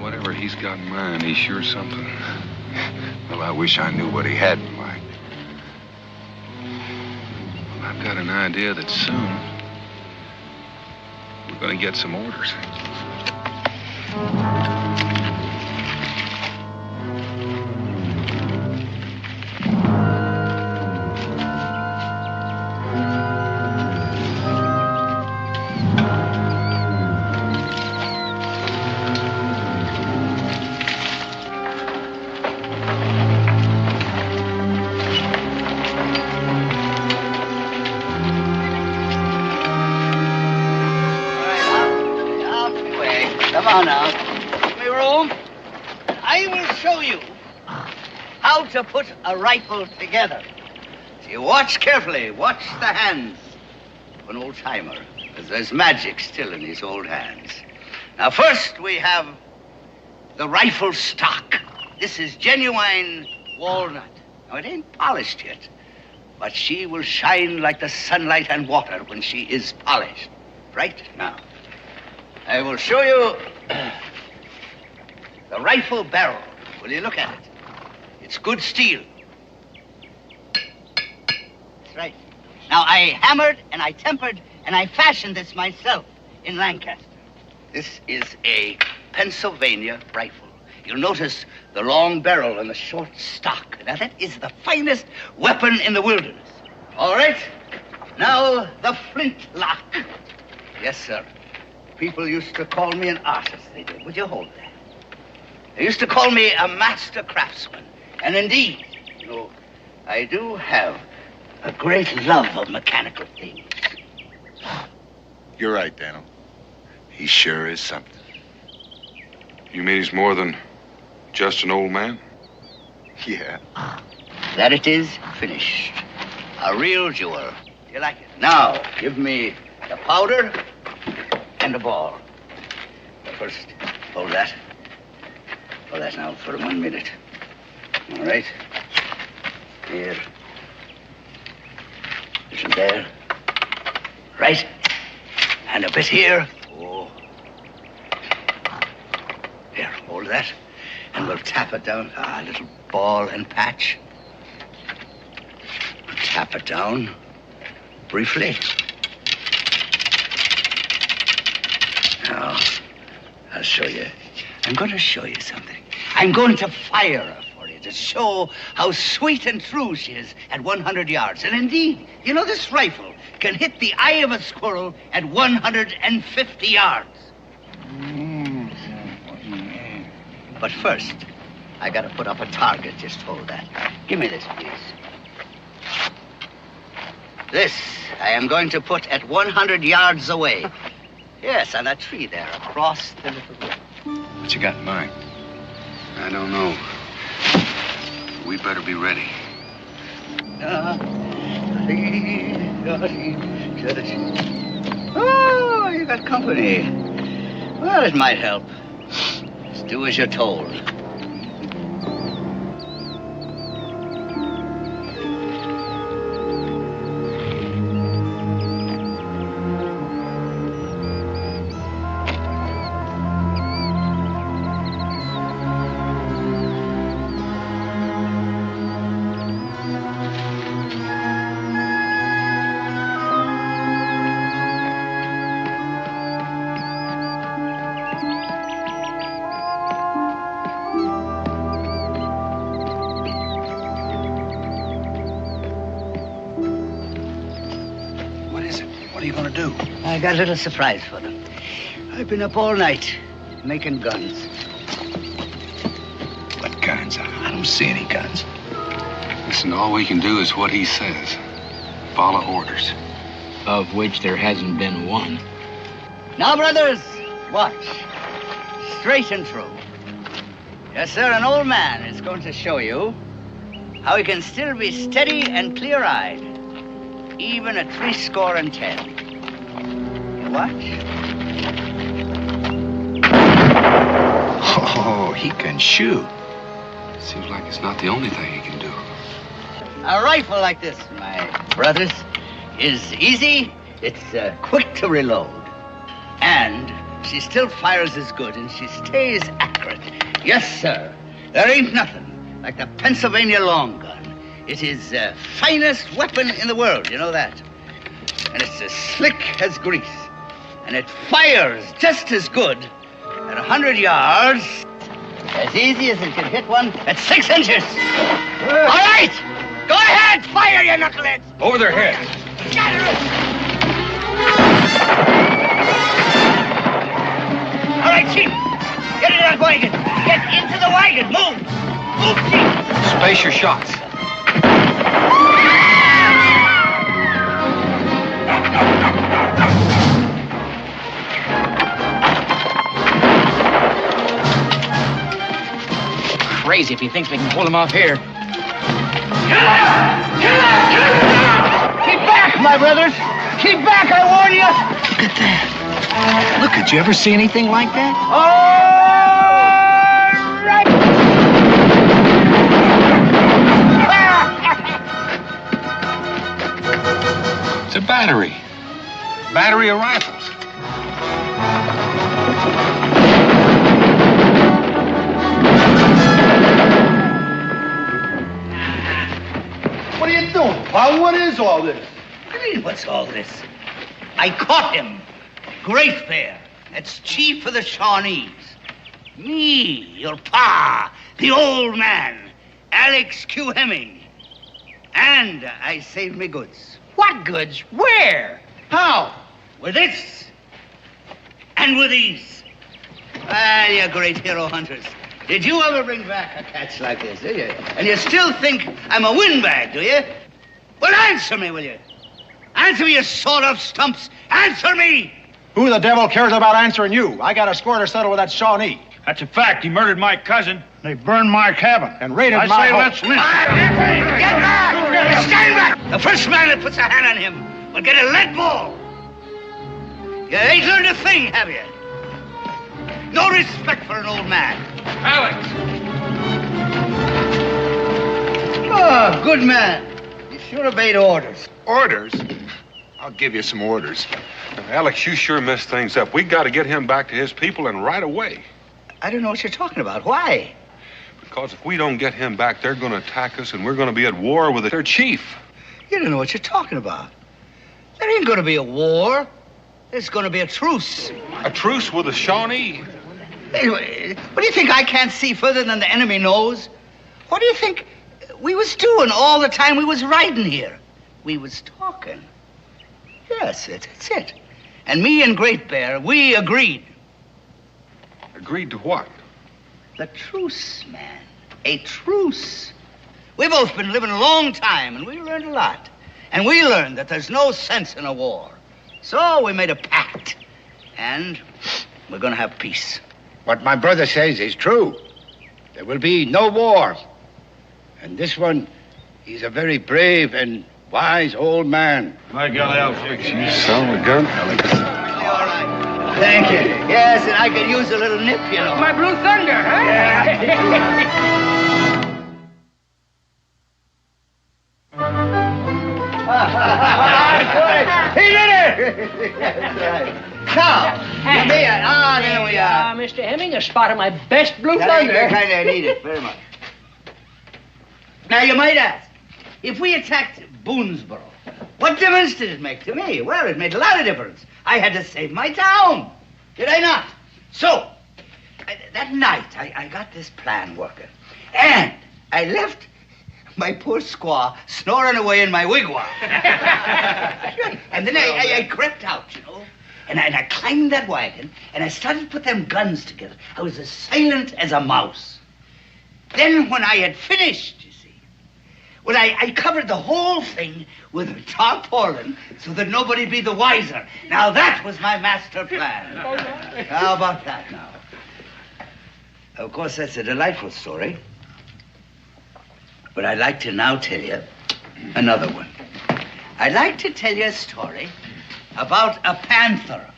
Whatever he's got in mind, he's sure something.
Well, I wish I knew what he had in mind.
Well, I've got an idea that soon we're going to get some orders.
Come on now. Give me room. I will show you how to put a rifle together. See, watch carefully. Watch the hands of an old-timer, because there's magic still in these old hands. Now, first we have the rifle stock. This is genuine walnut. Now, it ain't polished yet, but she will shine like the sunlight and water when she is polished. Right now, I will show you the rifle barrel. Will you look at it? It's good steel. That's right. Now, I hammered and I tempered and I fashioned this myself in Lancaster. This is a Pennsylvania rifle. You'll notice the long barrel and the short stock. Now, that is the finest weapon in the wilderness. All right. Now, the flintlock. Yes, sir. People used to call me an artist, they did. Would you hold that? They used to call me a master craftsman. And indeed, you know, I do have a great love of mechanical things.
You're right, Daniel. He sure is something.
You mean he's more than just an old man?
Yeah.
That it is finished. A real jewel. You like it? Now, give me the powder and the ball. But first, hold that. Hold that now for 1 minute. All right. Here. Listen there. Right. And a bit here. Oh. Here, hold that. And we'll tap it down. A little ball and patch. Tap it down briefly. Now, I'll show you. I'm going to show you something. I'm going to fire her for you to show how sweet and true she is at 100 yards. And indeed, you know, this rifle can hit the eye of a squirrel at 150 yards. But first, I got to put up a target. Just hold that. Give me this, please. This I am going to put at 100 yards away. Yes, on that tree there, across the little river.
What you got in mind?
I don't know. We better be ready.
Oh, you got company. Well, it might help. Just do as you're told.
do?
I got a little surprise for them. I've been up all night making guns.
What guns? I don't see any guns.
Listen, all we can do is what he says. Follow orders.
Of which there hasn't been one.
Now, brothers, watch. Straight and true. Yes, sir, an old man is going to show you how he can still be steady and clear-eyed, even at 70. You watch.
Oh, he can shoot.
Seems like it's not the only thing he can do.
A rifle like this, my brothers, is easy, it's quick to reload. And she still fires as good, and she stays accurate. Yes, sir. There ain't nothing like the Pennsylvania long gun. It is the finest weapon in the world, you know that. And it's as slick as grease. And it fires just as good at 100 yards, as easy as it can hit one at 6 inches. All right! Go ahead! Fire, you knuckleheads!
Over their heads.
All right, Chief. Get in that wagon. Get into the wagon. Move. Move, Chief.
Space your shots.
Crazy if he thinks we can pull him off here.
Keep back, my brothers. Keep back, I warn you.
Look at that. Look, did you ever see anything like that?
All right.
It's a battery. Battery of rifles.
What are you doing, Pa? What is all this?
What do you mean, what's all this? I caught him. Great Bear. That's chief of the Shawnees. Me, your pa, the old man, Alex Q. Hemming. And I saved me goods.
What goods? Where?
How? With this. And with these. Well, you great hero hunters. Did you ever bring back a catch like this, did you? And you still think I'm a windbag, do you? Well, answer me, will you? Answer me, you sawed-off stumps. Answer me!
Who the devil cares about answering you? I got a score to settle with that Shawnee.
That's a fact. He murdered my cousin.
They burned my cabin and raided
I
my
say
home.
let's lynch.
Get back! Stand back! The first man that puts a hand on him will get a lead ball. You ain't learned a thing, have you? No respect for an old man.
Alex!
Oh, good man. You sure obeyed orders.
Orders? I'll give you some orders. Alex, you sure messed things up. We got to get him back to his people and right away.
I don't know what you're talking about. Why?
Because if we don't get him back, they're going to attack us and we're going to be at war with their chief.
You don't know what you're talking about. There ain't going to be a war. There's going to be a truce.
A truce with the Shawnee?
Anyway, what do you think I can't see further than the enemy knows? What do you think we was doing all the time we was riding here? We was talking. Yes, that's it. And me and Great Bear, we agreed.
Agreed to what?
The truce, man. A truce. We both been living a long time, and we learned a lot. And we learned that there's no sense in a war. So we made a pact. And we're gonna have peace.
What my brother says is true. There will be no war. And this one, he's a very brave and wise old man.
My God, I'll fix you.
Son of a gun, Alex.
All right. Thank you. Yes, and I could use a little nip, you know.
My Blue Thunder, huh?
He did it! That's right. Now, there we are.
Mr. Hemming, a spot of my best Blue
That
Thunder.
ain't the kind I need it very much. Now, you might ask, if we attacked Boonesboro, what difference did it make to me? Well, it made a lot of difference. I had to save my town. Did I not? So, that night, I got this plan working. And I left my poor squaw snoring away in my wigwam. And then I crept out, you know, and I climbed that wagon, and I started to put them guns together. I was as silent as a mouse. Then when I had finished, you see, well, I covered the whole thing with a tarpaulin so that nobody'd be the wiser. Now that was my master plan. How about that now? Of course, that's a delightful story. But I'd like to now tell you another one. I'd like to tell you a story about a panther.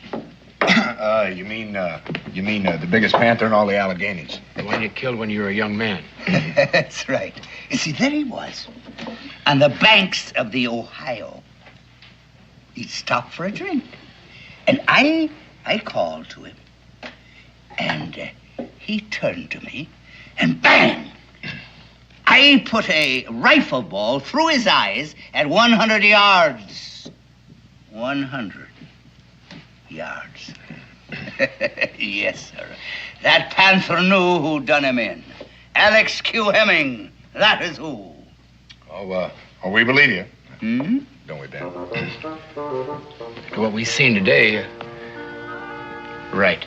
You mean the biggest panther in all the Alleghenies?
The one you killed when you were a young man.
That's right. You see, there he was, on the banks of the Ohio. He'd stopped for a drink. And I called to him. And he turned to me, and bang! I put a rifle ball through his eyes at 100 yards. 100 yards. Yes, sir. That panther knew who done him in. Alex Q. Hemming. That is who.
Oh, we believe you.
Hmm?
Don't we, Dan?
What we've seen today, right.